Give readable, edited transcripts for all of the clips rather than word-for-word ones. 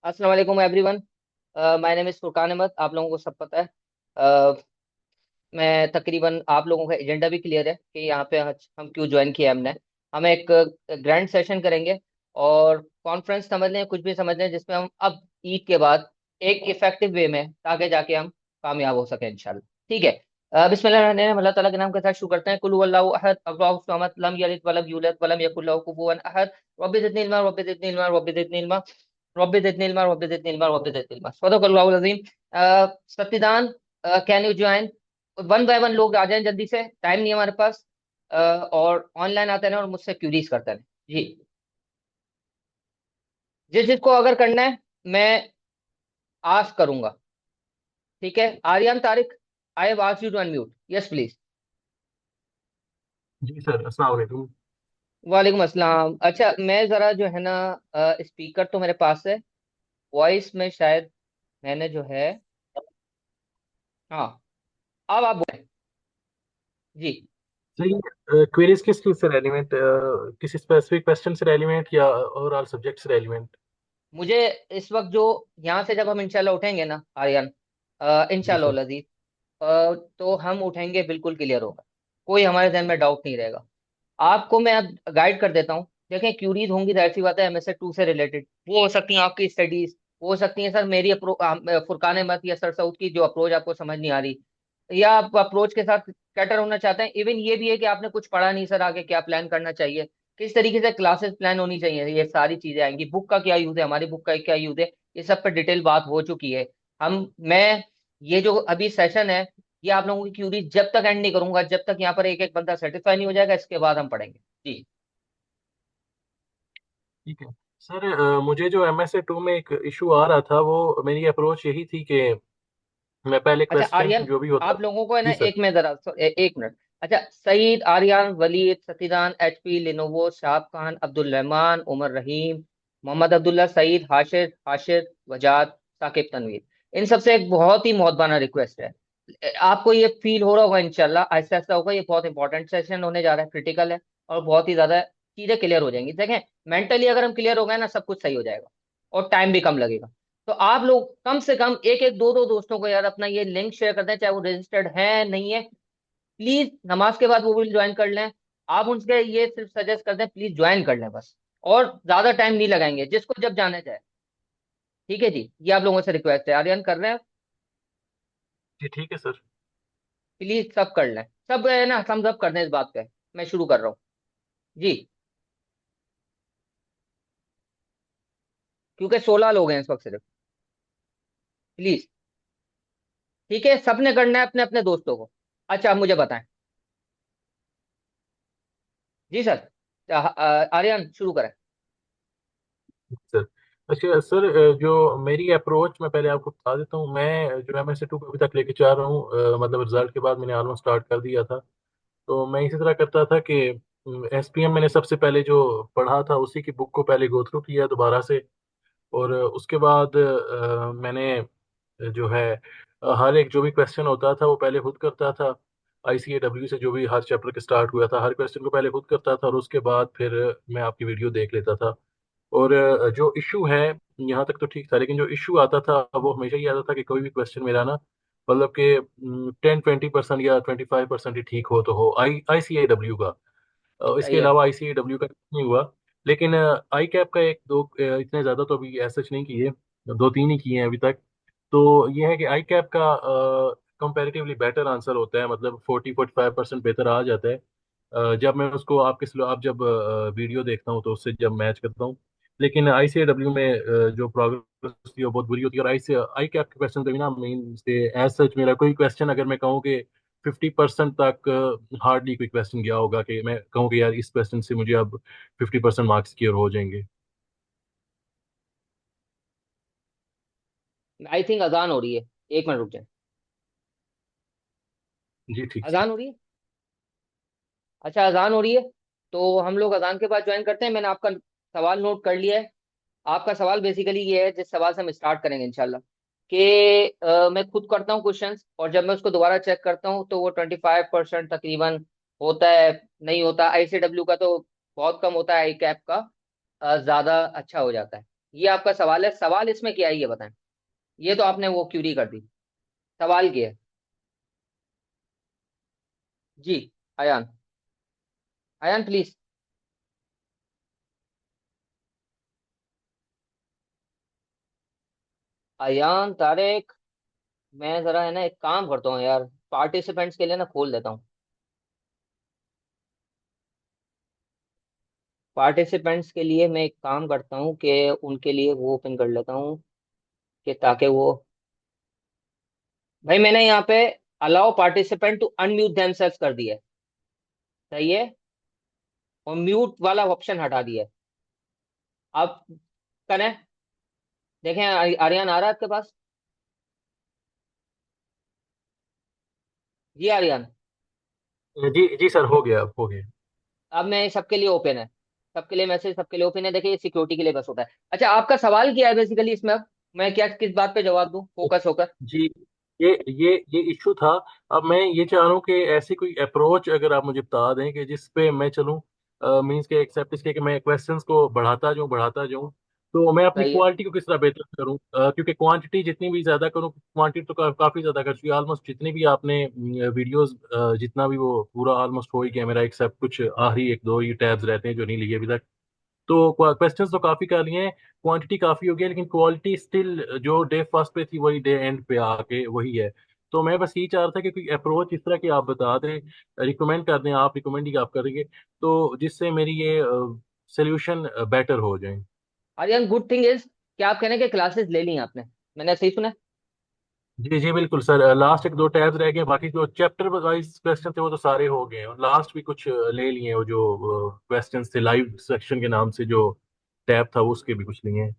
अस्सलाम वालेकुम everyone. My name is Furqan Ahmad. आप लोगों को सब पता है। अ, मैं तकरीबन आप लोगों का एजेंडा भी क्लियर है कि यहाँ पे आज हम क्यों ज्वाइन किया हमने। हम एक ग्रैंड सेशन करेंगे और कॉन्फ्रेंस समझ लें, कुछ भी समझ लें, जिसमें हम अब ईद के बाद एक इफेक्टिव वे में ताकि जाके हम कामयाब हो सकें इंशाल्लाह। ठीक है। बिस्मिल्लाह अल्लाह ताला के नाम के साथ शुरू करते हैं। कुल हुवल्लाहु अहद अल्लाहु समद लम यलिद वलम यूलद वलम यकुल लहू कुफुवन अहद। रब्बि ज़िदनी इल्मा रब्बि ज़िदनी इल्मा रब्बि ज़िदनी इल्मा रब्बि ज़िदनी इल्मा रब्बि ज़िदनी इल्मा रब्बि ज़िदनी इल्मा। सदक़ल्लाहुल अज़ीम। Sattidan, can you join? One by one लोग आ जाएं जल्दी से, टाइम नहीं है हमारे पास। और ऑनलाइन आते हैं और मुझसे क्यूरीज करते हैं जी। जिस जिसको अगर करना है मैं आस्क करूंगा। ठीक है। Aryan Tariq, I have asked you to unmute. Yes please. जी सर, अस्सलाम वालेकुम। वालेकुम अस्सलाम। अच्छा, मैं जरा जो है ना, स्पीकर तो मेरे पास है, वॉइस में शायद मैंने जो है। हाँ, अब आप बोलें जी। सर, ये क्वेरीज किस चीज़ से रेलिवेंट, किसी स्पेसिफिक क्वेश्चन से रेलिवेंट या ओवरऑल सब्जेक्ट से रेलिवेंट? मुझे इस वक्त जो यहाँ से जब हम इंशाल्लाह उठेंगे ना आर्यन, जी इंशाल्लाह सर। लजीज, तो हम उठेंगे बिल्कुल क्लियर होगा। कोई हमारे जहन में डाउट नहीं रहेगा। आपको मैं अब गाइड कर देता हूँ। देखें, क्यूरीज होंगी, जाहिर सी बात है, एमएसए 2 से रिलेटेड वो हो सकती हैं, आपकी स्टडीज वो हो सकती हैं। सर मेरी फुरकान अहमद या सर सऊद की जो अप्रोच आपको समझ नहीं आ रही, या आप अप्रोच के साथ कैटर होना चाहते हैं। इवन ये भी है कि आपने कुछ पढ़ा नहीं, सर आगे क्या प्लान करना चाहिए, किस तरीके से क्लासेस प्लान होनी चाहिए, ये सारी चीजें आएंगी। बुक का क्या यूज है, हमारी बुक का क्या यूज है, ये सब पे डिटेल बात हो चुकी है। मैं ये जो अभी सेशन है, ये आप लोगों की क्यूरी जब तक एंड नहीं करूंगा, जब तक यहाँ पर एक एक बंदा सेटिस्फाई नहीं हो जाएगा, इसके बाद हम पढ़ेंगे जी। ठीक है सर। मुझे जो MSA 2 में एक इशू आ रहा था, वो मेरी अप्रोच यही थी कि मैं पहले अच्छा क्वेश्चन आर्यन, जो भी होता। आप लोगों को है ना, जी सर। एक में जरा एक मिनट। अच्छा, सईद, आर्यन, वलीद, सतीदान, एचपी, लिनोवो, शाब खान, अब्दुल रहमान, उमर रहीम, मोहम्मद अब्दुल्ला, सईद, हाशिर, हाशिर, वजाद, साकिब, तनवीर, इन सबसे एक बहुत ही मोहब्बाना रिक्वेस्ट है। आपको ये फील हो रहा होगा, इंशाल्लाह आहिस्ता आहिस्ता होगा, ये बहुत इंपॉर्टेंट सेशन होने जा रहा है, क्रिटिकल है, और बहुत ही ज्यादा चीजें क्लियर हो जाएंगी। देखें, मेंटली अगर हम क्लियर हो गए ना, सब कुछ सही हो जाएगा और टाइम भी कम लगेगा। तो आप लोग कम से कम एक एक दो दो दोस्तों को यार अपना ये लिंक शेयर करते हैं, चाहे वो रजिस्टर्ड है नहीं है। प्लीज नमाज के बाद वो भी ज्वाइन कर लें। आप उनसे ये सिर्फ सजेस्ट करते हैं, प्लीज ज्वाइन कर लें बस। और ज्यादा टाइम नहीं लगाएंगे, जिसको जब जाना चाहे। ठीक है जी, ये आप लोगों से रिक्वेस्ट है। आर्यन कर रहे हैं? जी ठीक है सर। प्लीज सब कर लें, सब है ना, हम सब कर दें इस बात पे। मैं शुरू कर रहा हूँ जी, क्योंकि 16 लोग हैं इस वक्त सिर्फ। प्लीज। ठीक है, सबने करना है अपने अपने दोस्तों को। अच्छा, आप मुझे बताएं जी सर। आर्यन शुरू करें। सर, अच्छा सर, जो मेरी अप्रोच मैं पहले आपको बता देता हूँ। मैं जो MSA 2 अभी तक लेके जा रहा हूँ, मतलब रिजल्ट के बाद मैंने ऑलमोस्ट स्टार्ट कर दिया था। तो मैं इसी तरह करता था कि SPM मैंने सबसे पहले जो पढ़ा था उसी की बुक को पहले गो थ्रू किया दोबारा से। और उसके बाद मैंने जो है हर एक जो भी क्वेश्चन होता था वो पहले खुद करता था। ICAW से जो भी हर चैप्टर के स्टार्ट हुआ था, हर क्वेश्चन को पहले खुद करता था और उसके बाद फिर मैं आपकी वीडियो देख लेता था। और जो इशू है, यहाँ तक तो ठीक था, लेकिन जो इशू आता था वो हमेशा ही आता था कि कोई भी क्वेश्चन मेरा ना, मतलब कि 10-20% या 25% ही ठीक हो तो हो ICAW का। इसके सही है। अलावा ICAW का नहीं हुआ। लेकिन आई कैप का एक दो, इतने ज़्यादा तो अभी ऐसा नहीं किए, दो तीन ही किए हैं अभी तक। तो ये है कि आई कैप का कंपैरेटिवली बेटर आंसर होता है, मतलब 40-45% बेहतर आ जाता है। जब मैं उसको आपके आप जब वीडियो देखता हूँ तो उससे जब मैच करता हूँ। लेकिन ICAW में जो प्रोग्रेस थी वो बहुत बुरी होती है। और आई कैप के क्वेश्चन भी ना, मीन से एज सच मेरा कोई क्वेश्चन अगर मैं कहूँ कि 50% तक, हार्डली कोई क्वेश्चन गया होगा कि मैं कहूँ कि यार इस क्वेश्चन से मुझे अब 50% मार्क्स क्लियर हो जाएंगे। आई थिंक अजान हो रही है, एक मिनट रुक जाए। जी ठीक सर। अजान हो रही है। अच्छा, अजान हो रही है, तो हम लोग अजान के बाद ज्वाइन करते हैं। मैंने आपका सवाल नोट कर लिया है। आपका सवाल बेसिकली ये है, जिस सवाल से हम स्टार्ट करेंगे इंशाल्लाह, कि मैं खुद करता हूँ क्वेश्चंस, और जब मैं उसको दोबारा चेक करता हूँ तो वो 25% तकरीबन होता है, नहीं होता। ICW का तो बहुत कम होता है, आई कैप का ज्यादा अच्छा हो जाता है। ये आपका सवाल है, सवाल इसमें क्या है ये बताएं। ये तो आपने वो क्यूरी कर दी। सवाल क्या है? जी। अयान, अयान प्लीज। अयान तारिक, मैं जरा है ना एक काम करता हूँ यार, पार्टिसिपेंट्स के लिए ना खोल देता हूँ। पार्टिसिपेंट्स के लिए मैं एक काम करता हूँ कि उनके लिए वो ओपन कर लेता हूँ, कि ताकि वो, भाई मैंने यहाँ पे allow participant to unmute themself कर दिया है। सही है। और म्यूट वाला ऑप्शन हटा दिया है। अब करें, देखें आर्यन आ रहा है आपके पास? जी आर्यन। जी जी सर, हो गया, हो गया। अब मैं सबके लिए ओपन है, सबके लिए मैसेज, सबके लिए ओपन है। देखिए ये सिक्योरिटी के लिए बस होता है। अच्छा आपका सवाल क्या है बेसिकली इसमें? अब मैं क्या किस बात पे जवाब दूं फोकस होकर? जी, ये इशू था। अब मैं ये चाह रहा हूँ कि ऐसी कोई अप्रोच अगर आप मुझे बता दें कि जिस पे मैं चलूँ, मीन्स के एक्सेप्ट इसके कि मैं क्वेश्चंस को बढ़ाता जाऊँ, तो मैं अपनी सही है। क्वालिटी को किस तरह बेहतर करूँ, क्योंकि क्वांटिटी जितनी भी ज्यादा करूँ, क्वांटिटी तो काफी ज्यादा कर चुकी है ऑलमोस्ट। जितनी भी आपने वीडियोस, जितना भी वो पूरा ऑलमोस्ट हो ही गया मेरा, एक्सेप्ट कुछ आखिरी एक दो ही टैब्स रहते हैं जो नहीं लिए अभी तक। तो क्वेश्चंस तो काफी कर लिए हैं, क्वांटिटी काफी हो गई है, लेकिन क्वालिटी स्टिल जो डे फर्स्ट पे थी वही डे एंड पे आके वही है। तो मैं बस यही चाह रहा था कि कोई अप्रोच इस तरह की आप बता दें, रिकमेंड कर दें, आप रिकमेंड ही आप करेंगे, तो जिससे मेरी ये सोल्यूशन बेटर हो जाए। आर्यन गुड थिंग इज कि आप कहने के क्लासेस ले ली आपने, मैंने सही सुना है? जी जी बिल्कुल सर, लास्ट एक दो टैब्स रह गए, बाकी जो चैप्टर वाइज क्वेश्चन थे वो तो सारे हो गए हैं, और लास्ट भी कुछ ले लिए हैं, वो जो क्वेश्चंस थे लाइव सेक्शन के नाम से जो टैब था, वो उसके भी कुछ लिए हैं।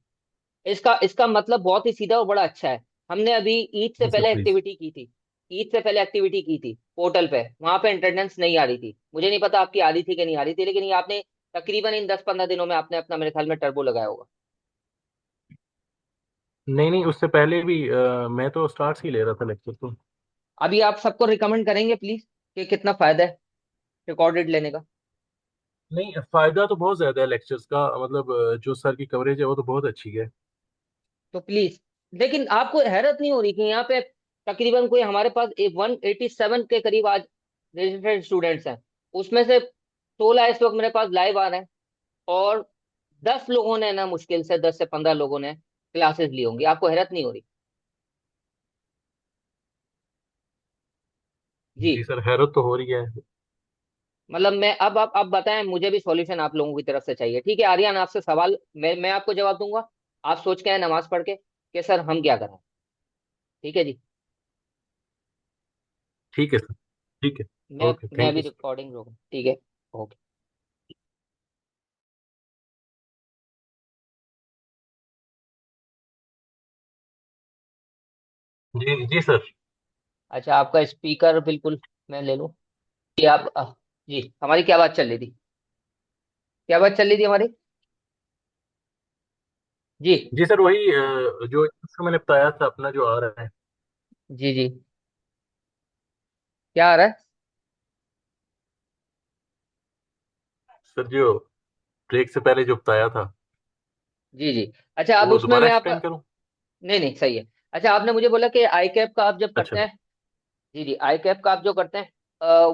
इसका इसका मतलब बहुत ही सीधा और बड़ा अच्छा है। हमने अभी ईद से जी सर पहले प्लीज। एक्टिविटी की थी। ईद से पहले एक्टिविटी की थी पोर्टल पे, वहां पे अटेंडेंस नहीं आ रही थी। मुझे नहीं पता आपकी आ रही थी कि नहीं आ रही थी, लेकिन ये आपने तकरीबन इन 10-15 दिनों में आपने अपना मेरे ख्याल में टर्बो लगाया होगा। नहीं नहीं, उससे पहले भी मैं तो स्टार्ट ही ले रहा था लेक्चर तो। अभी आप सबको रिकमेंड करेंगे प्लीज कि कितना फायदा है रिकॉर्डेड लेने का? नहीं, फायदा तो बहुत ज्यादा है लेक्चर्स का, मतलब जो सर की कवरेज है वो तो बहुत अच्छी है। तो प्लीज, लेकिन आपको हैरत नहीं हो रही कि यहाँ पे तकरीबन कोई हमारे पास 187 के करीब आज रजिस्टर्ड स्टूडेंट्स हैं। उसमें से 16 इस वक्त मेरे पास लाइव आ रहे हैं, और 10 लोगों ने ना, मुश्किल से 10 से 15 लोगों ने क्लासेस ली होंगी। आपको हैरत नहीं हो रही? जी। जी सर, हैरत तो हो रही है। मतलब मैं अब आप बताएं, मुझे भी सॉल्यूशन आप लोगों की तरफ से चाहिए। ठीक है आर्यन, आपसे सवाल मैं आपको जवाब दूंगा। आप सोच के आए नमाज पढ़ के कि सर हम क्या करें। ठीक है जी। ठीक है सर, ठीक है। ओके, मैं थैंक अभी यू सर। रिकॉर्डिंग रोक, ठीक है। ओके। जी जी सर। अच्छा आपका स्पीकर बिल्कुल मैं ले लूँ कि आप जी, हमारी क्या बात चल रही थी? क्या बात चल रही थी हमारी? जी। जी सर, वही जो इसको मैंने बताया था अपना जो आ रहा है। जी जी। क्या आ रहा है? सर जो ब्रेक से पहले जो बताया था, जी जी। अच्छा अब वो उसमें दोबारा मैं आपका, एक्सप्लेन करूं? नहीं नहीं सही है। अच्छा आपने मुझे बोला कि आई कैप का आप जब अच्छा। करते हैं, जी जी, आई कैप का आप जो करते हैं,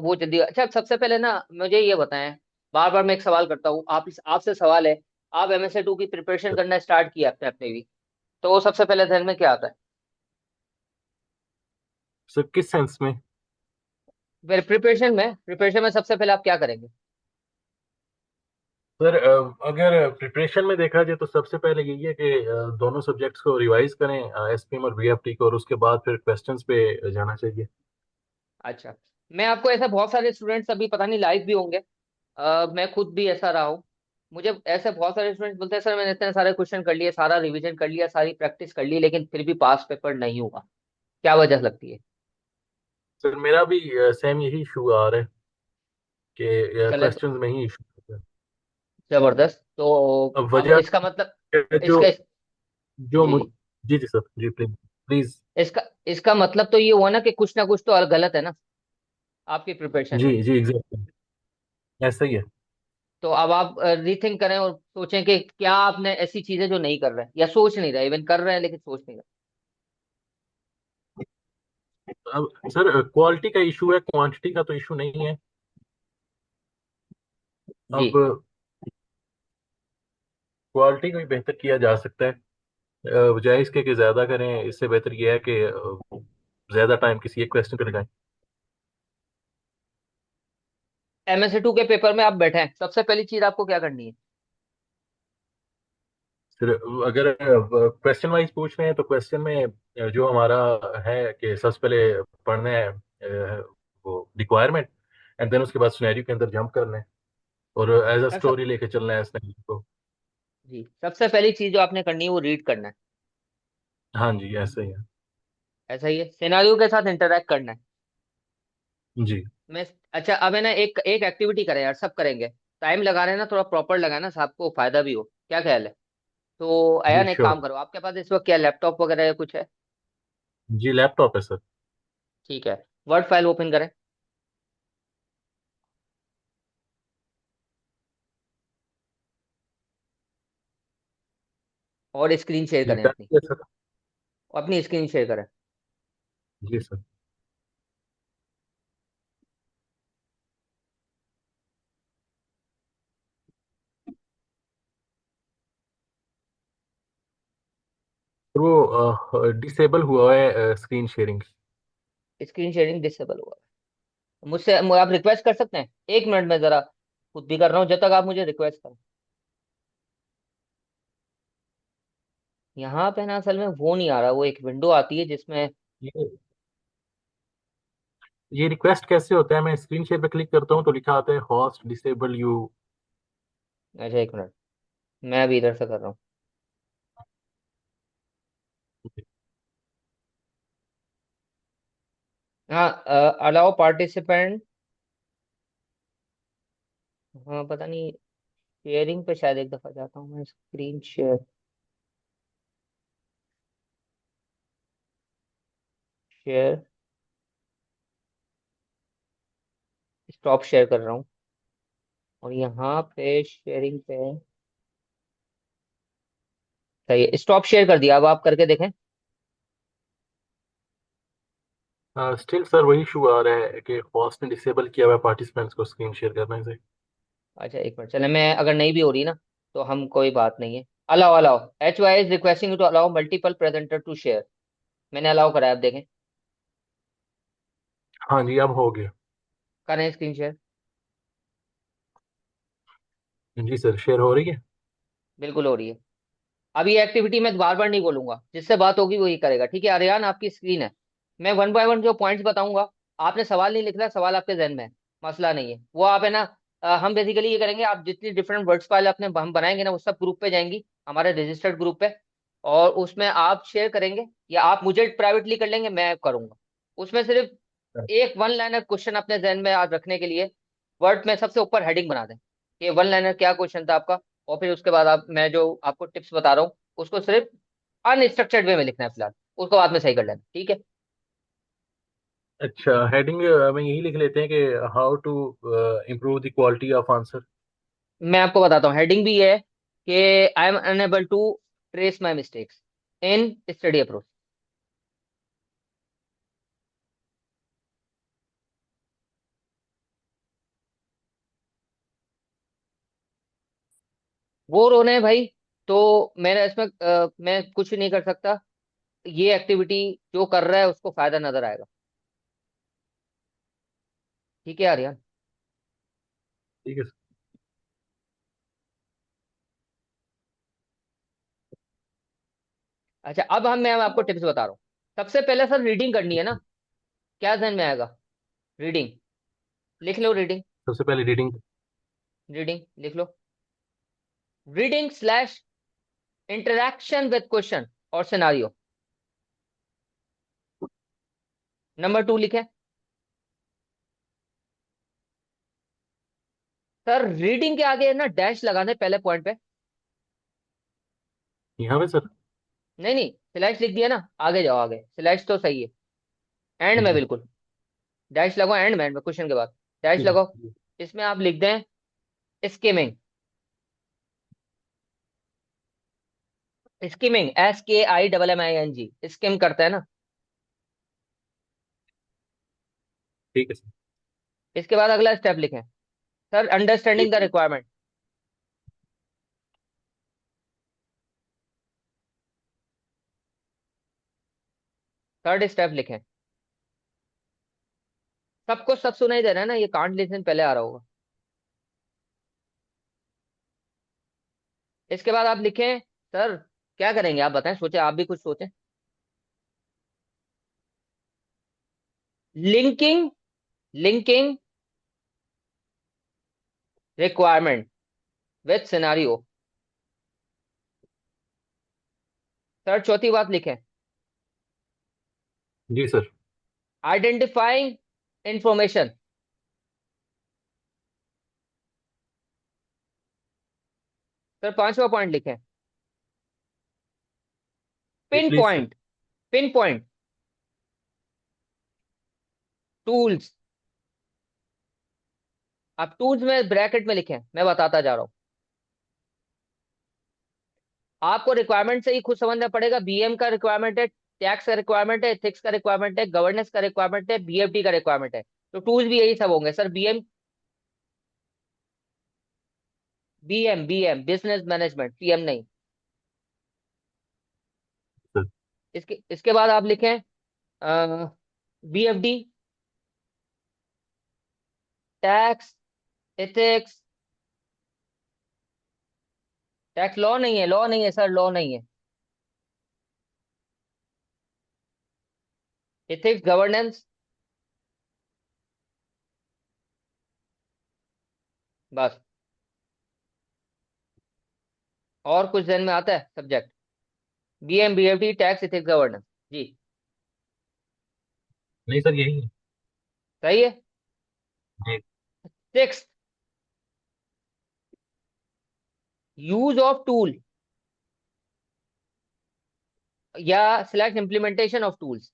वो जल्दी। अच्छा सबसे पहले ना मुझे ये बताएं, बार बार मैं एक सवाल करता हूँ, आपसे सवाल है। आप MSA 2 की प्रिपरेशन करना स्टार्ट किया आपने अपने भी, तो सबसे पहले ध्यान में क्या आता है? सर किस सेंस में? फिर प्रिपरेशन में सबसे पहले आप क्या करेंगे? सर अगर प्रिपरेशन में देखा जाए तो सबसे पहले यही है कि दोनों सब्जेक्ट्स को रिवाइज करें, एसपीएम और वीएफटी को, और उसके बाद फिर क्वेश्चंस पे जाना चाहिए। अच्छा, मैं आपको ऐसा, बहुत सारे स्टूडेंट्स अभी पता नहीं लाइव भी होंगे, मैं खुद भी ऐसा रहा हूँ। मुझे ऐसे बहुत सारे स्टूडेंट्स बोलते हैं सर मैंने इतने सारे क्वेश्चन कर लिए, सारा रिवीजन कर लिया, सारी प्रैक्टिस कर ली, लेकिन फिर भी पास पेपर नहीं हुआ। क्या वजह लगती है? सर मेरा भी सेम यही इशू आ रहा है कि चले तो क्वेश्चंस में ही इशू है। जबरदस्त। तो अब अब वजह इसका मतलब, जो इसका जो जी मुझ जी, जी जी सर, जी प्लीज प्लीज। इसका इसका मतलब तो ये हुआ ना कि कुछ ना कुछ तो गलत है ना आपकी प्रिपरेशन में। जी जी एग्जैक्टली, ऐसा ही है। तो अब आप रीथिंक करें और सोचें कि क्या आपने ऐसी चीजें जो नहीं कर रहे हैं या सोच नहीं रहे, इवन कर रहे हैं लेकिन सोच नहीं अब सर क्वालिटी का इशू है, क्वांटिटी का तो इशू नहीं है। रहे। जी। अब क्वालिटी को भी बेहतर किया जा सकता है। बजाय इसके कि ज्यादा करें, इससे बेहतर यह है कि ज्यादा टाइम किसी एक क्वेश्चन पे लगाएं। MSc 2 के पेपर में आप बैठे हैं, सबसे पहली चीज आपको क्या करनी है? फिर अगर क्वेश्चन वाइज पूछ रहे हैं तो क्वेश्चन में जो हमारा है कि सबसे पहले पढ़ना है वो रिक्वायरमेंट, एंड देन उसके बाद सिनेरियो के अंदर जंप करना है और एज अ सर सब स्टोरी लेके चलना है सिनेरियो को। जी, सबसे पहली चीज जो आपने करनी है वो रीड करना है। हाँ जी, ऐसे ही है। ऐसा ही है, सिनारियो के साथ इंटरेक्ट करना है। जी। मैं अच्छा, अब है ना, एक एक एक्टिविटी करें यार, सब करेंगे। टाइम लगा रहे हैं ना, थोड़ा प्रॉपर लगाना, सबको फायदा भी हो, क्या ख्याल है? तो जी अयान एक श्योर। काम करो, आपके पास इस वक्त क्या लैपटॉप वगैरह या कुछ है? जी लैपटॉप है सर। ठीक है, वर्ड फाइल ओपन करें और स्क्रीन शेयर जी करें कर अपनी। दिया सर। अपनी स्क्रीन शेयर करें। जी सर। तो वो डिसेबल हुआ है screen sharing. Screen sharing disable हुआ है। आप रिक्वेस्ट कर सकते हैं, 1 मिनट में जरा खुद भी कर रहा हूँ जब तक आप मुझे रिक्वेस्ट करें। यहाँ पे ना असल में वो नहीं आ रहा, वो एक विंडो आती है जिसमें। ये ये रिक्वेस्ट कैसे होता है? मैं स्क्रीन शेयर पे क्लिक करता हूँ तो लिखा आता है होस्ट डिसेबल यू। अच्छा 1 मिनट, मैं अभी इधर से कर रहा हूँ। हाँ, अलाउ पार्टिसिपेंट। हाँ पता नहीं, शेयरिंग पे शायद एक दफा जाता हूँ मैं, screen share, share, stop share कर रहा हूँ। और यहाँ पे शेयरिंग पे सही है, स्टॉप शेयर कर दिया, अब आप करके देखें। स्टिल सर वही इशू आ रहा है कि होस्ट ने डिसेबल किया हुआ है पार्टिसिपेंट्स को स्क्रीन शेयर करने से। अच्छा 1 मिनट, चले, मैं अगर नहीं भी हो रही ना तो हम कोई बात नहीं है। Allow allow, HY is requesting to allow multiple presenter to share. मैंने अलाउ करा है, आप देखें। हाँ जी अब हो गया। करें स्क्रीन शेयर। जी सर शेयर हो रही है। बिल्कुल हो रही है। अब ये एक्टिविटी मैं बार बार नहीं बोलूंगा, जिससे बात होगी वही करेगा, ठीक है? आर्यन आपकी स्क्रीन है, मैं वन बाय वन जो पॉइंट्स बताऊंगा। आपने सवाल नहीं लिखना, सवाल आपके जहन में है, मसला नहीं है वो, आप है ना, हम बेसिकली ये करेंगे, आप जितनी डिफरेंट वर्ड्स फाइल अपने हम बनाएंगे ना, वो सब ग्रुप पे जाएंगी, हमारे रजिस्टर्ड ग्रुप पे। और उसमें आप शेयर करेंगे या आप मुझे प्राइवेटली कर लेंगे, मैं करूंगा। उसमें सिर्फ एक वन लाइनर क्वेश्चन अपने जहन में आज रखने के लिए, वर्ड में सबसे ऊपर हेडिंग बना दें कि वन लाइनर क्या क्वेश्चन था आपका। और फिर उसके बाद आप, मैं जो आपको टिप्स बता रहा हूँ उसको सिर्फ अनस्ट्रक्चर्ड वे में लिखना है फिलहाल, उसको बाद में सही कर लेना, ठीक है? अच्छा हेडिंग में यही लिख लेते हैं कि how to improve the quality of answer. मैं आपको बताता हूँ, हेडिंग भी ये है कि I am unable to trace my mistakes in study approach. वो रोने हैं भाई, तो मेरा इसमें मैं कुछ नहीं कर सकता। ये एक्टिविटी जो कर रहा है उसको फायदा नजर आएगा, ठीक है आर्यन? ठीक है अच्छा, अब मैं आपको टिप्स बता रहा हूँ। सबसे पहले सर रीडिंग करनी है ना, क्या ध्यान में आएगा? रीडिंग, लिख लो रीडिंग। सबसे पहले रीडिंग। रीडिंग लिख लो, reading slash interaction with question और सिनारियो। नंबर 2 लिखे। सर रीडिंग के आगे ना डैश लगा दे पहले पॉइंट पे। यहाँ पे सर। नहीं नहीं, स्लैश लिख दिया ना, आगे जाओ, आगे स्लैश तो सही है, एंड में जी बिल्कुल। डैश लगाओ एंड में क्वेश्चन के बाद डैश ठीक लगाओ। है। इसमें आप लिख दें स्किमिंग। स्किमिंग, SKIMMING, स्किम करता है ना। ठीक है सर। इसके बाद अगला स्टेप लिखें सर, जी understanding the requirement. Third step लिखें। सबको सब सुनाई दे रहा है ना, ये कांट लिसन पहले आ रहा होगा। इसके बाद आप लिखें सर, क्या करेंगे आप बताएं, सोचे, आप भी कुछ सोचें। Linking, linking requirement with scenario. Sir चौथी बात लिखें, जी सर। Identifying information. सर पांचवा पॉइंट लिखें, जी pin please sir. Point, pin point tools. आप टूल्स में ब्रैकेट में लिखें, मैं बताता जा रहा हूं। आपको रिक्वायरमेंट से ही खुद समझना पड़ेगा, बीएम का रिक्वायरमेंट है, टैक्स का रिक्वायरमेंट है, एथिक्स का रिक्वायरमेंट है, गवर्नेंस का रिक्वायरमेंट है, बीएफटी का रिक्वायरमेंट है। तो टूल्स भी यही सब होंगे sir, BM, BM business management, PM नहीं। सर। इसके बाद आप लिखें BFD, tax, ethics. Tax law नहीं है, लॉ नहीं है सर, लॉ नहीं है। एथिक्स, गवर्नेंस, बस। और कुछ ध्यान में आता है subject? BM, BFD, tax, ethics, governance. जी नहीं सर, यही है। सही है। जी। सिक्स, यूज ऑफ टूल या select implementation of tools.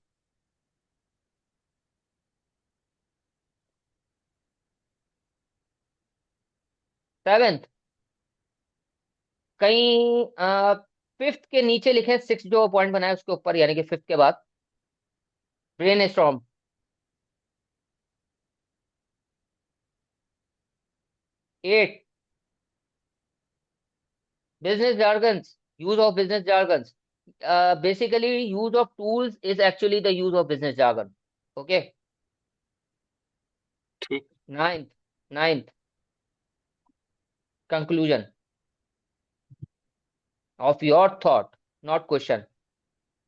Seventh, कहीं फिफ्थ के नीचे लिखे, सिक्स जो पॉइंट बनाया उसके ऊपर, यानी कि फिफ्थ के बाद brain storm. Eight, business jargons, use of business jargons. Basically, use of tools is actually the use of business jargon. Okay. ठीक। Ninth, ninth, conclusion of your thought, not question.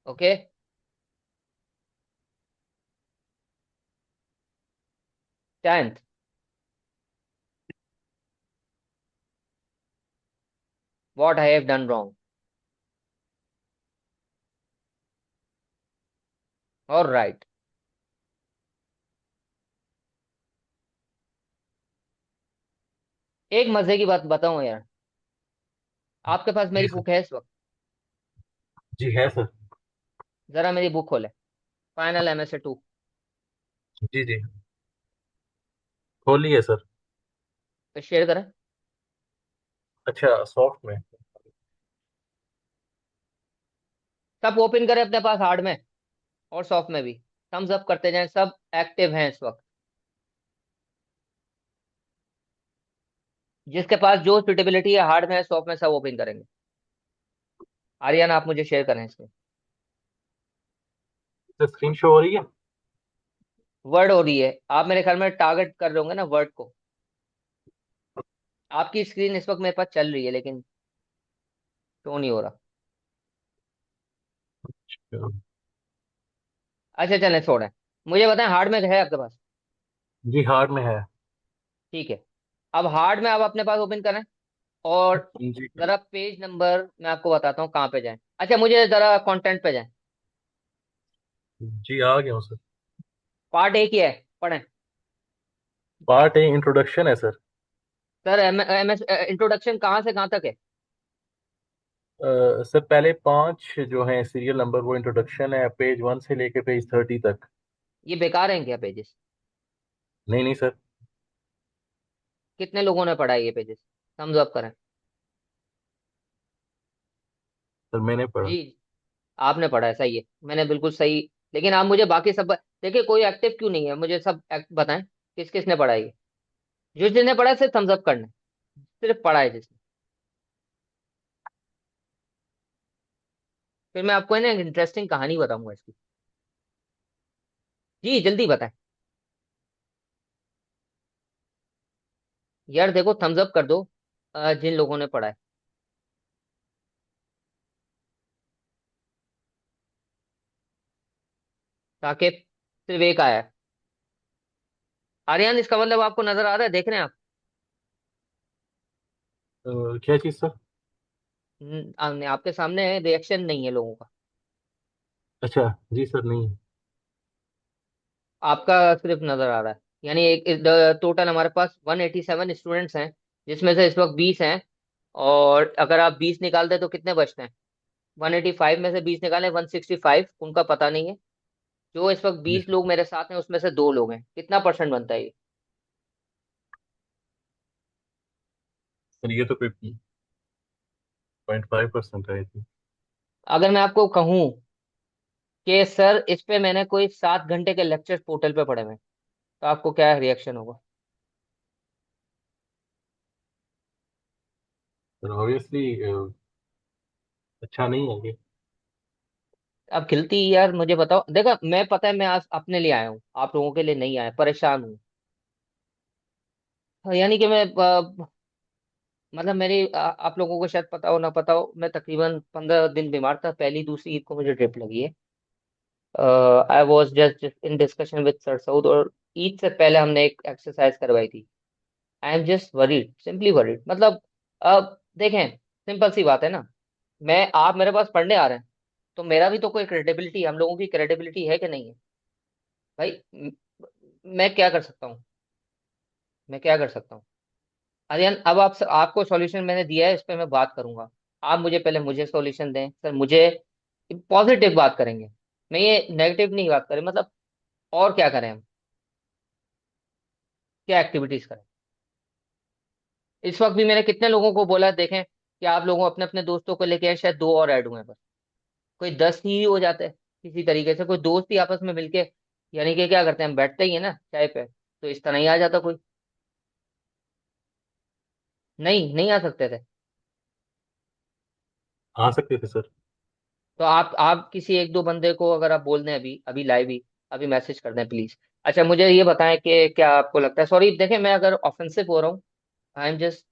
Okay. Tenth, what I have done wrong. All right. एक मजे की बात बताऊं यार, आपके पास जी मेरी sir. Book है इस वक्त? जी है सर। जरा मेरी बुक खोले, फाइनल MSA 2। जी जी। खोलिए सर। शेयर करें। अच्छा, सॉफ्ट में। सब ओपन करें अपने पास, हार्ड में और सॉफ्ट में भी। थम्स अप करते जाएं, सब एक्टिव हैं इस वक्त। जिसके पास जो सुटेबिलिटी है, हार्ड में, सॉफ्ट में, सब ओपन करेंगे। आर्यन आप मुझे शेयर करें इसमें। सर स्क्रीन शो हो रही है? वर्ड हो रही है, आप मेरे ख्याल में टारगेट कर रहे होंगे ना वर्ड को। आपकी स्क्रीन इस वक्त मेरे पास चल रही है, लेकिन शो नहीं हो रहा। अच्छा। अच्छा चलें, छोड़ें। मुझे बताएं, हार्ड में है आपके पास? जी हार्ड में है। ठीक है। अब हार्ड में आप अपने पास ओपन करें, और जी। जरा पेज नंबर मैं आपको बताता हूँ कहाँ पे जाएं। अच्छा, मुझे जरा कंटेंट पे जाएं। जी आ गया हूँ सर। पार्ट एक ही है, पढ़ें। पार्ट ए इंट्रोडक्शन है सर। सर MS इंट्रोडक्शन कहाँ से कहाँ तक है? सर पहले 5 जो हैं सीरियल नंबर वो इंट्रोडक्शन है, पेज 1 से लेके पेज 30 तक। ये बेकार हैं क्या पेजेस? नहीं नहीं सर। कितने लोगों ने पढ़ा है ये पेजेस? थम्स अप करें। सर मैंने पढ़ा। जी, आपने पढ़ा है, सही है, मैंने बिल्कुल सही। लेकिन आप मुझे बाकी सब देखिए, कोई एक्टिव क्यों नहीं है, मुझे सब एक्ट बताएं, किस किसने पढ़ा है ये। जिसने पढ़ा है सिर्फ थम्स अप करना है, सिर्फ पढ़ा है जिसने। फिर मैं आपको है ना एक इंटरेस्टिंग कहानी बताऊंगा इसकी। जी जल्दी बताएं। यार देखो, थम्स अप कर दो जिन लोगों ने पढ़ा है। ताकि सिर्फ एक आया है। आर्यन, इसका मतलब आपको नजर आ रहा है, देख रहे हैं आप? क्या चीज़ सर? आपके सामने रिएक्शन नहीं है लोगों का। अच्छा जी सर, नहीं। आपका सिर्फ नजर आ रहा है। यानी एक टोटल हमारे पास 187 स्टूडेंट्स हैं, जिसमें से इस वक्त 20 हैं। और अगर आप 20 निकालते तो कितने बचते हैं? 185 में से 20 निकाले, 165, उनका पता नहीं है। जो इस वक्त जी 20 सर। लोग मेरे साथ हैं, उसमें से 2 लोग हैं, कितना परसेंट बनता है ये? सर ये तो कोई 0.5% है इसमें। अगर मैं आपको कहूं कि सर इस पे मैंने कोई 7 घंटे के लेक्चर पोर्टल पे पढ़े हुए हैं, तो आपको क्या रिएक्शन होगा? सर ऑब्वियसली अच्छा नहीं है ये। अब खिलती यार, मुझे बताओ, देखो मैं, पता है मैं आज अपने लिए आया हूँ, आप लोगों के लिए नहीं आया, परेशान हूँ। यानी कि मैं मतलब मेरी आप लोगों को शायद पता हो ना पता हो, मैं तकरीबन 15 दिन बीमार था। पहली दूसरी ईद को मुझे ड्रिप लगी है। I was just in discussion with sir Saud, और ईद से पहले हमने एक एक्सरसाइज करवाई थी। आई am just worried, simply worried, मतलब अब देखें, सिंपल सी बात है ना। आप मेरे पास पढ़ने आ रहे हैं, तो मेरा भी तो कोई क्रेडिबिलिटी, हम लोगों की क्रेडिबिलिटी है कि नहीं है भाई? मैं क्या कर सकता हूँ? मैं क्या कर सकता हूँ? अरियन, अब आपको सॉल्यूशन मैंने दिया है, इस पे मैं बात करूंगा। आप मुझे पहले मुझे सॉल्यूशन दें सर, मुझे पॉजिटिव बात करेंगे। मैं ये नेगेटिव नहीं बात करें, मतलब और क्या करें हम, क्या एक्टिविटीज करें? इस वक्त भी मैंने कितने लोगों को बोला, देखें कि आप लोगों अपने अपने दोस्तों को लेके आए, शायद 2 और ऐड हुए हैं बस। कोई 10 ही हो जाते हैं किसी तरीके से, कोई दोस्त ही आपस में मिलके, यानी कि क्या करते हैं, हम बैठते ही है ना चाय पे, तो इस तरह ही आ जाता कोई। नहीं, नहीं आ सकते थे? आ सकते थे सर। तो आप किसी एक दो बंदे को अगर आप बोल दें, अभी अभी लाइव ही, अभी मैसेज कर दें प्लीज। अच्छा मुझे ये बताएं कि क्या आपको लगता है, सॉरी देखें मैं अगर ऑफेंसिव हो रहा हूँ, आई am just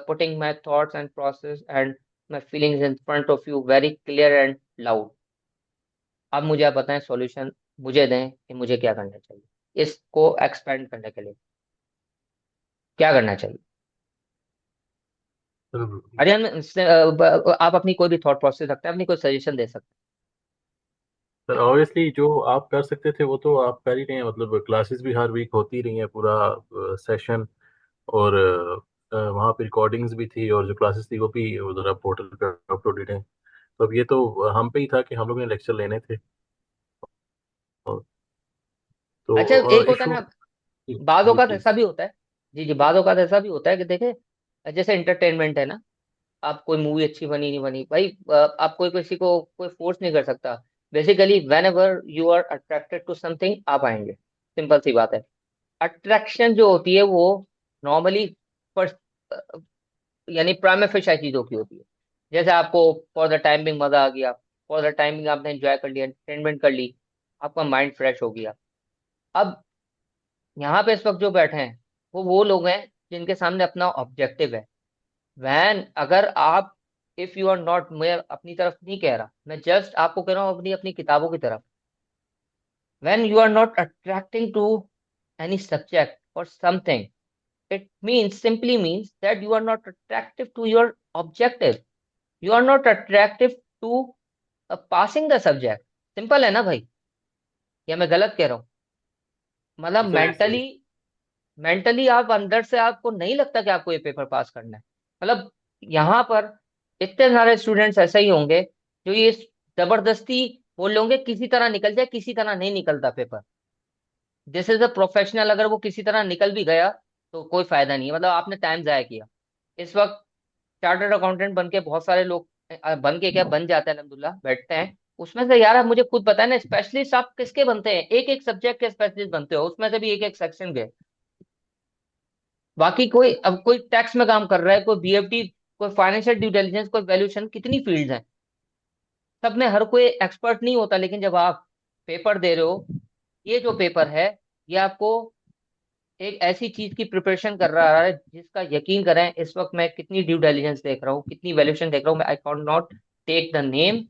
putting my thoughts and process and my feelings in front of you very clear and loud. अब मुझे आप बताएं, सॉल्यूशन मुझे दें कि मुझे क्या करना चाहिए इसको एक्सपेंड करने के लिए, क्या करना चाहिए? सर अरियन, आप अपनी कोई भी थॉट प्रोसेस रखते हैं, अपनी कोई सजेशन दे सकते सर ऑब्वियसली जो आप कर सकते थे वो तो आप कर ही रहे हैं। मतलब क्लासेस भी हर वीक होती रही हैं, पूरा सेशन। और वहाँ पे रिकॉर्डिंग्स भी थी, और जो क्लासेस थी वो भी उधर पोर्टल पे अपलोडेड हैं। तो अब ये तो हम पे ही था कि हम लोग ने लेक्चर लेने थे। हैं? अच्छा, तो एक होता है इशू। ना, जी बाज़ जी औक़ात प्लीज। ऐसा भी होता है। जी जी, बाज़ औक़ात ऐसा भी होता है कि देखें, जैसे एंटरटेनमेंट है ना, आप कोई मूवी अच्छी बनी नहीं बनी भाई, आप कोई किसी को कोई फोर्स नहीं कर सकता। Basically whenever you are attracted to something, आप आएंगे, सिंपल सी बात है। अट्रैक्शन जो होती है वो नॉर्मली यानी प्राइमा फेशियल चीजों की होती है। जैसे आपको फॉर द टाइमिंग मजा आ गया, फॉर द टाइमिंग आपने एंजॉय कर लिया, एंटरटेनमेंट कर ली, आपका माइंड फ्रेश हो गया। अब यहाँ पे इस वक्त जो बैठे हैं, वो लोग हैं जिनके सामने अपना ऑब्जेक्टिव है। वैन अगर आप, इफ यू आर नॉट, मैं अपनी तरफ नहीं कह रहा, मैं जस्ट आपको कह रहा हूँ अपनी अपनी किताबों की तरफ। When you are not attracting to any subject और something, it means simply means that you are not attractive to your objective, you are not attractive to passing the subject। Simple है ना भाई, या मैं गलत कह रहा हूँ? मतलब जी सर ऐसे। मेंटली, मेंटली आप अंदर से आपको नहीं लगता कि आपको ये पेपर पास करना है। मतलब यहाँ पर इतने सारे स्टूडेंट्स ऐसे ही होंगे जो ये जबरदस्ती बोल रहे होंगे किसी तरह निकल जाए, किसी तरह नहीं निकलता paper. This is a professional, अगर वो किसी तरह निकल भी गया तो कोई फायदा नहीं है, मतलब आपने टाइम जाया किया। इस वक्त चार्टर्ड अकाउंटेंट बन के बहुत सारे लोग बन के क्या बन जाते हैं, अल्हम्दुलिल्लाह बैठते हैं। उसमें से यार आप मुझे खुद बताएं ना, स्पेशलिस्ट आप किसके बनते हैं? एक एक सब्जेक्ट के स्पेशलिस्ट बनते हो, उसमें से भी एक एक सेक्शन के। बाकी कोई, अब कोई टैक्स में काम कर रहा है, कोई बीएफटी, कोई फाइनेंशियल ड्यू डिलिजेंस, कोई वैल्यूएशन, कितनी फील्ड्स हैं। सब में हर कोई एक्सपर्ट नहीं होता, लेकिन जब आप पेपर दे रहे हो, ये जो पेपर है, ये आपको एक ऐसी चीज की प्रिपरेशन कर रहा है जिसका यकीन करें, इस वक्त मैं कितनी ड्यू डिलिजेंस देख रहा हूँ, कितनी वैल्यूएशन देख रहा हूँ, मैं I can't not take the name.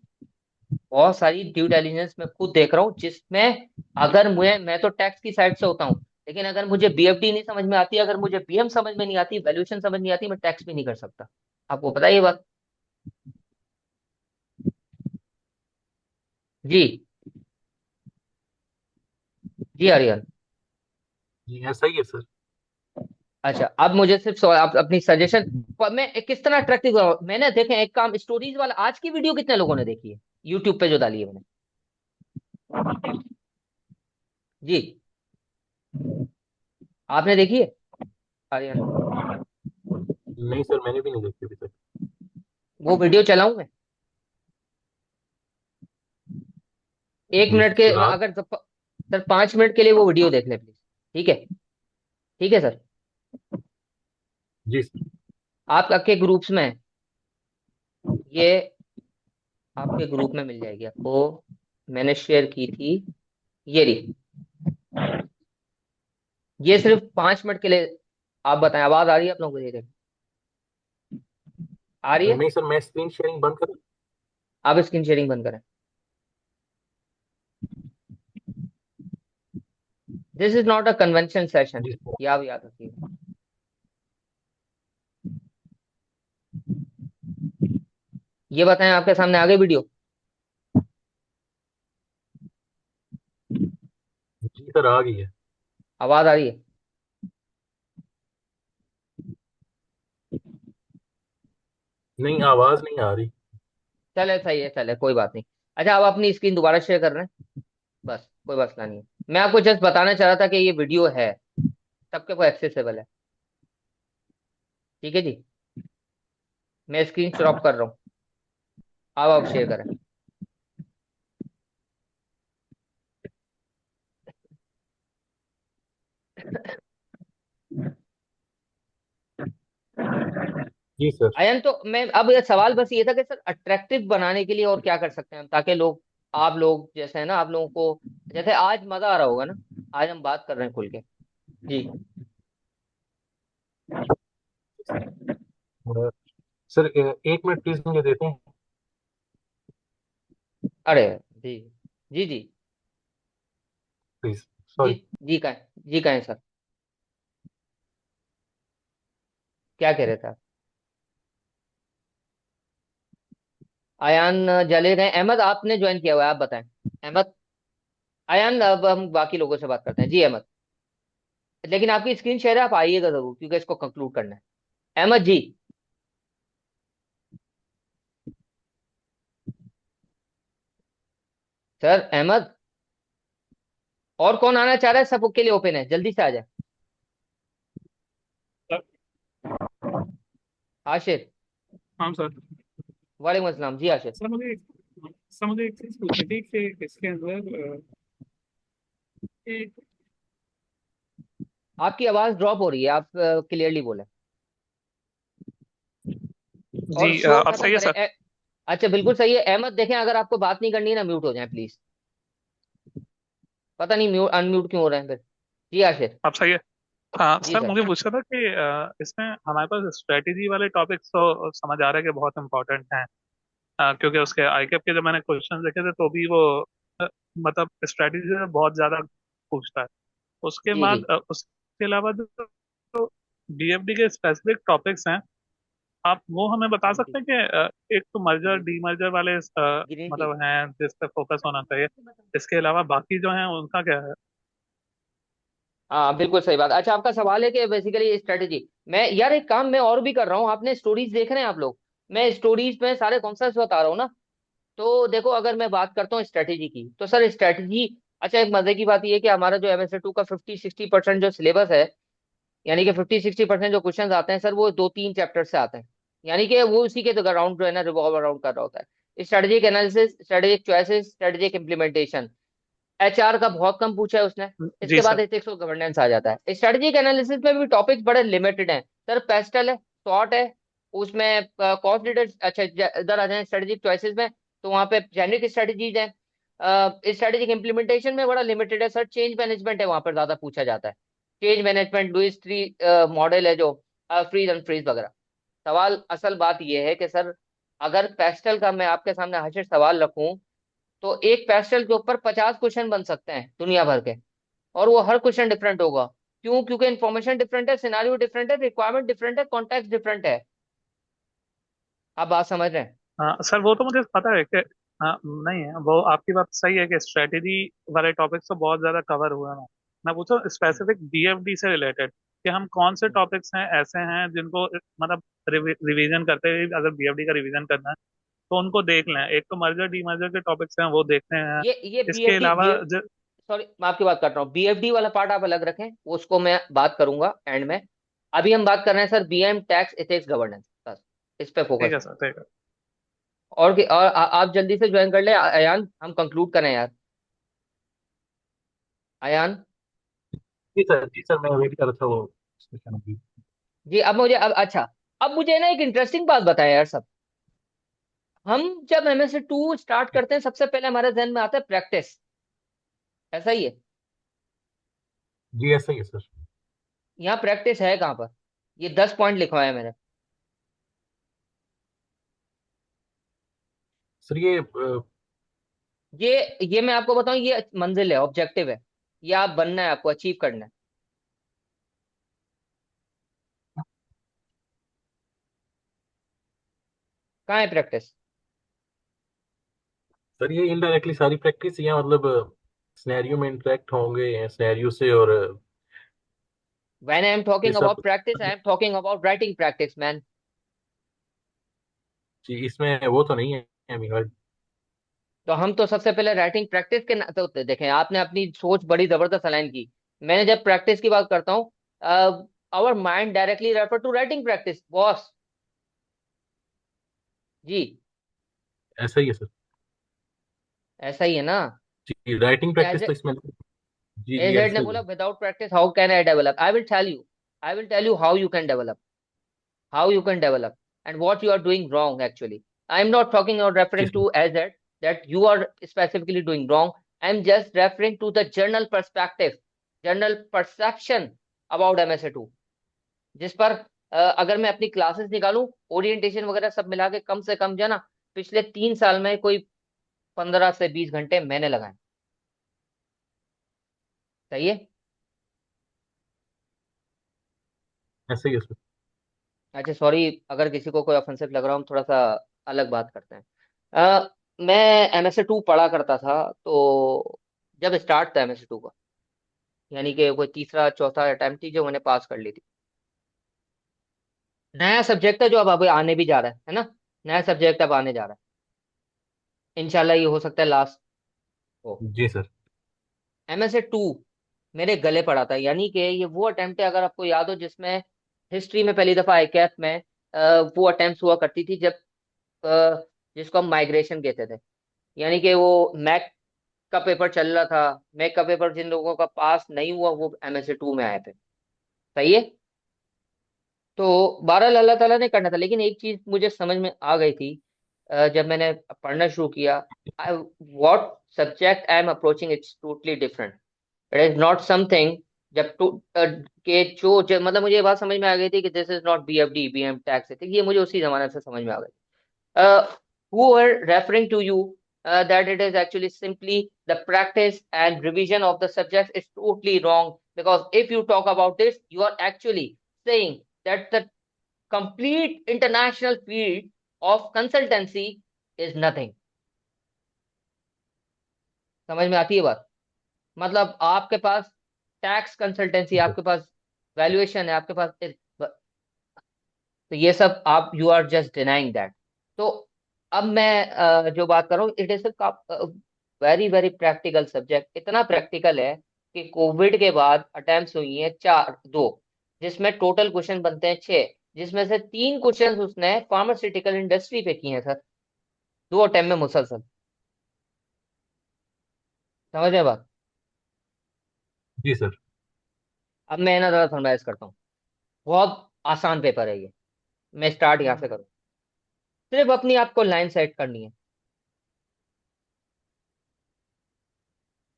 बहुत सारी ड्यू डिलिजेंस मैं खुद देख रहा हूँ, जिसमें अगर मैं तो टैक्स की साइड से होता हूँ, लेकिन अगर मुझे बीएफडी नहीं समझ में आती, अगर मुझे पीएम समझ में नहीं आती, वैल्यूएशन समझ नहीं आती, मैं टैक्स भी नहीं कर सकता। आपको पता है ये बात? जी। जी आर्यन। जी ऐसा ही है सर। अच्छा, अब मुझे सिर्फ आप अपनी सजेशन, मैं किस तरह अट्रैक्टिव, मैंने देखे एक काम, स्टोरीज वाला आज की वीडियो कितने लोगों ने देखी है यूट्यूब पे जो डाली है मैंने? जी, आपने देखी है आर्यन? नहीं सर, मैंने भी नहीं देखी अभी तक। वो वीडियो चलाऊं मैं? 1 मिनट के, चला। अगर सर 5 मिनट के लिए वो वीडियो देख ले प्लीज। ठीक है? ठीक है सर। जी सर। आप आपके ग्रुप्स में, ये आपके ग्रुप में मिल जाएगी आपको, मैंने शेयर की थी, ये रही। ये सिर्फ 5 मिनट के लिए। आप बताएं, आवाज आ रही है आप लोगों को? ये आ रही है? नहीं सर, मैं स्क्रीन शेयरिंग बंद कर। आप स्क्रीन शेयरिंग बंद करें। This is not a convention session, जी सर। ये आप याद रखिएगा। ये बताएं, आपके सामने आ गई वीडियो? जी सर, आ गई है। आवाज आ रही है? नहीं, आवाज नहीं आ रही। चले सही है, चले कोई बात नहीं। अच्छा, आप अपनी स्क्रीन दोबारा शेयर कर रहे हैं? बस कोई मसला नहीं है। मैं आपको जस्ट बताना चाह रहा था कि ये वीडियो है, सबके को एक्सेसिबल है। ठीक है जी। मैं स्क्रीन क्रॉप कर रहा हूँ, अब आप शेयर करें। जी सर। अयन, तो मैं अब ये सवाल बस ये था कि सर अट्रैक्टिव बनाने के लिए और क्या कर सकते हैं हम, ताकि लोग, आप लोग जैसे है ना, आप लोगों को जैसे आज मजा आ रहा होगा ना, आज हम बात कर रहे हैं खुल के। जी। अ, सर 1 मिनट प्लीज मुझे देते हैं। अरे जी, जी जी, प्लीज। जी। सॉरी। जी कहें, जी कहें सर, क्या कह रहे थे आप? अयान जले रहे, अहमद आपने ज्वाइन किया हुआ है, आप बताएं। अहमद, अयान, अब हम बाकी लोगों से बात करते हैं। जी अहमद, लेकिन आपकी स्क्रीन शेयर है, आप आइएगा जरूर, क्योंकि इसको कंक्लूड करना है। अहमद जी। सर अहमद, और कौन आना चाह रहा है? सबके लिए ओपन है, जल्दी से आ जाए। सर। आशिर। हाँ सर। वालेकुम अस्सलाम जी आशिर। सर मुझे सर मुझे एक चीज़ पूछनी थी कि इसके अंदर एक। आपकी आवाज ड्रॉप हो रही है, आप क्लियरली बोले, जी और शोर अब खत्म सही है करें। सर। अच्छा बिल्कुल सही है अहमद, देखें अगर आपको बात नहीं करनी है ना, म्यूट हो जाए प्लीज। पता नहीं म्यूट अनम्यूट क्यों हो रहे हैं फिर। जी आशिर। अब सही है। हाँ जी सर, सर। मुझे पूछना था कि इसमें हमारे पास स्ट्रेटेजी वाले टॉपिक्स तो समझ आ रहा है कि बहुत इंपॉर्टेंट हैं। क्योंकि उसके आईकेप के जब मैंने क्वेश्चन देखे थे तो भी वो अ, मतलब स्ट्रेटेजी से बहुत ज़्यादा पूछता है। उसके जी जी बाद उसके अलावा जो डीएफडी के स्पेसिफिक टॉपिक्स हैं, आप वो हमें बता जी। सकते हैं कि एक तो मर्जर डीमर्जर वाले ग्रीन टी। मतलब हैं जिस पे फोकस होना चाहिए। इसके अलावा बाकी जो हैं उनका क्या है? हाँ बिल्कुल सही बात। अच्छा, आपका सवाल है कि बेसिकली स्ट्रेटेजी, मैं यार एक काम मैं और भी कर रहा हूँ, आपने स्टोरीज देख रहे हैं आप लोग, मैं स्टोरीज में सारे कॉन्सेप्ट बता रहा हूँ ना। तो देखो, अगर मैं बात करता हूँ स्ट्रेटेजी की, तो सर स्ट्रेटेजी, अच्छा एक मजे की बात यह है कि हमारा जो एमएसए 2 का 50-60% जो सिलेबस है, यानी कि 50-60% जो क्वेश्चन आते हैं सर वो 2-3 चैप्टर से आते हैं, यानी कि वो उसी के राउंड जो है ना रिवॉल्व अराउंड कर रहा होता है। Strategic analysis, strategic choices, strategic implementation, HR का बहुत कम पूछा है उसने। जी इसके बाद सर। एथिक्स और गवर्नेंस आ जाता है। स्ट्रेटेजिक एनालिसिस में भी टॉपिक्स बड़े लिमिटेड हैं सर, पेस्टल है, शॉर्ट है, उसमें कॉस्ट लीडर। अच्छा इधर आ जाए स्ट्रेटेजिक चॉइसेस में, तो वहां पे जेनरिक स्ट्रेटेजीज हैं। स्ट्रेटेजिक इम्प्लीमेंटेशन में बड़ा लिमिटेड है सर, चेंज मैनेजमेंट है वहां पर ज्यादा पूछा जाता है। Change management, Lewis tree model है जो, फ्रीज एंड फ्रीज वगैरह। सवाल असल बात यह है कि सर अगर पेस्टल का मैं आपके सामने हाजिर सवाल रखूं, तो एक पेस्टल के ऊपर 50 क्वेश्चन बन सकते हैं दुनिया भर के, और वो हर क्वेश्चन डिफरेंट होगा। क्यों? क्योंकि इन्फॉर्मेशन डिफरेंट है, सिनारियो डिफरेंट है, रिक्वायरमेंट डिफरेंट है, कॉन्टेक्स्ट डिफरेंट है। आप बात समझ रहे हैं? हाँ सर, वो तो मुझे पता है कि हाँ, नहीं है वो, आपकी बात सही है कि स्ट्रेटेजी वाले टॉपिक्स तो बहुत ज्यादा कवर हुए हैं। मैं पूछूं स्पेसिफिक बीएफडी से रिलेटेड कि हम कौन से टॉपिक्स हैं ऐसे हैं जिनको मतलब रिवीजन करते हुए, अगर बीएफडी का रिवीजन करना है तो उनको देख लें। एक तो मर्जर डी मर्जर के टॉपिक्स हैं वो देखते हैं। ये इसके बीएफडी अलावा सॉरी मैं आपकी बात कर रहा हूँ, बीएफडी वाला पार्ट आप अलग रखें, उसको मैं बात करूंगा एंड में। अभी हम बात कर रहे हैं sir BM tax ethics governance, बस इस पे ठीक फोकस है करें। सर, ठीक है। और आप जल्दी से ज्वाइन कर ले अयान, हम कंक्लूड करें यार। अयान, जी सर, जी सर, मैं वेट कर रहा था वो discussion की। जी अब मुझे अब अच्छा, अब मुझे ना एक इंटरेस्टिंग बात बताएं यार सब। हम जब MS2 स्टार्ट करते हैं सबसे पहले हमारे जहन में आता है प्रैक्टिस, ऐसा ही है? जी ऐसा ही है सर। यहाँ प्रैक्टिस है कहाँ पर? ये 10 पॉइंट लिखवाए मैंने। सर ये ये मैं आपको बताऊं, ये मंजिल है, ऑब्जेक्टिव है, ये आप बनना है, आपको अचीव करना है। कहाँ है प्रैक्टिस? सर ये इनडायरेक्टली सारी प्रैक्टिस या मतलब सिनेरियो में इंटरेक्ट होंगे सिनेरियो से, और व्हेन आई एम ये टॉकिंग सब। About practice, I am talking about writing practice man. जी इसमें वो तो नहीं है अमीन भाई। तो हम तो सबसे पहले राइटिंग प्रैक्टिस के तो देखें, आपने अपनी सोच बड़ी जबरदस्त अलाइन की। मैंने जब प्रैक्टिस की बात करता हूँ, our mind directly refer to writing practice boss. जी ऐसा ही है सर। ऐसा ही है ना? जी राइटिंग एज प्रैक्टिस तो इसमें। जी जी एजेड ने ऐसा ही बोला है। Without practice how can I develop, I will tell you, I will tell you how you can develop, how you can develop and what you are doing wrong actually. I'm not talking or जी referring to sir. as that you are specifically doing wrong. I'm just referring to the general perspective, general perception about MSA2, जिस पर अगर मैं अपनी classes निकालूं, orientation वगैरह सब मिला के कम से कम जो है ना, पिछले 3 साल में कोई 15 से 20 घंटे मैंने लगाए। सही है? ऐसा ही है सर। अच्छा सॉरी अगर किसी को कोई ऑफेंसिव लग रहा हो, हम थोड़ा सा अलग बात करते हैं। मैं MS2 पढ़ा करता था, तो जब स्टार्ट था MS2 का, यानी कि कोई तीसरा चौथा अटेम्प्ट थी जो मैंने पास कर ली थी। नया सब्जेक्ट है जो अब अभी आने भी जा रहा है ना, नया सब्जेक्ट अब आने जा रहा है, इंशाल्लाह ये हो सकता है लास्ट हो। जी सर। MS2 मेरे गले पड़ा था, यानी कि ये वो अटेम्प्ट है, अगर आपको याद हो, जिसमें हिस्ट्री में पहली दफा ICAP में वो अटेम्प्ट हुआ करती थी, जब अ, जिसको हम माइग्रेशन कहते थे, यानी कि वो मैक का पेपर चल रहा था। मैक का पेपर जिन लोगों का पास नहीं हुआ वो MS2 में आए थे। सही है? तो बहरहाल अल्लाह ताला ने करना था, लेकिन एक चीज मुझे समझ में आ गई थी जब मैंने पढ़ना शुरू किया। What subject I am approaching it's totally different, it is not something. जब टू के मतलब मुझे ये बात समझ में आ गई थी कि this is not BFD BM tax, ये मुझे उसी जमाने से समझ में आ गई। who were referring to you that it is actually simply the practice and revision of the subject is totally wrong, because if you talk about this you are actually saying that the complete international field of consultancy is nothing. समझ में आती है बात? मतलब आपके पास tax consultancy, जी sir. आपके पास valuation है, आपके पास तो ये सब आप you are just denying that. तो अब मैं जो बात कर रहा हूँ, it is very very practical subject, इतना प्रैक्टिकल है कि कोविड के बाद अटेम्प्ट्स हुई हैं चार, दो। जिसमें टोटल क्वेश्चन बनते हैं 6, जिसमें से 3 क्वेश्चन उसने फार्मास्यूटिकल इंडस्ट्री पे किए हैं सर, 2 अटेम्प्ट में मुसलसल। समझ रहे हैं बात? जी सर। अब मैं ना ज़्यादा समराइज करता हूँ। बहुत आसान पेपर है ये। मैं स्टार्ट यहाँ से करूँ। सिर्फ अपनी आपको लाइन सेट करनी है।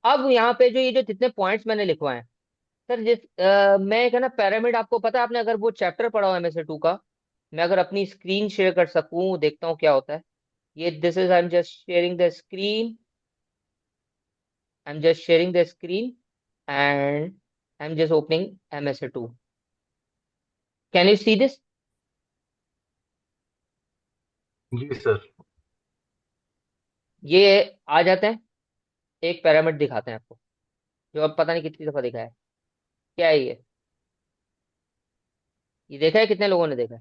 अब यहाँ पे जो ये जो जितने पॉइंट्स मैंने लिखवाए हैं सर, मैं एक है ना पिरामिड, आपको पता है, आपने अगर वो चैप्टर पढ़ा हो MS2 का, मैं अगर अपनी स्क्रीन शेयर कर सकूं, देखता हूँ क्या होता है। ये this is, I am just sharing the screen, I am just sharing the screen and I am just opening MS2। Can you see this? जी सर। ये आ जाते हैं, एक पिरामिड दिखाते हैं आपको, जो अब पता नहीं कितनी दफा दिखा है। क्या है ये देखा है, कितने लोगों ने देखा है?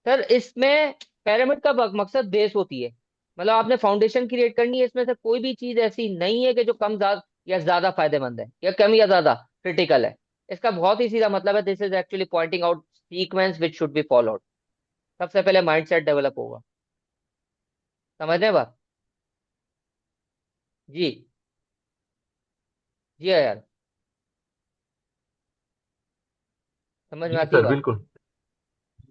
सर इसमें पिरामिड का मकसद बेस होती है, मतलब आपने फाउंडेशन क्रिएट करनी है। इसमें से कोई भी चीज ऐसी नहीं है कि जो कम ज्यादा या ज्यादा फायदेमंद है, या कम या ज्यादा क्रिटिकल है। इसका बहुत ही सीधा मतलब है, this is actually pointing out sequence which should be followed. सबसे पहले माइंडसेट डेवलप होगा। समझ रहे हैं बात? जी। जी हाँ यार, समझ में जी आती है सर, बात? बिल्कुल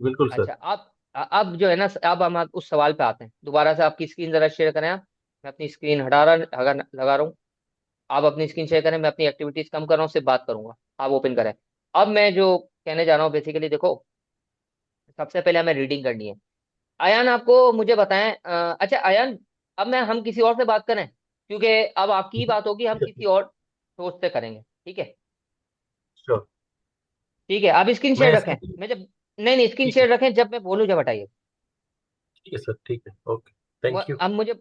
बिल्कुल सर। अच्छा, आप अब जो है ना, अब हम उस सवाल पे आते हैं। दोबारा से आपकी स्क्रीन जरा शेयर करें आप। मैं अपनी स्क्रीन लगा रहा हूँ। आप अपनी स्क्रीन शेयर करें, मैं अपनी एक्टिविटीज कम कर रहा हूँ, सिर्फ बात करूंगा। आप ओपन करें। अब मैं जो कहने जा रहा हूँ बेसिकली देखो, सबसे पहले हमें रीडिंग करनी है। अयान आपको मुझे बताएं, अच्छा अयान, अब मैं हम किसी और से बात करें, क्योंकि अब आपकी ही बात होगी, हम किसी और सोच से करेंगे, ठीक है? श्योर। ठीक है, आप स्क्रीन शेयर मैं रखें। स्क्रीन। मैं जब, नहीं नहीं, स्क्रीन ठीक है। शेयर रखें, जब मैं बोलूँ जब हटाइए। ठीक है सर, ठीक है, ओके। Thank you. अब मुझे,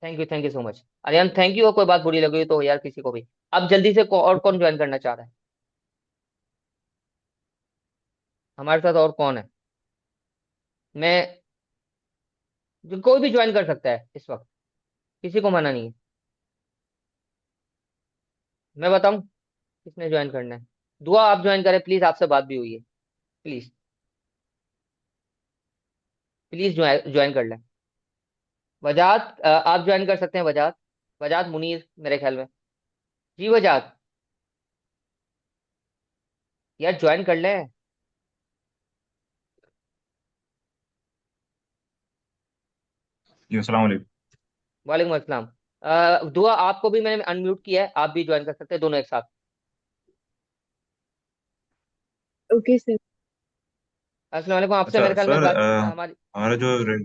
thank you so much Ariyan, thank you. और कोई बात बुरी लगी तो यार किसी को भी। अब जल्दी से और कौन ज्वाइन करना चाह रहा है हमारे साथ, और कौन है? मैं, कोई भी ज्वाइन कर सकता है इस वक्त, किसी को मना नहीं है। मैं बताऊं किसने ज्वाइन करना है? दुआ आप ज्वाइन करें प्लीज, आपसे बात भी हुई है। प्लीज, प्लीज ज्वाइन कर लें। वजात, आप ज्वाइन कर सकते हैं। वजात, वजात मुनीर मेरे ख्याल में। जी वजात, यार ज्वाइन कर लें। जी अस्सलाम वालेकुम। वालेकुम अस्सलाम। दुआ आपको भी मैंने अनम्यूट किया है, आप भी ज्वाइन कर सकते हैं, दोनों एक साथ। Okay sir. अस्सलाम वालेकुम। आपसे अच्छा मेरे ख्याल में सर, हमारी, हमारा जो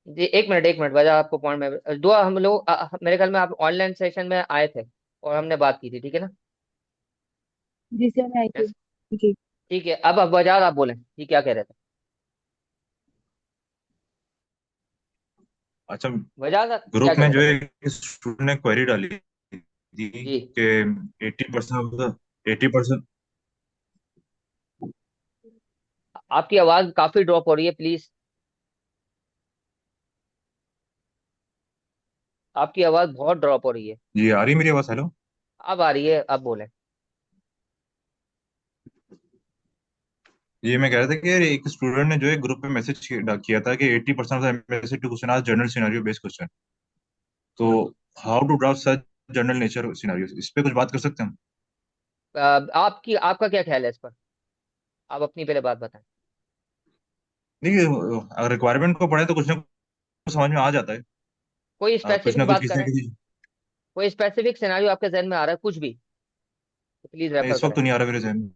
जी एक मिनट, एक मिनट, वजह आपको पॉइंट में दुआ, हम लोग मेरे ख्याल में आप ऑनलाइन सेशन में आए थे और हमने बात की थी, ठीक है ना? जी सर, मैं आई थी। यस। जी। ठीक है, अब वजह आप बोलें, जी क्या कह रहे थे? अच्छा, वजह क्या ग्रुप कह में रहे जो थे, है बोले। स्टूडेंट ने क्वेरी डाली थी जी। कि 80%, 80%। आपकी आवाज काफी ड्रॉप हो रही है, प्लीज। आपकी आवाज बहुत ड्रॉप हो रही है। जी आ रही है मेरी आवाज़? हेलो। अब आ रही है, अब बोले। ये मैं कह रहा था कि यार एक स्टूडेंट ने जो है ग्रुप पे मैसेज किया था कि 80% ऑफ एमएससी क्वेश्चन आज जनरल सिनेरियो बेस्ड क्वेश्चन। तो how to draft such general nature scenario, इस पे कुछ बात कर सकते हैं हम? आपकी, आपका क्या ख्याल है इस पर? आप अपनी पहले बात बताएं। देखिए, अगर रिक्वायरमेंट को पढ़े तो कुछ ना कुछ समझ में आ जाता है। कोई कुछ ना स्पेसिफिक कुछ बात किसी ना करें, किसी। कोई स्पेसिफिक सिनेरियो आपके जहन में आ रहा है कुछ भी, तो प्लीज नहीं, रेफर इस वक्त करें। तो नहीं आ रहा मेरे जहन में।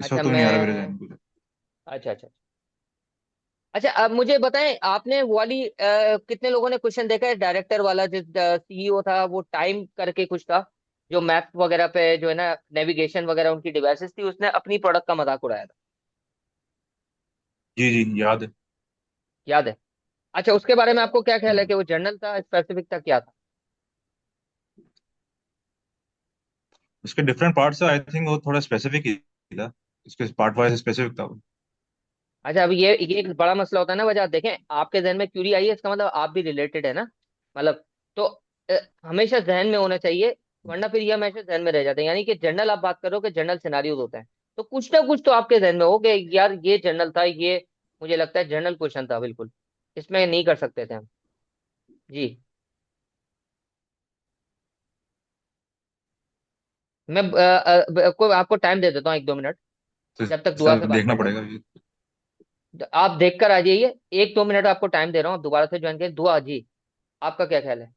इस अच्छा वक्त तो नहीं आ रहा मेरे मैं, जहन में कुछ। अच्छा अच्छा। अच्छा अब मुझे बताएं, आपने वो वाली कितने लोगों ने क्वेश्चन देखा है, डायरेक्टर वाला, जिस CEO था, वो टाइम करके कुछ था, जो मैप वगैरह पे जो है ना, नेविगेशन वगैरह उनकी डिवाइसेस थी, उसने अपनी प्रोडक्ट का मजाक उड़ाया था। जी जी, याद है। याद है? अच्छा, उसके बारे में आपको क्या ख्याल है, हाँ। कि वो जनरल था, स्पेसिफिक था, क्या था? उसके डिफरेंट पार्ट्स आई थिंक वो थोड़ा स्पेसिफिक ही था। इसके पार्ट वाइज स्पेसिफिक था वो। अच्छा, अभी ये एक बड़ा मसला होता है ना वजह, देखें आपके जहन में क्यूरी आई है, इसका मतलब आप भी रिलेटेड है ना, मतलब। तो अ, हमेशा जहन में होना चाहिए, वरना फिर ये हमेशा जहन में रह जाते हैं। यानी कि जनरल आप बात करो कि जनरल सिनारियोज होते हैं, तो कुछ ना कुछ तो आपके जहन में हो गए यार, ये जनरल था, ये मुझे लगता है जनरल क्वेश्चन था बिल्कुल, इसमें नहीं कर सकते थे हम। जी। मैं आपको टाइम दे देता हूँ 1-2 मिनट, तो जब तक दुआ से सर बात देखना कर लें। पड़ेगा ये। आप देख कर आ जाइए, 1-2 मिनट आपको टाइम दे रहा हूँ, आप दोबारा से ज्वाइन करें। दुआ जी, आपका क्या ख्याल है?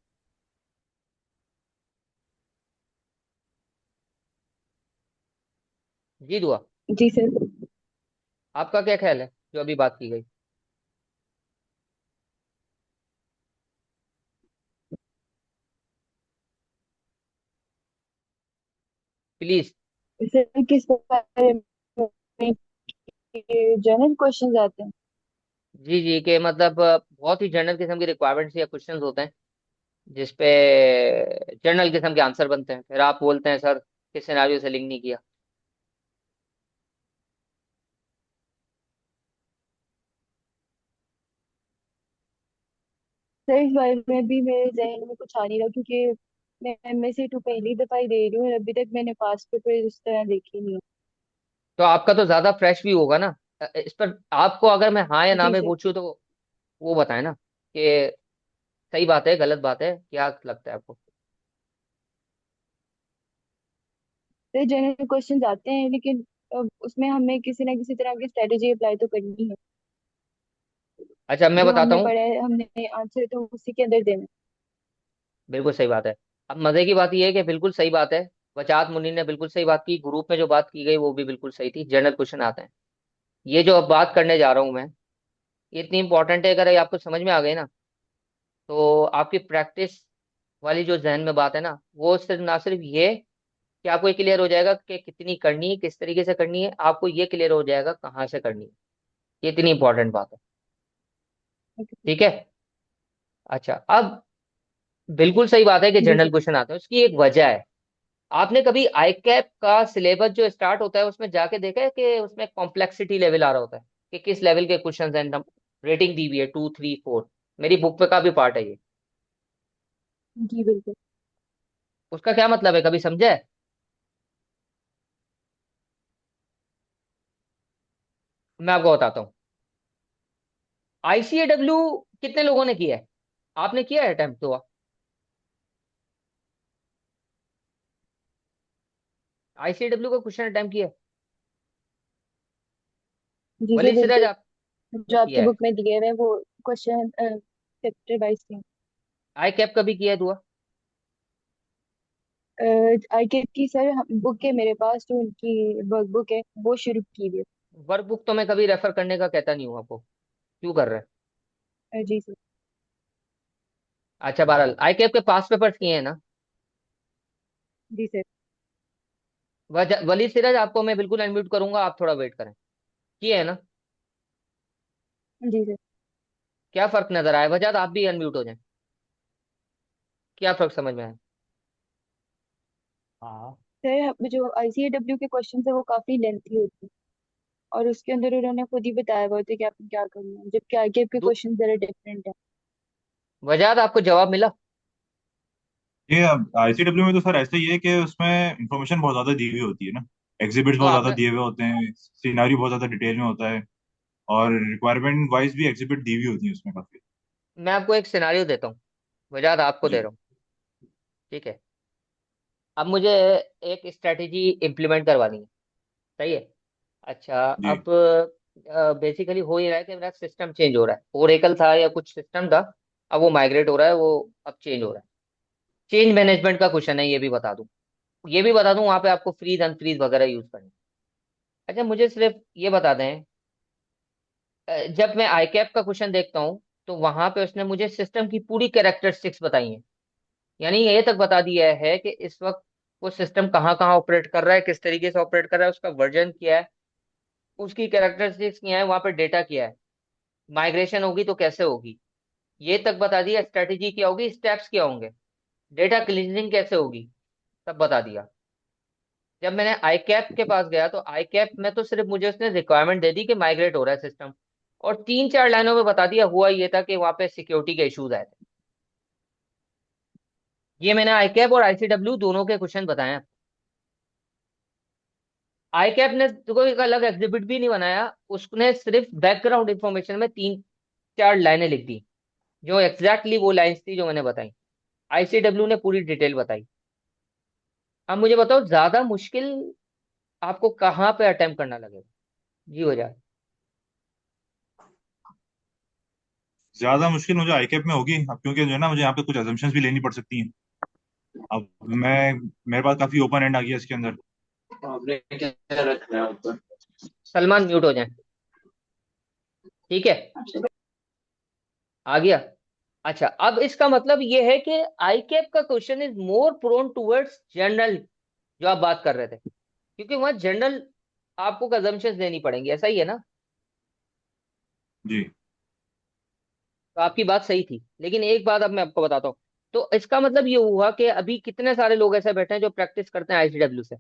जी दुआ, जी सर। आपका क्या ख्याल है जो अभी बात की गई? प्लीज। सर किस बारे में जनरल क्वेश्चंस आते हैं? जी जी, के मतलब बहुत ही जनरल किस्म की रिक्वायरमेंट्स या क्वेश्चंस होते हैं जिसपे जनरल किस्म के आंसर बनते हैं, फिर आप बोलते हैं सर किस सिनारियो से लिंक नहीं किया। सर इस बारे में भी मेरे जहन में कुछ आ नहीं रहा, क्योंकि मैं MSc 2 पहली दफा ही दे रही हूँ और अभी तक मैंने पास पेपर इस तरह देखे नहीं तो आपका तो ज्यादा फ्रेश भी होगा ना। इस पर आपको अगर मैं हाँ या है। ना जी में सर। पूछूं तो वो बताएं ना कि सही बात है गलत बात है, क्या लगता है आपको? सर जनरल क्वेश्चंस आते हैं, लेकिन उसमें हमें किसी ना किसी तरह की स्ट्रेटेजी अप्लाई तो करनी है। अच्छा मैं जो बताता हमने हूँ। पढ़ा है हमने आंसर तो उसी के अंदर देना बिल्कुल सही बात है। अब मजे की बात यह है कि बिल्कुल सही बात है, वचात मुनि ने बिल्कुल सही बात की, ग्रुप में जो बात की गई वो भी बिल्कुल सही थी, जनरल क्वेश्चन आते हैं। ये जो अब बात करने जा रहा हूं मैं, ये इतनी इंपॉर्टेंट है, अगर ये आपको समझ में आ गई ना, तो आपकी प्रैक्टिस वाली जो जहन में बात है ना, वो सिर्फ ना सिर्फ ये कि आपको ये क्लियर हो जाएगा कि कितनी करनी है, किस तरीके से करनी है, आपको ये क्लियर हो जाएगा कहाँ से करनी है। ये इतनी इंपॉर्टेंट बात है। है। ठीक है। अच्छा, अब बिल्कुल सही बात है कि जी जनरल सर। क्वेश्चन आते हैं, उसकी एक वजह है। आपने कभी आई कैप का सिलेबस जो स्टार्ट होता है उसमें जाके देखा है कि उसमें कॉम्प्लेक्सिटी लेवल आ रहा होता है कि किस लेवल के क्वेश्चन हैं, रेटिंग दी हुई है 2, 3, 4। मेरी बुक पे का भी पार्ट है ये। जी बिल्कुल। उसका क्या मतलब है, कभी समझा है? मैं आपको बताता हूँ। ICAW कितने लोगों ने किया है? आपने किया है अटेम्प्ट तो? ICAW का क्वेश्चन अटेम्प्ट किया है? जी सर वली सिराज, बिल्कुल। आप जो आपकी किया है? बुक में दिए हुए हैं वो क्वेश्चन चैप्टर वाइज थे। आई कैप कभी किया है दुआ? आईकेप की सर बुक है मेरे पास, जो उनकी वर्कबुक है वो शुरू की हुई वर्क बुक तो मैं कभी रेफर करने का कहता नहीं हूँ आपको, क्यों कर रहे हैं? है। जी सर। अच्छा बहरहाल, आई कैप के पास पेपर्स किए हैं ना? जी सर। वली सिराज, आपको मैं बिल्कुल अनम्यूट करूंगा, आप थोड़ा वेट करें। किए है ना? जी सर। क्या फर्क नजर आया वजह, आप भी अनम्यूट हो जाएं। क्या फर्क समझ में आया? हाँ। सर जो ICAW के क्वेश्चन है वो काफी लेंथी होते हैं, और उसके अंदर उन्होंने खुद ही बताया हुआ होता है कि आपको क्या करना है, जबकि आईकेप के क्वेश्चन जरा डिफरेंट है। वजह आपको जवाब मिला? ये आईसीडब्ल्यू में तो सर ऐसा ही है कि उसमें इंफॉर्मेशन बहुत ज्यादा दी हुई होती है ना। एग्जिबिट्स तो बहुत ज्यादा आपने, दिए हुए होते हैं, सिनारियो बहुत ज्यादा डिटेल में होता है, और रिक्वायरमेंट वाइज भी एग्जिबिट दी हुई होती है उसमें काफी। मैं आपको एक सिनारियो देता हूँ, वजह आपको दे जी रहा हूँ। ठीक है। अब मुझे एक स्ट्रेटेजी इम्प्लीमेंट करवानी है। सही है। अच्छा, जी अब बेसिकली हो ही रहा है कि मेरा सिस्टम चेंज हो रहा है, ओरेकल था या कुछ सिस्टम था, अब वो माइग्रेट हो रहा है, वो अब चेंज हो रहा है। चेंज मैनेजमेंट का क्वेश्चन है, ये भी बता दूं। ये भी बता दूं वहां पे आपको फ्रीज अनफ्रीज वगैरह यूज करनी। अच्छा मुझे सिर्फ ये बता दें, जब मैं आईकैप का क्वेश्चन देखता हूँ तो वहां पे उसने मुझे सिस्टम की पूरी कैरेक्टरिस्टिक्स बताई हैं। यानी ये तक बता दिया है कि इस वक्त वो सिस्टम कहाँ कहाँ ऑपरेट कर रहा है, किस तरीके से ऑपरेट कर रहा है, उसका वर्जन क्या है, उसकी कैरेक्टरिस्टिक्स क्या है, वहां पे डेटा क्या है, माइग्रेशन होगी तो कैसे होगी, ये तक बता दिया। स्ट्रेटेजी क्या होगी, स्टेप्स क्या होंगे, डेटा क्लींजिंग कैसे होगी, सब बता दिया। जब मैंने आईकैप के पास गया तो आईकैप में तो सिर्फ मुझे उसने रिक्वायरमेंट दे दी कि माइग्रेट हो रहा है सिस्टम, और 3-4 लाइनों में बता दिया हुआ ये था कि वहां पे सिक्योरिटी के इश्यूज आए थे। ये मैंने आईकैप और आईसीडब्ल्यू दोनों के क्वेश्चन बताए हैं। आईकैप ने तो कोई एक अलग एग्जिबिट भी नहीं बनाया, उसने सिर्फ बैकग्राउंड इंफॉर्मेशन में 3-4 लाइनें लिख दी, जो एग्जैक्टली वो लाइंस थी जो मैंने बताई। आईसीडब्ल्यू ने पूरी डिटेल बताई। अब मुझे बताओ ज्यादा मुश्किल आपको कहाँ पे अटेम्प्ट करना लगेगा? जी हो जाए। ज्यादा मुश्किल मुझे आईकेप में होगी, अब क्योंकि जो है ना मुझे यहाँ पे कुछ अजम्पशंस भी लेनी पड़ सकती हैं। अब मैं मेरे पास काफी ओपन एंड आ गया इसके अंदर। आपने क्या रखना है ऊपर? सलमान म्यूट हो जाए, ठीक है? आ गया। अच्छा, अब इसका मतलब ये है कि आई कैप का question is more prone towards general, जो आप बात कर रहे थे, क्योंकि वहां जनरल आपको कंजम्पशन देनी पड़ेंगी, ऐसा ही है ना? जी। तो आपकी बात सही थी, लेकिन एक बात अब मैं आपको बताता हूँ। तो इसका मतलब ये हुआ कि अभी कितने सारे लोग ऐसे बैठे हैं जो प्रैक्टिस करते हैं आईसीडब्ल्यू से,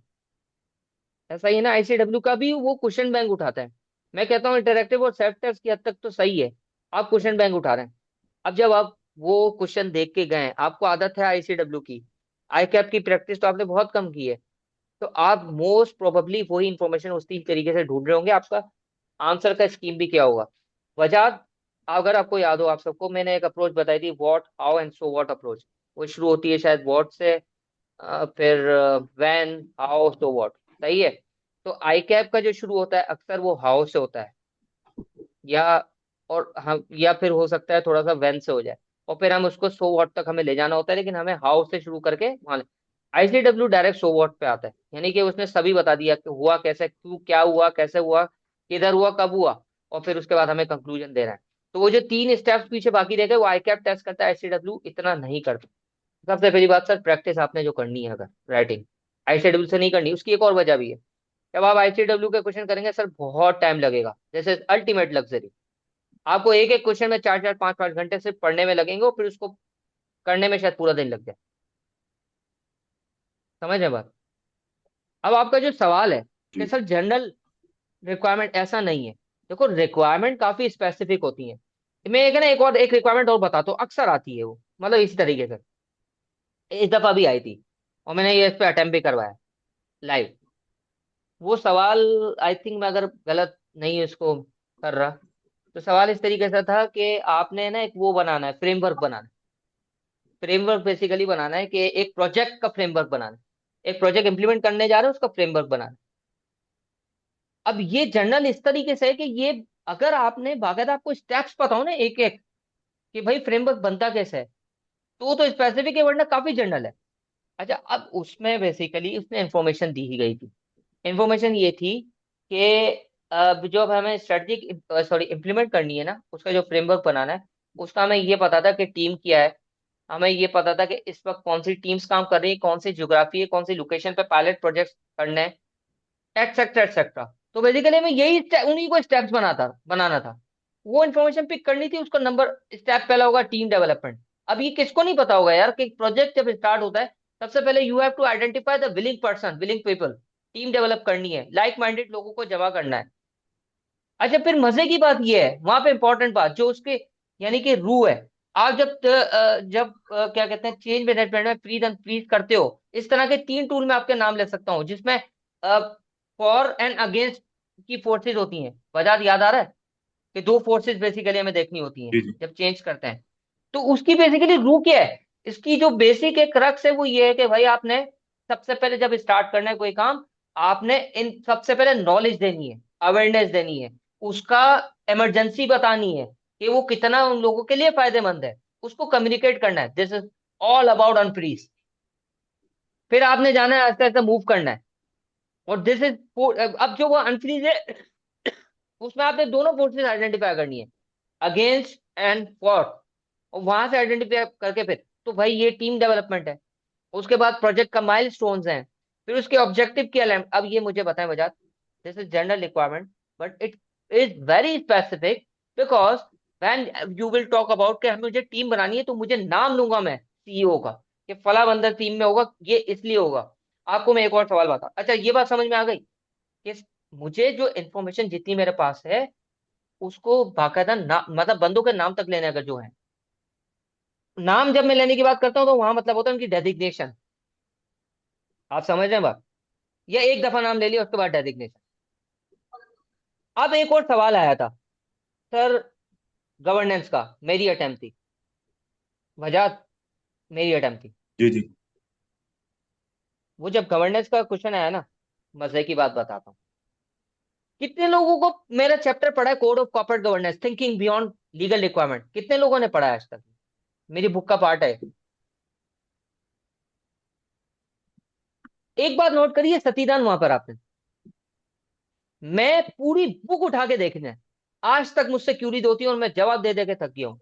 ऐसा ही है ना? आईसीडब्ल्यू का भी वो क्वेश्चन बैंक उठाता है। मैं कहता हूँ इंटरेक्टिव और सेल्फ टेस्ट की हद तक तो सही है, आप क्वेश्चन बैंक उठा रहे हैं। अब जब आप वो क्वेश्चन देख के गए, आपको आदत है आईसीडब्ल्यू की, आई कैप की प्रैक्टिस तो आपने बहुत कम की है, तो आप मोस्ट प्रोबेबली वही इंफॉर्मेशन उसी तरीके से ढूंढ रहे होंगे। आपका आंसर का स्कीम भी क्या होगा? वजह, अगर आपको याद हो, आप सबको मैंने एक अप्रोच बताई थी, what how and so what approach. वो शुरू होती है शायद व्हाट से, फिर व्हेन हाउ सो व्हाट, सही है? तो आई कैप का जो शुरू होता है अक्सर वो हाउ से होता है, या और हम, या फिर हो सकता है थोड़ा सा व्हेन से हो जाए, और फिर हम उसको सो व्हाट तक हमें ले जाना होता है, लेकिन हमें हाउ से शुरू करके वहां। आईसीडब्ल्यू डायरेक्ट सो व्हाट पे आता है, यानी कि उसने सभी बता दिया कि हुआ कैसे, क्यों, क्या हुआ, कैसे हुआ, किधर हुआ, कब हुआ, और फिर उसके बाद हमें कंक्लूजन देना है। तो वो जो 3 स्टेप्स पीछे बाकी रह गए वो आई कैप टेस्ट करता है, आईसीडब्ल्यू इतना नहीं करता। सबसे पहली बात सर, प्रैक्टिस आपने जो करनी है अगर राइटिंग, आईसीडब्ल्यू से नहीं करनी, उसकी एक और वजह भी है। जब आप आईसीडब्ल्यू के क्वेश्चन करेंगे सर बहुत टाइम लगेगा, जैसे अल्टीमेट लग्जरी, आपको एक एक क्वेश्चन में 4-4 5-5 घंटे सिर्फ पढ़ने में लगेंगे, और फिर उसको करने में शायद पूरा दिन लग जाए। समझ रहे बात? अब आपका जो सवाल है कि जी। सर जनरल रिक्वायरमेंट, ऐसा नहीं है। देखो रिक्वायरमेंट काफी स्पेसिफिक होती है। मैं एक ना एक और एक रिक्वायरमेंट और बताता हूँ, अक्सर आती है वो, मतलब इसी तरीके से इस दफा भी आई थी, और मैंने ये इस पे अटेम्प्ट भी करवाया लाइव। वो सवाल, आई थिंक मैं अगर गलत नहीं इसको कर रहा, तो सवाल इस तरीके से था कि आपने ना एक वो बनाना है, फ्रेमवर्क बनाना है। फ्रेमवर्क बेसिकली बनाना है कि एक प्रोजेक्ट का फ्रेमवर्क बनाना है, एक प्रोजेक्ट इंप्लीमेंट करने जा रहे हैं, उसका फ्रेमवर्क बनाना है। अब ये जर्नल इस तरीके से है कि ये, अगर आपने बाकायदा, आपको स्टेप्स पता हो ना एक एक, कि भाई फ्रेमवर्क बनता कैसे है, तो स्पेसिफिक है, वरना काफी जर्नल है। अच्छा, अब उसमें बेसिकली उसने इंफॉर्मेशन दी ही गई थी। इंफॉर्मेशन ये थी कि अब जो अब हमें स्ट्रेटजी सॉरी इम्प्लीमेंट करनी है ना, उसका जो फ्रेमवर्क बनाना है, उसका हमें ये पता था कि टीम क्या है, हमें ये पता था कि इस वक्त कौन सी टीम्स काम कर रही है, कौन सी ज्योग्राफी है, कौन सी लोकेशन पे पायलट प्रोजेक्ट्स करने हैं, एक्सेट्रा एक्सेट्रा। तो बेसिकली हमें यही उन्हीं को स्टेप्स बनाना था। वो इन्फॉर्मेशन पिक करनी थी, उसका नंबर स्टेप पहला होगा टीम डेवलपमेंट। अब ये किसको नहीं पता होगा यार कि प्रोजेक्ट जब स्टार्ट होता है, सबसे पहले you have to identify the willing person, willing people. Team develop करनी है, लाइक माइंडेड लोगों को जमा करना है। अच्छा, फिर मजे की बात ये है, वहां पे इंपॉर्टेंट बात जो उसके, यानी कि रू है। आप क्या कहते हैं, चेंज मैनेजमेंट में फ्रीज एंड फ्रीज करते हो, इस तरह के 3 टूल मैं आपके नाम ले सकता हूँ, जिसमें फॉर एंड अगेंस्ट की फोर्सेज होती हैं। बजाज याद आ रहा है कि 2 फोर्सेज बेसिकली हमें देखनी होती हैं जी। जी। जब चेंज करते हैं। तो उसकी बेसिकली रू क्या है, इसकी जो बेसिक एक क्रक्स है वो ये है कि भाई आपने सबसे पहले जब स्टार्ट करना है कोई काम, आपने इन सबसे पहले नॉलेज देनी है, अवेयरनेस देनी है, उसका इमरजेंसी बतानी है कि वो कितना उन लोगों के लिए फायदेमंद है, उसको कम्युनिकेट करना है, this is all about unfreeze. फिर आपने जाना है आस्ते आस्ते मूव करना है, और दिस इज, अब जो वो अनफ्रीज है उसमें आपने दोनों फोर्सेस आइडेंटिफाई करनी है, अगेंस्ट एंड फॉर, और वहां से आइडेंटिफाई करके फिर, तो भाई ये टीम डेवलपमेंट है। उसके बाद प्रोजेक्ट का माइलस्टोन्स हैं, फिर उसके ऑब्जेक्टिव क्या है। अब ये मुझे बताएं Bajaj, this is general requirement, but it is very specific, because when you will talk about कि हमें मुझे टीम बनानी है, तो मुझे नाम लूंगा मैं सीईओ का कि फला बंदा टीम में होगा, ये इसलिए होगा। आपको मैं एक और सवाल बता, अच्छा ये बात समझ में आ गई कि मुझे जो इन्फॉर्मेशन जितनी मेरे पास है, उसको बाकायदा मतलब बंदों के नाम तक लेने अगर जो है, नाम जब मैं लेने की बात करता हूँ तो वहां मतलब होता है उनकी डेजिग्नेशन। आप समझ रहे हैं बात? या एक दफा नाम ले लिया उसके बाद डेजिग्नेशन। अब एक और सवाल आया था सर, गवर्नेंस का, मेरी अटेम्प्ट थी वजह, मेरी अटेम्प्ट थी। जी जी। वो जब गवर्नेंस का क्वेश्चन आया ना, मजे की बात बताता हूँ, कितने लोगों को मेरा चैप्टर पढ़ा है code of corporate governance thinking beyond legal requirement, कितने लोगों ने पढ़ा है आज तक? मेरी बुक का पार्ट है। एक बात नोट करिए सतीदान वहां पर आपने, मैं पूरी बुक उठा के देखना है, आज तक मुझसे क्यूरीज होती है और मैं जवाब दे दे के थक गया हूं।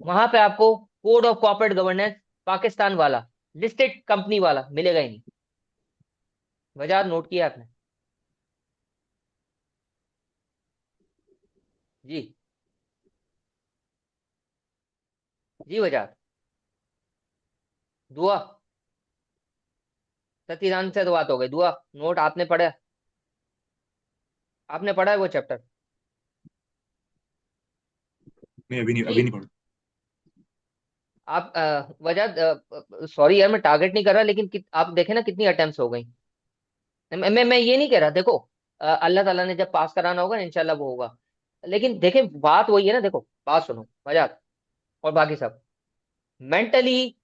वहां पे आपको code of corporate governance Pakistan वाला, लिस्टेड कंपनी वाला मिलेगा ही नहीं। वजह नोट किया आपने? जी। जी वजह। दुआ। सतीदान से तो बात हो गई, दुआ नोट आपने पढ़ा? आपने पढ़ा है वो चैप्टर? नहीं, अभी नहीं, जी। अभी नहीं पढ़ा। आप वजह, सॉरी यार मैं टारगेट नहीं कर रहा, लेकिन आप देखें ना कितनी अटेम्प्ट्स हो गई। मैं ये नहीं कह रहा, देखो अल्लाह ताला ने जब पास कराना होगा ना इंशाल्लाह वो होगा। लेकिन देखें बात वही है ना, देखो बात सुनो वजह और बाकी सब, मेंटली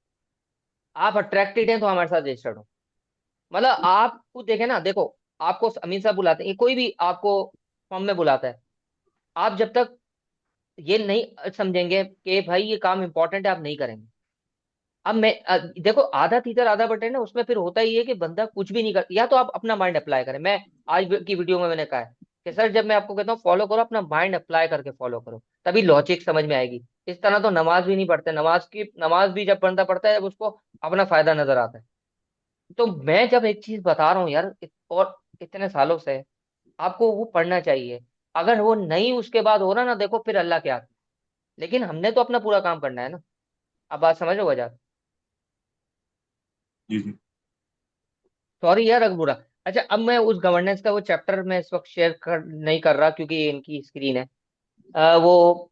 आप अट्रैक्टेड हैं तो हमारे साथ रजिस्टर्ड हो। मतलब आप खुद देखें ना, देखो आपको अमीन साहब बुलाते हैं, कोई भी आपको फॉर्म में बुलाता है, आप जब तक ये नहीं समझेंगे कि भाई ये काम इंपॉर्टेंट है, आप नहीं करेंगे। अब मैं देखो आधा तीतर आधा बटे ना, उसमें फिर होता ही है कि बंदा कुछ भी नहीं कर, या तो आप अपना माइंड अप्लाई करें। मैं आज की वीडियो में मैंने कहा है कि सर जब मैं आपको कहता हूँ फॉलो करो, अपना माइंड अप्लाई करके फॉलो करो, तभी लॉजिक समझ में आएगी। इस तरह तो नमाज भी नहीं पढ़ते, नमाज भी जब बंदा पढ़ता है जब उसको अपना फायदा नजर आता है। तो मैं जब एक चीज बता रहा हूँ यार, और इतने सालों से आपको वो पढ़ना चाहिए। अगर वो नहीं उसके बाद हो रहा ना, देखो फिर अल्लाह के हाथ में। लेकिन हमने तो अपना पूरा काम करना है ना। अब बात समझ लो वजह। जी जी। सॉरी यार अकबुरा। अच्छा अब मैं उस गवर्नेंस का वो चैप्टर मैं इस वक्त शेयर कर नहीं कर रहा क्योंकि ये इनकी स्क्रीन है। वो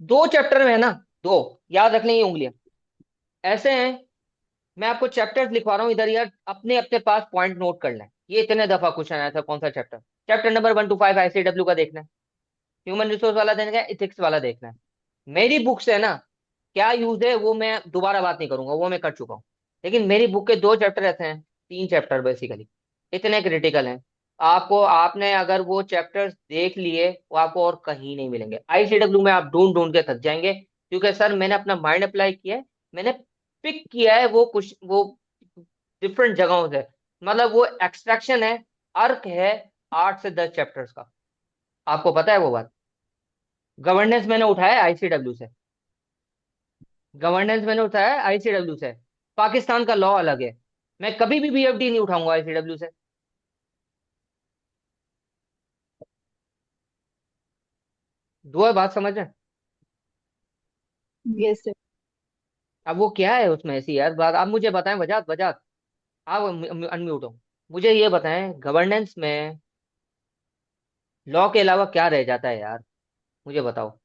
दो चैप्टर में है ना, दो, याद रखने की उंगलियां ऐसे हैं। मैं आपको चैप्टर्स लिखवा रहा हूँ इधर यार, अपने अपने पास पॉइंट नोट कर लें। ये इतने दफा क्वेश्चन आया था, कौन सा chapter? Chapter number 1 to 5 ICW का देखना है, ह्यूमन रिसोर्स वाला देखना है, इथिक्स वाला देखना है। मेरी बुक से ना क्या यूज है वो मैं दोबारा बात नहीं करूंगा, वो मैं कर चुका हूँ। लेकिन मेरी बुक के दो चैप्टर ऐसे हैं, तीन चैप्टर बेसिकली, इतने क्रिटिकल हैं। आपको आपने अगर वो चैप्टर्स देख लिए वो आपको और कहीं नहीं मिलेंगे। आईसीडब्ल्यू में आप ढूंढ ढूंढ के थक जाएंगे, क्योंकि सर मैंने अपना माइंड अप्लाई किया है, मैंने पिक किया है वो कुछ वो डिफरेंट जगहों से। मतलब वो एक्सट्रैक्शन है, अर्क है 8 से 10 चैप्टर्स का। आपको पता है वो बात? गवर्नेंस मैंने उठाया है आईसीडब्ल्यू से, गवर्नेंस मैंने उठाया है आईसीडब्ल्यू से। पाकिस्तान का लॉ अलग है, मैं कभी भी बीएफडी नहीं उठाऊंगा आईसीडब्ल्यू से। दो बात समझ रहे हैं? Yes sir. अब वो क्या है उसमें ऐसी यार बात, आप मुझे बताएं वजह वजह। आप अनम्यूट हो, मुझे ये बताएं गवर्नेंस में लॉ के अलावा क्या रह जाता है यार, मुझे बताओ।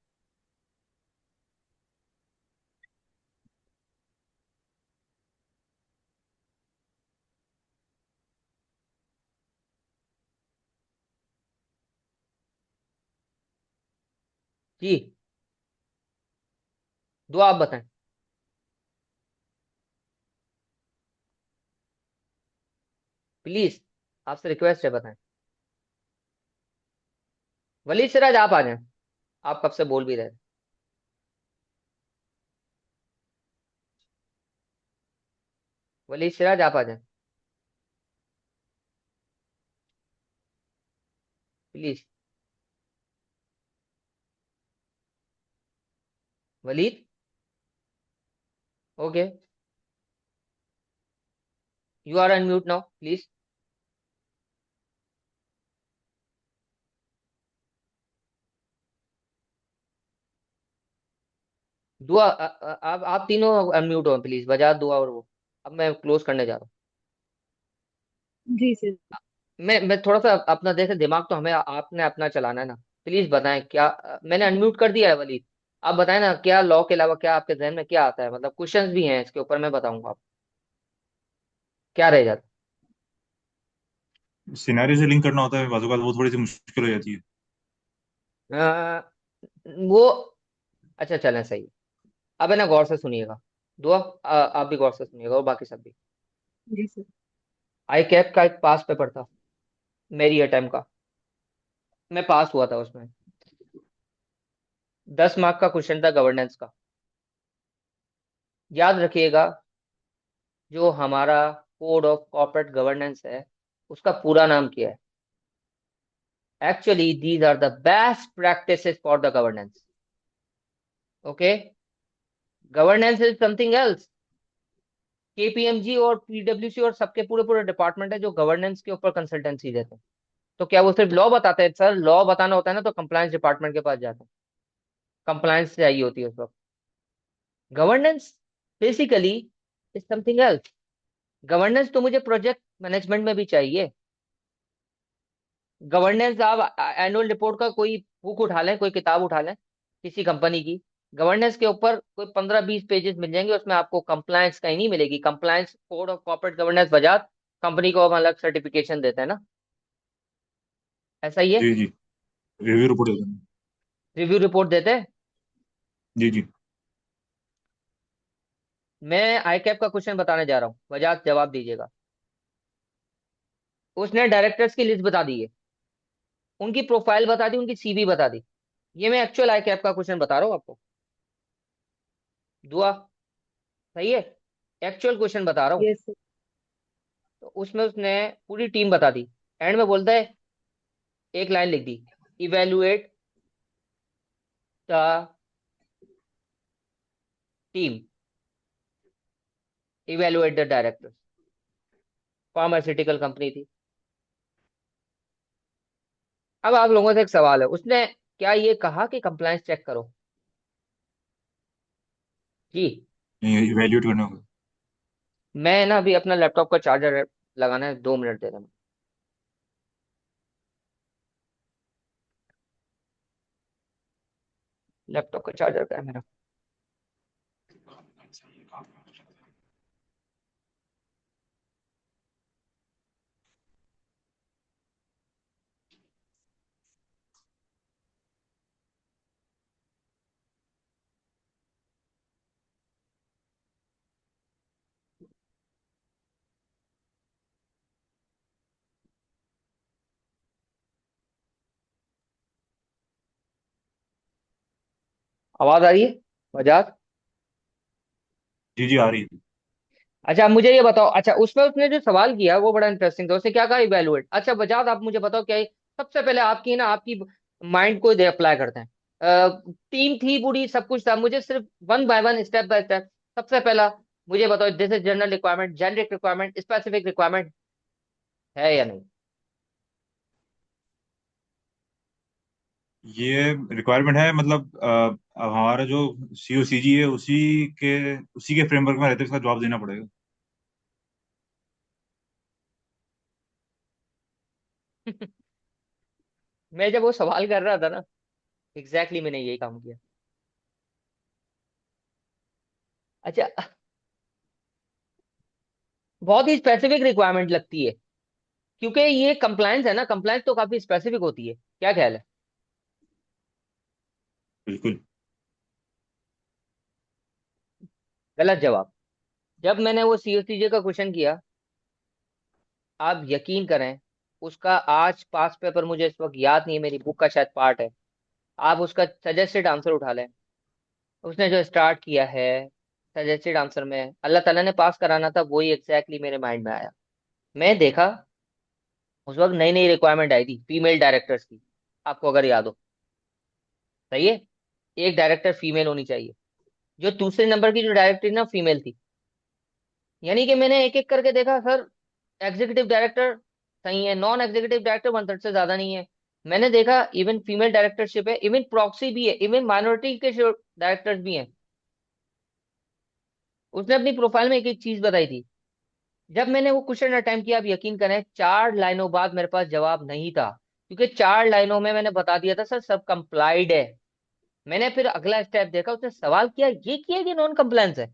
जी, दो आप बताएं प्लीज, आपसे रिक्वेस्ट है बताएं। वलीद सिराज आप आ जाएं, आप कब से बोल भी रहे थे। वलीद सिराज आप आ जाएं please. Waleed, okay, you are unmute now please. Dua आप तीनों अनम्यूट हो प्लीज, बजाज दुआ और वो। अब मैं क्लोज करने जा रहा हूँ। जी सर। मैं थोड़ा सा अपना देखे, दिमाग तो हमें आपने अपना चलाना है ना। प्लीज बताएं क्या, मैंने अनम्यूट कर दिया है वलीद। आप बताएं ना, क्या लॉ के अलावा क्या आपके जहन में क्या आता है, मतलब क्वेश्चंस भी हैं इसके ऊपर, मैं बताऊंगा आपको क्या रह जाता सिनेरियो से लिंक करना होता है बाजू का, वो थोड़ी सी मुश्किल हो जाती है। है। वो अच्छा चलें, सही है। अब है ना, गौर से सुनिएगा। दुआ, आप भी गौर से सुनिएगा और बाकी सब भी। जी सर। आई कैप का एक पास पेपर था, मेरी अटेम्प्ट का, मैं पास हुआ था उसमें। 10 मार्क का क्वेश्चन था गवर्नेंस का। याद रखिएगा, जो हमारा कोड ऑफ कॉर्पोरेट गवर्नेंस है, उसका पूरा नाम क्या है? Actually these are the best practices for the governance. Okay, governance is something else. KPMG और पीडब्ल्यूसी और सबके पूरे पूरे डिपार्टमेंट है जो गवर्नेंस के ऊपर कंसल्टेंसी देते हैं। तो क्या वो सिर्फ लॉ बताते हैं? सर लॉ बताना होता है ना तो कंप्लायंस डिपार्टमेंट के पास जाते हैं, कंप्लायंस चाहिए होती है उस वक्त। Governance basically is something else. Governance तो मुझे प्रोजेक्ट मैनेजमेंट में भी चाहिए। गवर्नेंस आप एनुअल रिपोर्ट का कोई बुक उठा लें, कोई किताब उठा लें किसी कंपनी की, गवर्नेंस के ऊपर कोई 15-20 पेजेस मिल जाएंगे, उसमें आपको कंप्लायंस कहीं नहीं मिलेगी। Compliance code of corporate governance Bajaj company को हम अलग सर्टिफिकेशन देते हैं ना, ऐसा ही है। जी जी, रिव्यू रिपोर्ट देते हैं। रिव्यू रिपोर्ट देते हैं। जी जी। मैं आई कैप का क्वेश्चन बताने जा रहा हूँ, बजाज जवाब दीजिएगा। उसने डायरेक्टर्स की लिस्ट बता दी है, उनकी प्रोफाइल बता दी, उनकी सीवी बता दी। ये मैं एक्चुअल आई कैप का क्वेश्चन बता रहा हूँ आपको। दुआ, सही है, एक्चुअल क्वेश्चन बता रहा हूँ। Yes sir. तो उसमें उसने पूरी टीम बता दी। एंड में बोलता है, एक लाइन लिख दी, evaluate the team, evaluate the directors. Pharmaceutical company थी। अब आप लोगों से एक सवाल है, उसने क्या ये कहा कि कंप्लायंस चेक करो? जी। नहीं, इवेल्यूएट करना होगा। मैं ना अभी अपना लैपटॉप का चार्जर लगाना है, 2 मिनट दे देना। लैपटॉप का चार्जर का है मेरा। आवाज आ रही है बजाज? जी जी, आ रही है। अच्छा, आप मुझे ये बताओ, अच्छा उसमें उसने जो सवाल किया वो बड़ा इंटरेस्टिंग था। उसने क्या कहा? इवेलुएट। अच्छा बजाज, आप मुझे बताओ, क्या सबसे पहले आपकी ना, आपकी माइंड को दे अप्लाई करते हैं। टीम थी पूरी, सब कुछ था, मुझे सिर्फ one by one, step by step. सबसे पहला मुझे बताओ, this is general requirement, generic requirement, specific requirement, है या नहीं? ये रिक्वायरमेंट है, मतलब अब हमारा जो सीओसीजी है उसी के फ्रेमवर्क में रहते हुए इसका जवाब देना पड़ेगा। मैं जब वो सवाल कर रहा था ना, एग्जैक्टली मैंने यही काम किया। अच्छा, बहुत ही स्पेसिफिक रिक्वायरमेंट लगती है, क्योंकि ये कंप्लायंस है ना, कंप्लायंस तो काफी स्पेसिफिक होती है। क्या ख्याल है? बिल्कुल। गलत जवाब। जब मैंने वो सीओसीजे का क्वेश्चन किया, आप यकीन करें, उसका आज पास पेपर मुझे इस वक्त याद नहीं है, मेरी बुक का शायद पार्ट है। आप उसका सजेस्टेड आंसर उठा लें, उसने जो स्टार्ट किया है सजेस्टेड आंसर में, अल्लाह ताला ने पास कराना था, वही एग्जैक्टली मेरे माइंड में आया। मैं देखा, उस वक्त नई नई रिक्वायरमेंट आई थी फीमेल डायरेक्टर्स की, आपको अगर याद हो। सही है, एक डायरेक्टर फीमेल होनी चाहिए। जो दूसरे नंबर की जो डायरेक्टर ना, फीमेल थी। यानी कि मैंने एक एक करके देखा सर, एग्जीक्यूटिव डायरेक्टर सही है, नॉन एग्जीक्यूटिव डायरेक्टर 1/3 से ज्यादा नहीं है। मैंने देखा इवन फीमेल डायरेक्टरशिप है, इवन प्रॉक्सी भी है, इवन माइनॉरिटी के जो डायरेक्टर्स भी हैं। उसने अपनी प्रोफाइल में एक एक चीज बताई थी। जब मैंने वो क्वेश्चन अटेम्प्ट किया, आप यकीन करें 4 लाइनों बाद मेरे पास जवाब नहीं था, क्योंकि 4 लाइनों में मैंने बता दिया था सर सब कंप्लाइड है। मैंने फिर अगला स्टेप देखा, उसने सवाल किया, ये किया कि नॉन कंप्लायंस है।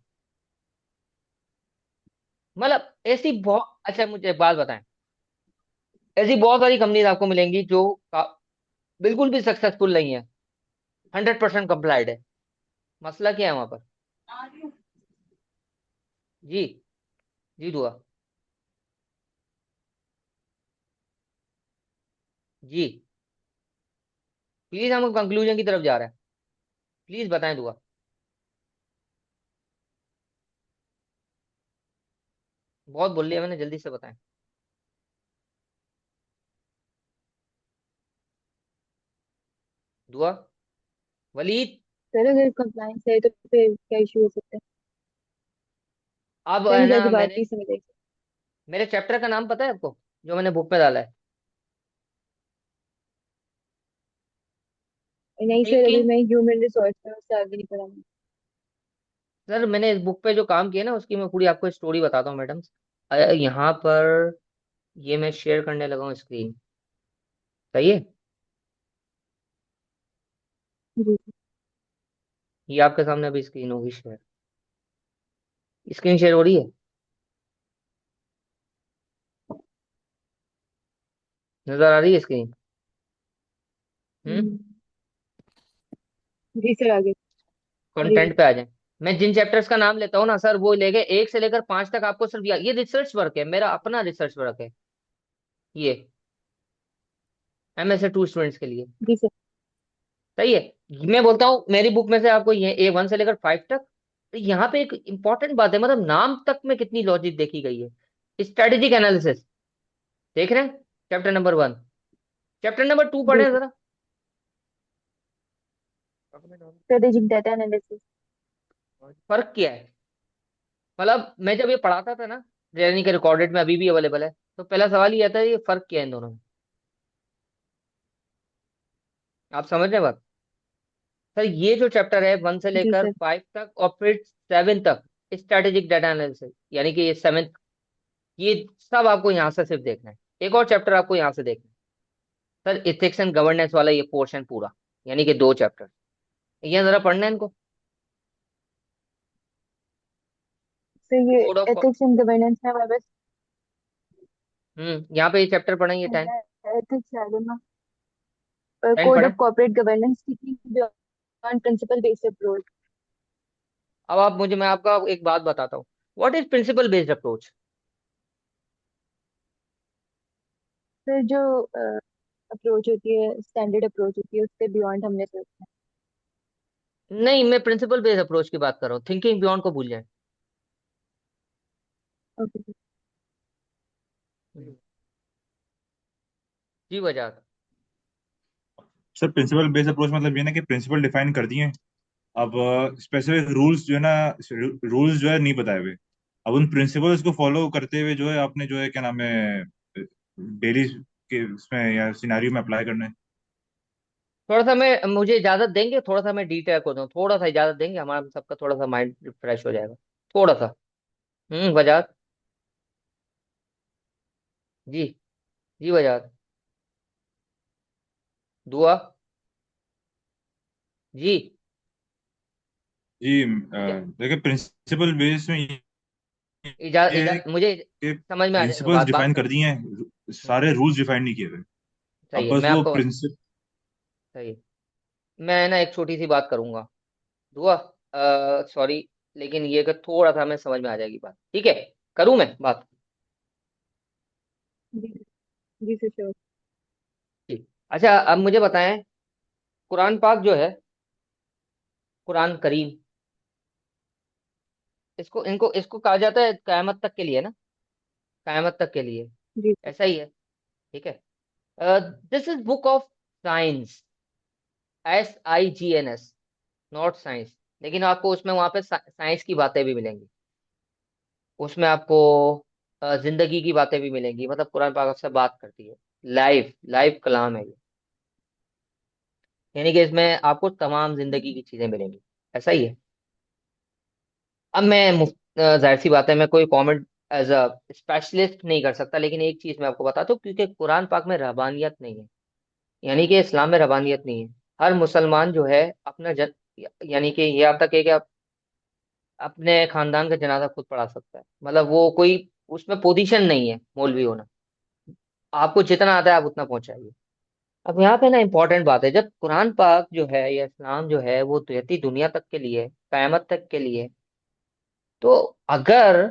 मतलब ऐसी बहुत, अच्छा मुझे एक बात बताएं, ऐसी बहुत सारी कंपनीज आपको मिलेंगी जो बिल्कुल भी सक्सेसफुल नहीं है, 100% कंप्लाइड है। मसला क्या है वहां पर? जी। जी दुआ। जी प्लीज, हम कंक्लूजन की तरफ जा रहे हैं, प्लीज बताएं दुआ। बहुत बोल लिया मैंने, जल्दी से बताएं दुआ। वलीद। सर अगर कंप्लाइंस है तो फिर क्या इशू हो सकता है? अब सर है मुझे ना, आपकी बात मैंने नहीं समझ आई। मेरे चैप्टर का नाम पता है आपको, जो मैंने बुक में डाला है? नहीं सर, अभी थिंकिंग। मैं ह्यूमन रिसोर्स में, उससे आगे नहीं पढ़ा मैं। सर मैंने इस बुक पे जो काम किया ना, उसकी मैं पूरी आपको स्टोरी बताता हूँ मैडम। यहाँ पर ये मैं शेयर करने लगा हूँ स्क्रीन, सही है? जी ये आपके सामने अभी स्क्रीन होगी शेयर, स्क्रीन शेयर हो रही है? नजर आ रही है स्क्रीन? हम्म। हम्म, जी सर आगे। जी कंटेंट पे आ जाए। मैं जिन चैप्टर्स का नाम लेता हूँ ना सर, वो लेके 1 से लेकर 5 तक आपको सिर्फ ये रिसर्च वर्क है, मेरा अपना रिसर्च वर्क है ये, MS2 स्टूडेंट्स के लिए। जी सर। सही है। मैं बोलता हूँ मेरी बुक में से आपको ये A1 से लेकर 5 तक, तो यहाँ पे एक इंपॉर्टेंट बात है, मतलब नाम तक में कितनी लॉजिक देखी गई है। स्ट्रेटेजिक एनालिसिस देख रहे हैं, चैप्टर नंबर 1। चैप्टर नंबर 2 जी पढ़े सर, जरा। Strategic data analysis. फर्क क्या है? मतलब मैं जब ये पढ़ाता था ना, यानी कि रिकॉर्डेड में अभी भी अवेलेबल है, तो पहला सवाल ये आता है, ये फर्क क्या है इन दोनों में? आप समझ रहे हैं बात? सर ये जो चैप्टर है वन से जी लेकर सर। 5 तक और फिर 7 तक, स्ट्रेटेजिक डाटा एनालिसिस, यानी कि ये 7th, ये सब आपको यहाँ से सिर्फ देखना है। एक और चैप्टर आपको यहाँ से देखना है सर, इथिक्स एंड गवर्नेंस वाला ये पोर्शन पूरा, यानी कि 2 चैप्टर, ये जरा पढ़ना है इनको। सर ये code of, ethics and governance में हमारे पास यहाँ पे ये चैप्टर पढ़ेंगे 10। एथिक्स आगे ना, 10 कोड पढ़े। ऑफ कॉर्पोरेट गवर्नेंस की बियॉन्ड प्रिंसिपल बेस्ड अप्रोच। अब आप मुझे, मैं आपका एक बात बताता हूँ, what is principle based approach? Sir जो अप्रोच होती है, स्टैंडर्ड अप्रोच होती है, उससे बियॉन्ड हमने सोचना नहीं, मैं प्रिंसिपल बेस्ड अप्रोच की बात कर रहा हूँ, थिंकिंग बियॉन्ड को भूल जाए। है। Okay sir. जी वजह। सर प्रिंसिपल बेस्ड अप्रोच मतलब ये ना कि प्रिंसिपल डिफाइन कर दिए, अब स्पेसिफिक रूल्स जो है ना, रूल्स जो है नहीं बताए हुए, अब उन प्रिंसिपल्स को फॉलो करते हुए जो है आपने जो है क्या नाम है डेली के उसमें या सिनारियो में अप्लाई करना है। थोड़ा सा मैं, मुझे इजाजत देंगे, थोड़ा सा मैं डिटेल को दूं, थोड़ा सा इजाजत देंगे, हमारा सबका थोड़ा सा माइंड रिफ्रेश हो जाएगा, थोड़ा सा। वजह। जी। जी वजह। दुआ। जी। जी इजा, देखिए प्रिंसिपल बेस में ये है मुझे कि समझ में आ जाएगा, प्रिंसिपल्स बात बात डिफाइन कर समझ। दिए हैं, हम्म, सारे रूल्स डिफाइन नहीं किए हुए। सही अब है, बस मैं वो आपको प्रिंसिपल। सही है। मैं ना एक छोटी सी बात करूंगा, दुआ, सॉरी, लेकिन ये कि थोड़ा सा हमें समझ में आ जाएगी बात, ठीक है? करूं मैं बात? जी जी सर श्योर। जी। अच्छा अब मुझे बताएं, कुरान पाक जो है, कुरान करीम, इसको इनको इसको कहा जाता है कयामत तक के लिए ना, कयामत तक के लिए, जी सर। ऐसा ही है, ठीक है? This is book of science, SIGNS, not science. लेकिन आपको उसमें वहां पे साइंस की बातें भी मिलेंगी, उसमें आपको जिंदगी की बातें भी मिलेंगी, मतलब कुरान पाक आपसे बात करती है, लाइव लाइव कलाम है ये, यानी कि इसमें आपको तमाम जिंदगी की चीजें मिलेंगी, ऐसा ही है। अब मैं जाहिर सी बात है, मैं कोई कमेंट एज अ स्पेशलिस्ट नहीं कर सकता, लेकिन एक चीज मैं आपको बताता हूँ, क्योंकि कुरान पाक में रहबानियत नहीं है, यानी कि इस्लाम में रहबानियत नहीं है। हर मुसलमान जो है अपना यानी कि ये आप तक है कि अपने खानदान का जनाजा खुद पढ़ा सकता है, मतलब वो कोई उसमें पोजीशन नहीं है मौलवी होना। आपको जितना आता है आप उतना पहुंचाइए। अब यहाँ पे ना इम्पोर्टेंट बात है, जब कुरान पाक जो है या इस्लाम जो है वो रहती दुनिया तक के लिए, कयामत तक के लिए, तो अगर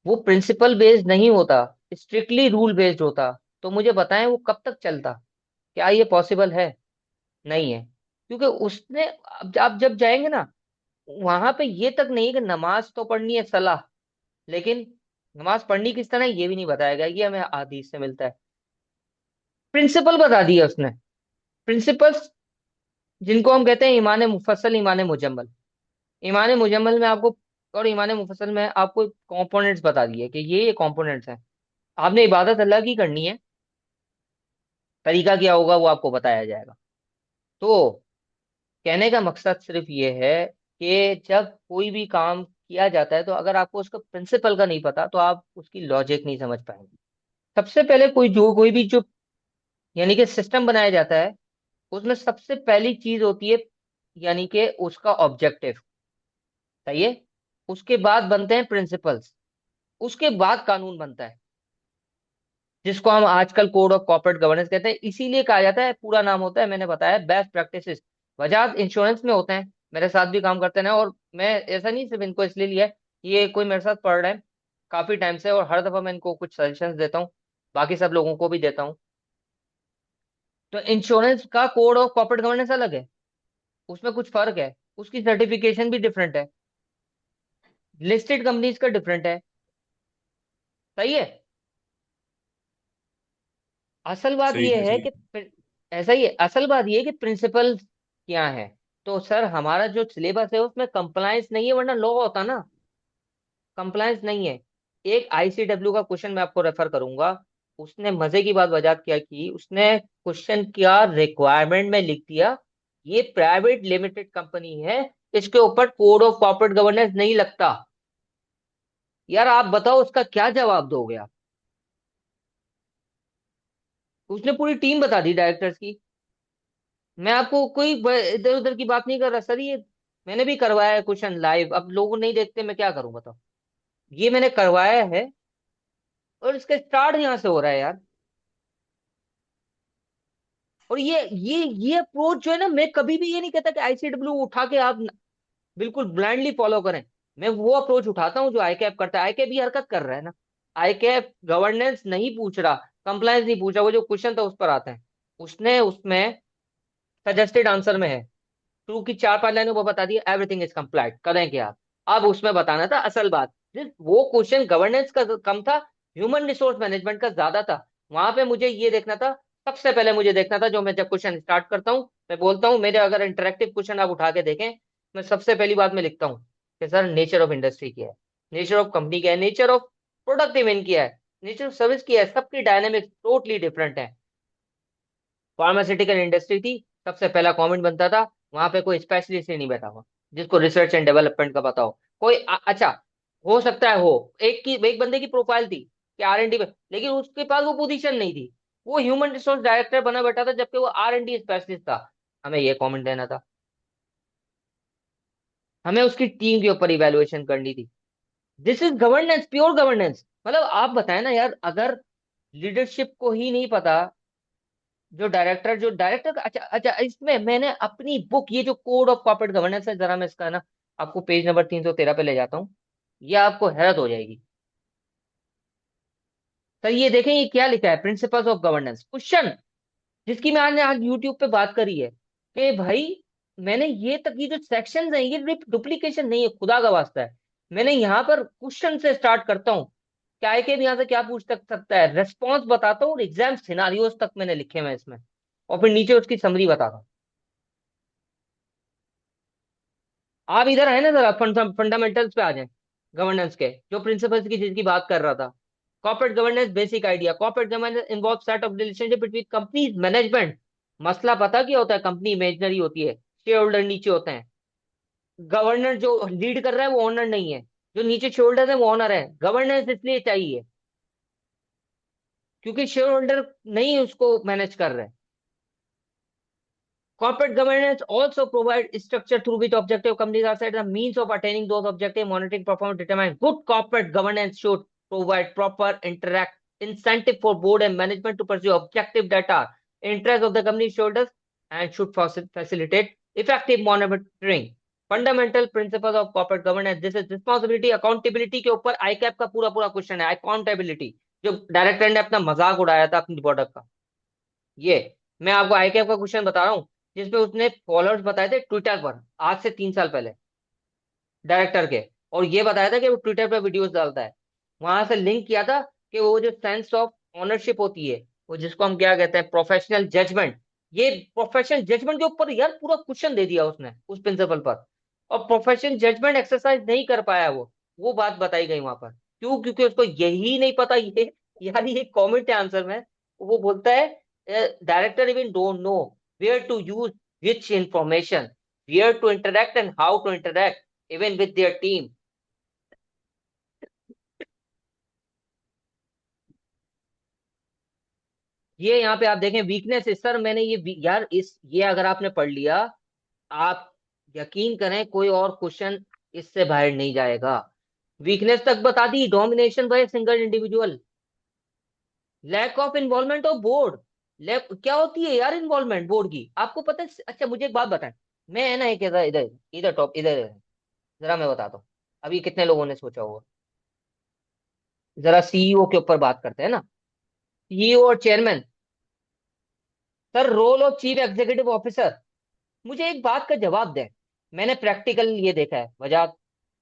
वो प्रिंसिपल बेस्ड नहीं होता, स्ट्रिक्टली रूल बेस्ड होता, तो मुझे बताएं वो कब तक चलता? क्या ये पॉसिबल है? नहीं है। क्योंकि उसने, अब आप जब जाएंगे ना, वहां पे ये तक नहीं है कि नमाज तो पढ़नी है सलाह, लेकिन नमाज पढ़नी किस तरह ये भी नहीं बताएगा, ये हमें हदीस से मिलता है। प्रिंसिपल बता दिया उसने, प्रिंसिपल्स जिनको हम कहते हैं ईमान मुफस्सल, ईमान मुजम्मल। ईमान मुजम्मल में आपको और ईमान मुफस्सल में आपको कंपोनेंट्स बता दिए कि ये कंपोनेंट्स हैं। आपने इबादत अल्लाह की करनी है, तरीका क्या होगा वो आपको बताया जाएगा। तो कहने का मकसद सिर्फ ये है कि जब कोई भी काम किया जाता है तो अगर आपको उसका प्रिंसिपल का नहीं पता तो आप उसकी लॉजिक नहीं समझ पाएंगे। सबसे पहले कोई भी जो यानी कि सिस्टम बनाया जाता है, उसमें सबसे पहली चीज होती है यानी कि उसका ऑब्जेक्टिव। सही है। उसके बाद बनते हैं प्रिंसिपल्स, उसके बाद कानून बनता है, जिसको हम आजकल कोड ऑफ कॉर्पोरेट गवर्नेंस कहते हैं। इसीलिए कहा जाता है, पूरा नाम होता है मैंने बताया बेस्ट प्रैक्टिसेस। बजाज इंश्योरेंस में होते हैं, मेरे साथ भी काम करते हैं, और मैं ऐसा नहीं सिर्फ इनको इसलिए लिया है, ये कोई मेरे साथ पढ़ रहे हैं काफी टाइम से, और हर दफा मैं इनको कुछ सजेशंस देता हूँ, बाकी सब लोगों को भी देता हूँ। तो इंश्योरेंस का कोड ऑफ कॉर्पोरेट गवर्नेंस अलग है, उसमें कुछ फर्क है, उसकी सर्टिफिकेशन भी डिफरेंट है, लिस्टेड कंपनीज का डिफरेंट है। सही है। असल बात सही यह है, है सही कि है। ऐसा ही है, असल बात यह है कि प्रिंसिपल क्या है। तो सर हमारा जो सिलेबस है उसमें कंप्लायंस नहीं है, वरना लॉ होता ना। कंप्लायंस नहीं है। एक आईसीडब्ल्यू का क्वेश्चन मैं आपको रेफर करूंगा, उसने मजे की बात वजह क्या की, उसने क्वेश्चन क्या रिक्वायरमेंट में लिख दिया, ये प्राइवेट लिमिटेड कंपनी है, इसके ऊपर कोड ऑफ कॉर्पोरेट गवर्नेंस नहीं लगता। यार आप बताओ उसका क्या जवाब दोगे आप? उसने पूरी टीम बता दी डायरेक्टर्स की। मैं आपको कोई इधर उधर की बात नहीं कर रहा सर, ये मैंने भी करवाया है क्वेश्चन लाइव, अब लोग नहीं देखते मैं क्या करूं बताओ। ये मैंने करवाया है, और इसका स्टार्ट यहाँ से हो रहा है यार। और ये अप्रोच जो है ना, मैं कभी भी ये नहीं कहता कि आईसीडब्ल्यू उठा के आप बिल्कुल ब्लाइंडली फॉलो करें। मैं वो अप्रोच उठाता हूँ जो आईकैप करता है। आईकैप भी हरकत कर रहा है ना, आईकैप गवर्नेंस नहीं पूछ रहा, कंप्लायंस नहीं पूछ रहा, वो जो क्वेश्चन था उस पर आते हैं। उसने उसमें सजेस्टेड आंसर में है, टू की 4-5 लाइनों को बता दिया एवरीथिंग इज कंप्लाइड, करें क्या? अब उसमें बताना था असल बात। वो क्वेश्चन गवर्नेंस का कम था, ह्यूमन रिसोर्स मैनेजमेंट का ज्यादा था। वहां पे मुझे ये देखना था, सबसे पहले मुझे देखना था, जो मैं जब क्वेश्चन स्टार्ट करता हूँ मैं बोलता हूँ मेरे अगर इंटरेक्टिव क्वेश्चन आप उठा के देखें, मैं सबसे पहली बात मैं लिखता हूँ कि सर नेचर ऑफ इंडस्ट्री क्या है, नेचर ऑफ कंपनी क्या है, नेचर ऑफ प्रोडक्ट इवेंट क्या है, नेचर ऑफ सर्विस क्या है, सबकी डायनेमिक्स टोटली डिफरेंट है। फार्मास्यूटिकल इंडस्ट्री थी, सबसे पहला कमेंट बनता था, वहां पे कोई स्पेशलिस्ट ही नहीं बैठा हुआ जिसको रिसर्च एंड डेवलपमेंट का पता हो। कोई अच्छा, हो सकता है हो, एक बंदे की प्रोफाइल थी कि आर एंड डी में, लेकिन उसके पास वो पोजीशन नहीं थी, वो ह्यूमन रिसोर्स डायरेक्टर बना बैठा था जबकि वो आर एंड डी स्पेशलिस्ट था। हमें ये कमेंट देना था, हमें उसकी टीम के ऊपर इवेलुएशन करनी थी। This is governance, pure governance. मतलब आप बताएं ना यार, अगर लीडरशिप को ही नहीं पता, जो डायरेक्टर का, अच्छा अच्छा, इसमें मैंने अपनी बुक, ये जो कोड ऑफ कॉर्पोरेट गवर्नेंस है, जरा मैं इसका ना आपको पेज नंबर 313 पे ले जाता हूँ, ये आपको हैरत हो जाएगी। सर ये देखें ये क्या लिखा है, प्रिंसिपल्स ऑफ गवर्नेंस क्वेश्चन, जिसकी मैं आज आज यूट्यूब पे बात करी है कि भाई मैंने ये तक, ये जो सेक्शन है ये डुप्लीकेशन नहीं है, खुदा का वास्ता है। मैंने यहाँ पर क्वेश्चन से स्टार्ट करता हूँ, क्या है कि यहाँ से क्या पूछ सकता है, रेस्पॉन्स बताता हूँ, और एग्जाम सिनारियोज तक मैंने लिखे हुए हैं इसमें, और फिर नीचे उसकी समरी बताता हूँ। आप इधर आए ना जरा, फंडामेंटल्स पे आ जाएं गवर्नेंस के, जो प्रिंसिपल्स की जिसकी बात कर रहा था। Corporate governance basic idea, corporate governance involve set of relationship between companies management. मसला पता क्या होता है, कंपनी इमेजनरी होती है, शेयर होल्डर नीचे होते हैं, गवर्नर जो लीड कर रहा है वो ओनर नहीं है, जो नीचे शेयर होल्डर है वो ओनर है। गवर्नेंस इसलिए चाहिए क्योंकि शेयर होल्डर नहीं उसको मैनेज कर रहे हैं। Corporate governance also provides structure through which objective companies are set, the means of attaining those objectives, monitoring performance, determine. Good corporate governance should provide proper interact incentive for board and management to pursue objective that are interest of the company shareholders and should facilitate effective monitoring. Fundamental principle of corporate governance, this is responsibility accountability के ऊपर आईकैप का पूरा पूरा question है, accountability, जो director ने अपना मजाक उड़ाया था अपनी प्रोडक्ट का। ये मैं आपको आईकैप का क्वेश्चन बता रहा हूँ जिसमें उसने फॉलोअर्स बताए थे ट्विटर पर आज से 3 साल पहले डायरेक्टर के, और ये बताया था कि वो ट्विटर पर वीडियोस डालता है। वहां से लिंक किया था कि वो जो सेंस ऑफ ऑनरशिप होती है, वो जिसको हम क्या कहते हैं प्रोफेशनल जजमेंट, ये प्रोफेशनल जजमेंट के ऊपर यार पूरा क्वेश्चन दे दिया उसने उस प्रिंसिपल पर, और प्रोफेशनल जजमेंट एक्सरसाइज नहीं कर पाया वो बात बताई गई वहां पर। क्यों? क्योंकि उसको यही नहीं पता ये, यार ये कमेंट है आंसर में, वो बोलता है director even don't know where to use which information, where to interact and how to interact even with their team. ये यहाँ पे आप देखें वीकनेस है सर, मैंने यार ये अगर आपने पढ़ लिया, आप यकीन करें कोई और क्वेश्चन इससे बाहर नहीं जाएगा। वीकनेस तक बता दी, domination by single individual, lack of involvement of board. क्या होती है यार इन्वॉल्वमेंट बोर्ड की, आपको पता है? अच्छा मुझे एक बात बताएं, मैं है ना एक इधर इधर इधर टॉप इधर, जरा मैं बताता हूँ अभी कितने लोगों ने सोचा होगा। जरा सीईओ के ऊपर बात करते हैं ना, सीईओ और chairman, sir role of chief executive officer, मुझे एक बात का जवाब दें। मैंने प्रैक्टिकल ये देखा है वजह,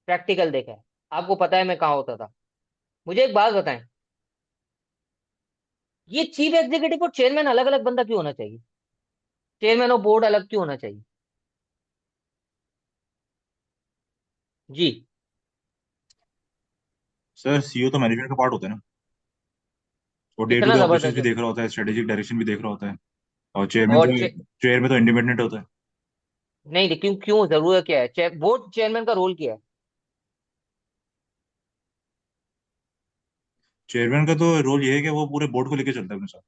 प्रैक्टिकल देखा है, आपको पता है मैं कहाँ होता था। मुझे एक बात बताएं, ये चीफ एग्जीक्यूटिव और चेयरमैन अलग अलग बंदा क्यों होना चाहिए? चेयरमैन और बोर्ड अलग क्यों होना चाहिए? जी। सर सीईओ तो मैनेजमेंट का पार्ट होता है ना, वो डे टू इतना डे ऑपरेशंस भी जबरदस्त। देख रहा होता है, स्ट्रेटेजिक डायरेक्शन भी देख रहा होता है। और चेयरमैन और जो है, चेयर में तो इंडिपेंडेंट होता है। नहीं, क्यों क्यों जरूरत क्या है? बोर्ड चेयरमैन का रोल क्या है? चेयरमैन का तो रोल ये है कि वो पूरे बोर्ड को लेके चलता है अपने साथ।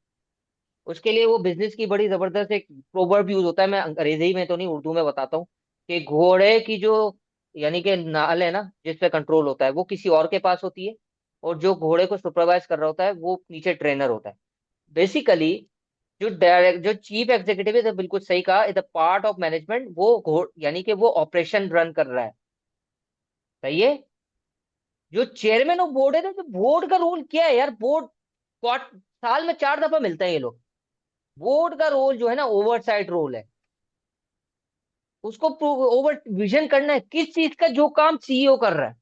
उसके लिए वो बिजनेस की बड़ी जबरदस्त एक प्रोवर्ब यूज होता है, मैं अंग्रेजी में तो नहीं उर्दू में बताता हूँ, कि घोड़े की जो यानी कि नाल है ना जिस पे कंट्रोल होता है वो किसी और के पास होती है, और जो घोड़े को सुपरवाइज कर रहा होता है वो नीचे ट्रेनर होता है। बेसिकली जो चीफ एग्जीक्यूटिव है, तो बिल्कुल सही कहा, is the part of management, वो घोड़ यानी कि वो ऑपरेशन रन कर रहा है। सही है। जो चेयरमैन ऑफ बोर्ड है ना, तो बोर्ड का रोल क्या है यार? बोर्ड साल में 4 दफा मिलता है ये लोग। बोर्ड का रोल जो है ना ओवरसाइट रोल है, उसको ओवर विजन करना है किस चीज का, जो काम सीईओ कर रहा है।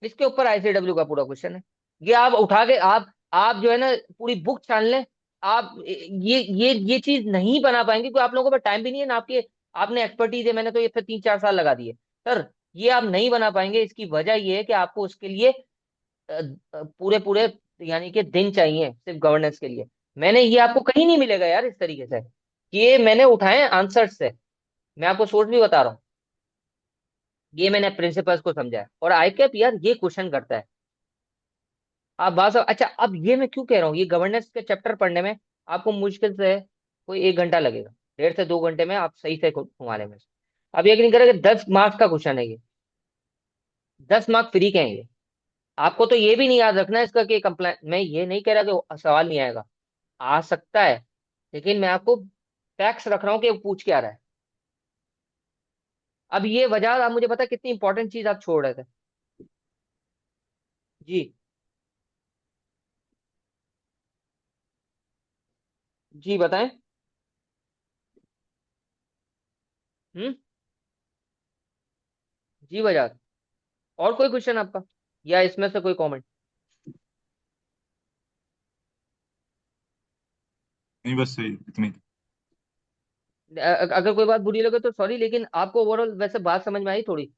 इसके ऊपर आईसीडब्ल्यू का पूरा क्वेश्चन है। ये आप उठा के आप जो है ना पूरी बुक छान लें, आप ये चीज नहीं बना पाएंगे क्योंकि आप लोगों पर टाइम भी नहीं है ना, आपके आपने एक्सपर्टीज है, मैंने तो ये फिर 3-4 साल लगा दिए सर। ये आप नहीं बना पाएंगे, इसकी वजह ये है कि आपको उसके लिए पूरे पूरे यानी कि दिन चाहिए सिर्फ गवर्नेंस के लिए। मैंने ये आपको कहीं नहीं मिलेगा यार इस तरीके से, ये मैंने उठाए आंसर से, मैं आपको सोर्स भी बता रहा हूँ। ये मैंने प्रिंसिपल्स को समझा है, और आईकैप यार ये क्वेश्चन करता है। आप बात अच्छा, अब ये मैं क्यों कह रहा हूँ, ये गवर्नेंस के चैप्टर पढ़ने में आपको मुश्किल से कोई 1 घंटा लगेगा, 1.5 से 2 घंटे में आप सही से घुमा लेंगे। अब ये नहीं करेंगे, 10 मार्क्स का क्वेश्चन है ये, 10 मार्क्स फ्री के हैं ये। आपको तो ये भी नहीं याद रखना है इसका कि कंप्लाइन, मैं ये नहीं कह रहा कि वो सवाल नहीं आएगा, आ सकता है, लेकिन मैं आपको फैक्ट्स रख रहा हूँ कि वो पूछ क्या रहा है। अब ये वजह आप मुझे पता है कितनी इंपॉर्टेंट चीज आप छोड़ रहे थे। जी। जी बताएं। हम्म। जी वजह, और कोई क्वेश्चन आपका, या इसमें से कोई कमेंट? नहीं बस सही इतनी। अगर कोई बात बुरी लगे तो सॉरी, लेकिन आपको ओवरऑल वैसे बात समझ में आई थोड़ी?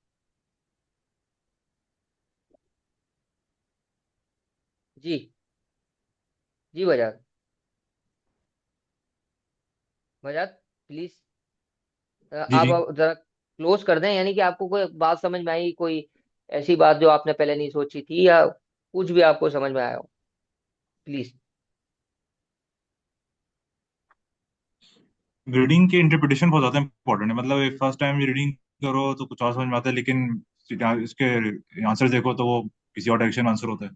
जी। जी वजह, वजह प्लीज जी आप जी। जरा क्लोज कर दें, यानी कि आपको कोई बात समझ में आई, कोई ऐसी बात जो आपने पहले नहीं सोची थी, या कुछ भी आपको समझ में आया हो, प्लीज। रीडिंग के इंटरप्रिटेशन बहुत ज्यादा इंपॉर्टेंट है। मतलब एक फर्स्ट टाइम रीडिंग करो तो कुछ और समझ में आता है, लेकिन इसके आंसर देखो तो वो किसी और डायरेक्शन में आंसर होता है।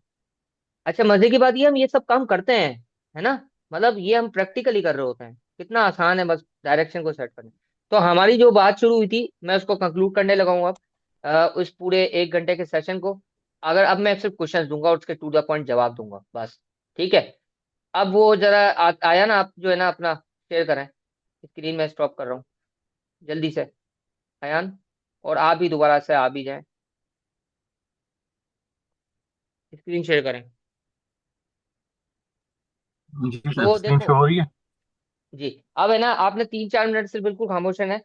अच्छा, मजे की बात ये हम ये सब काम करते हैं, है ना? मतलब ये हम प्रैक्टिकली कर रहे होते हैं, कितना आसान है बस डायरेक्शन को सेट करना। तो हमारी जो बात शुरू हुई थी मैं उसको कंक्लूड करने लगा हूँ अब, उस पूरे 1 घंटे के सेशन को। अगर अब मैं सिर्फ क्वेश्चन दूंगा और उसके टू द पॉइंट जवाब दूंगा बस, ठीक है? अब वो जरा आया ना, आप जो है ना अपना शेयर करें। स्क्रीन में स्टॉप कर रहा हूँ, जल्दी से अयान, और आप भी दोबारा से आ भी जाएं, स्क्रीन शेयर करें। जी सर, तो स्क्रीन देखो शो हो रही है। जी, अब है ना, आपने 3-4 मिनट से बिल्कुल खामोश रहना है,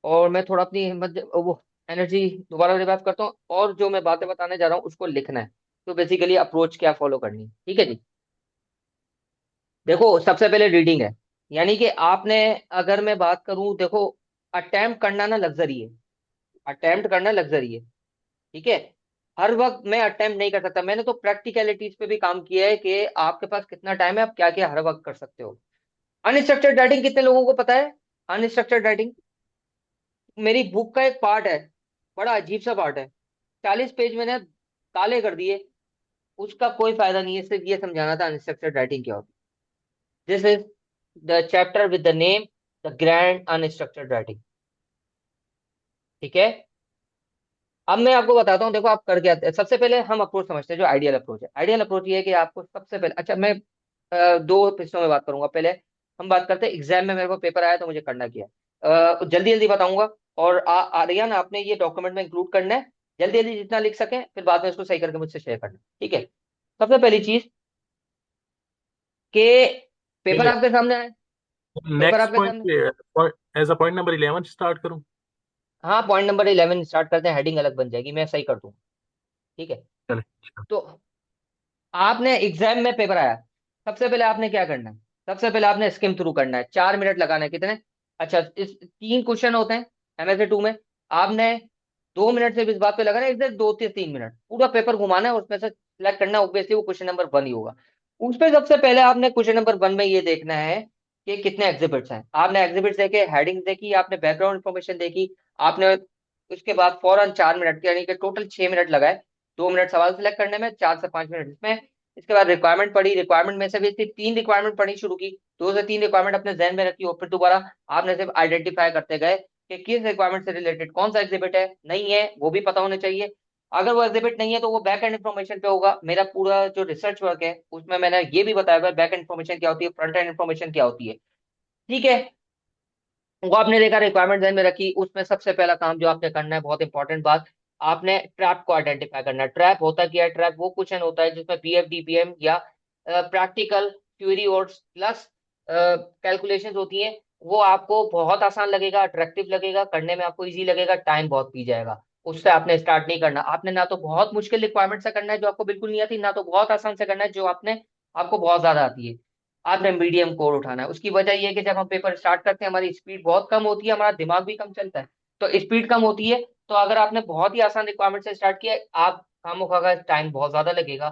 और मैं थोड़ा अपनी हिम्मत वो एनर्जी दोबारा रिवाइव करता हूँ, और जो मैं बातें बताने जा रहा हूँ उसको लिखना है। तो बेसिकली अप्रोच क्या फॉलो करनी है, ठीक है जी? देखो, सबसे पहले रीडिंग है, यानी कि आपने, अगर मैं बात करूं, देखो, अटेम्प्ट करना ना लग्जरी है, अटेम्प्ट करना लग्जरी है, ठीक है? हर वक्त मैं अटेम्प्ट नहीं कर सकता। मैंने तो प्रैक्टिकलिटीज पे भी काम किया है कि आपके पास कितना टाइम है, आप क्या क्या हर वक्त कर सकते हो। अनस्ट्रक्चर्ड राइटिंग कितने लोगों को पता है? अनस्ट्रक्चर्ड राइटिंग मेरी बुक का एक पार्ट है, बड़ा अजीब सा पार्ट है, 40 पेज मैंने काले कर दिए। उसका कोई फायदा नहीं है, सिर्फ ये समझाना था अनस्ट्रक्चर्ड राइटिंग क्या होती है। This is the chapter with the name the grand unstructured writing, ठीक है? अब मैं आपको बताता हूँ, देखो आप कर क्या आते हैं। सबसे पहले हम अप्रोच समझते हैं, जो आइडियल अप्रोच है। आइडियल अप्रोच ये है कि आपको सबसे पहले, अच्छा मैं दो हिस्सों में बात करूंगा। पहले हम बात करते हैं एग्जाम में मेरे को पेपर आया तो मुझे करना क्या है, जल्दी जल्दी बताऊंगा। और आर्यन, आपने ये डॉक्यूमेंट में इंक्लूड करना है, जल्दी जल्दी जितना लिख सकें, फिर बाद में उसको सही करके मुझसे शेयर करना, ठीक है? सबसे पहली चीज कि पेपर नहीं, आपके सामने आए, पेपर नेक्स्ट आपके सामने। Point as a point number 11 start करूं। हाँ, पॉइंट नंबर 11 स्टार्ट करते हैं, हेडिंग अलग बन जाएगी, मैं सही कर दूंगा, ठीक है? चले। तो आपने एग्जाम में पेपर आया, सबसे पहले आपने क्या करना है? सबसे पहले आपने स्किम थ्रू करना है, 4 मिनट लगाना है, कितने? अच्छा, इस 3 क्वेश्चन होते हैं MSA 2 में। आपने 2 मिनट से भी इस बात पे लगाना है, इधर 2 से 3 मिनट पूरा पेपर घुमाना है और उसमें से सिलेक्ट करना है, ऑब्वियसली वो क्वेश्चन नंबर 1 ही होगा। उस पे सबसे पहले आपने क्वेश्चन नंबर 1 में ये देखना है कि कितने एग्जिबिट्स हैं। आपने एग्जिबिट्स देखे, हेडिंग्स देखी, आपने बैकग्राउंड इंफॉर्मेशन देखी, आपने उसके बाद फौरन 4 मिनट, यानी कि टोटल 6 मिनट लगाए। 2 मिनट सवाल सिलेक्ट करने में, 4 से 5 मिनट इसमें। इसके बाद रिक्वायरमेंट पढ़ी, रिक्वायरमेंट में से भी 3 रिक्वायरमेंट पढ़नी शुरू की, 2 से 3 रिक्वायरमेंट अपने जहन में रखी, और फिर दोबारा आपने सिर्फ आइडेंटिफाई करते गए कि किस रिक्वायरमेंट से रिलेटेड कौन सा एग्जिबिट है, नहीं है वो भी पता होना चाहिए। अगर वो एग्जिबिट नहीं है तो वो बैक एंड इन्फॉर्मेशन पे होगा। मेरा पूरा जो रिसर्च वर्क है उसमें मैंने ये भी बताया हुआ है बैक एंड इन्फॉर्मेशन क्या होती है, फ्रंट एंड इन्फॉर्मेशन क्या होती है, ठीक है? वो आपने देखा, रिक्वायरमेंट ध्यान में रखी। उसमें सबसे पहला काम जो आपने करना है, बहुत इंपॉर्टेंट बात, आपने ट्रैप को आइडेंटिफाई करना है। ट्रैप होता क्या है? ट्रैप वो क्वेश्चन होता है जिसमें PFDPM या प्रैक्टिकल थ्योरी और प्लस कैलकुलेशंस होती हैं। वो आपको बहुत आसान लगेगा, अट्रैक्टिव लगेगा, करने में आपको इजी लगेगा, टाइम बहुत पी जाएगा। उससे आपने स्टार्ट नहीं करना। आपने ना तो बहुत मुश्किल रिक्वायरमेंट से करना है जो आपको बिल्कुल नहीं आती, ना तो बहुत आसान से करना है जो आपको बहुत ज्यादा आती है। आपने मीडियम कोड उठाना है। उसकी वजह यह है कि जब हम पेपर स्टार्ट करते हैं हमारी स्पीड बहुत कम होती है, हमारा दिमाग भी कम चलता है, तो स्पीड कम होती है। तो अगर आपने बहुत ही आसान रिक्वायरमेंट से स्टार्ट किया, आप खामोखा का टाइम बहुत ज्यादा लगेगा,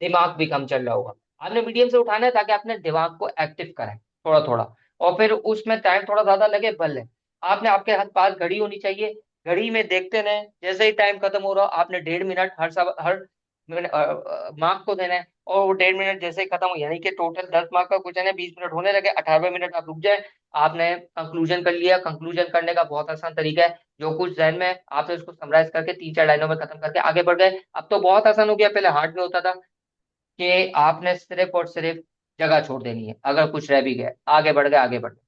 दिमाग भी कम चल रहा होगा। आपने मीडियम से उठाना है ताकि अपने दिमाग को एक्टिव करें थोड़ा थोड़ा, और फिर उसमें टाइम थोड़ा ज्यादा लगे भले। आपने आपके हाथ पास घड़ी होनी चाहिए, घड़ी में देखते रहे, जैसे ही टाइम खत्म हो रहा आपने 1.5 मिनट हर मार्क को देना है। और वो 1.5 मिनट जैसे ही खत्म हो, यानी कि टोटल 10 मार्क का क्वेश्चन है, 20 मिनट होने लगे, 18वें मिनट आप रुक जाए। आपने कंक्लूजन कर लिया। कंक्लूजन करने का बहुत आसान तरीका है, जो कुछ जहन में है, आपने उसको समराइज करके 3-4 लाइनों में खत्म करके आगे बढ़ गए। अब तो बहुत आसान हो गया, पहले हार्ड में होता था कि आपने सिर्फ और सिर्फ जगह छोड़ देनी है, अगर कुछ रह भी गया आगे बढ़ गए, आगे बढ़ गए।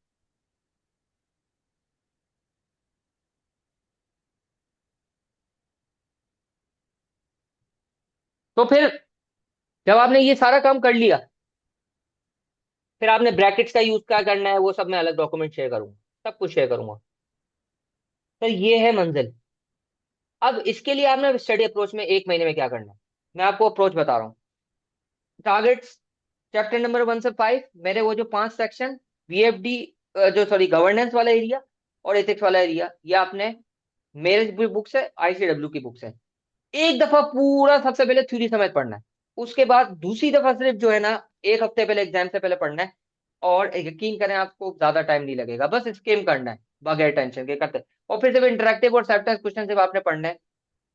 तो फिर जब आपने ये सारा काम कर लिया, फिर आपने ब्रैकेट्स का यूज क्या करना है वो सब मैं अलग डॉक्यूमेंट शेयर करूंगा, सब कुछ शेयर करूंगा। सर ये है मंजिल। अब इसके लिए आपने स्टडी अप्रोच में 1 महीने में क्या करना है, मैं आपको अप्रोच बता रहा हूँ। टारगेट्स, चैप्टर नंबर 1 से 5, मेरे वो जो 5 सेक्शन, VFD, जो सॉरी गवर्नेंस वाला एरिया और एथिक्स वाला एरिया, ये आपने मेरे बुक से, ICW की बुक से एक दफा पूरा सबसे पहले थ्योरी समेत पढ़ना है। उसके बाद दूसरी दफा सिर्फ जो है ना, एक हफ्ते पहले एग्जाम से पहले पढ़ना है। और यकीन करें आपको ज्यादा टाइम नहीं लगेगा, बस स्किम करना है बगैर टेंशन के करते हैं। और फिर सिर्फ इंटरेक्टिव और सेल्फ टेस्ट क्वेश्चन सिर्फ आपने पढ़ना है।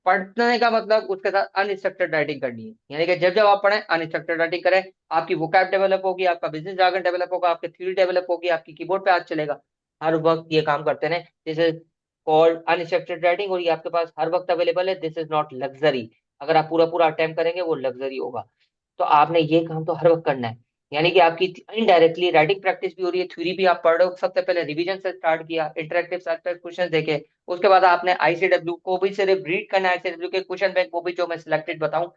पढ़ने का मतलब उसके साथ अनस्ट्रक्चर्ड राइटिंग करनी है, यानी कि जब जब आप पढ़ें अनस्ट्रक्चर्ड राइटिंग करें, आपकी वोकैब डेवलप होगी, आपका बिजनेस जार्गन डेवलप होगा, आपकी थ्योरी डेवलप होगी, आपकी कीबोर्ड पे हाथ चलेगा। हर वक्त ये काम करते रहे, this is called unstructured writing, और ये आपके पास हर वक्त अवेलेबल है। दिस इज नॉट लग्जरी, अगर आप पूरा पूरा अटेम्प्ट करेंगे वो लग्जरी होगा। तो आपने ये काम तो हर वक्त करना है, यानी कि आपकी इनडायरेक्टली राइटिंग प्रैक्टिस भी हो रही है, थ्योरी भी आप पढ़ रहे हो। सबसे पहले रिवीजन से स्टार्ट किया, इंटरेक्टिव क्वेश्चन देखे, उसके बाद आपने आईसीडब्ल्यू को भी सिर्फ रीड करना है, आईसीडब्ल्यू के क्वेश्चन बैंक वो भी जो मैं सिलेक्टेड बताऊं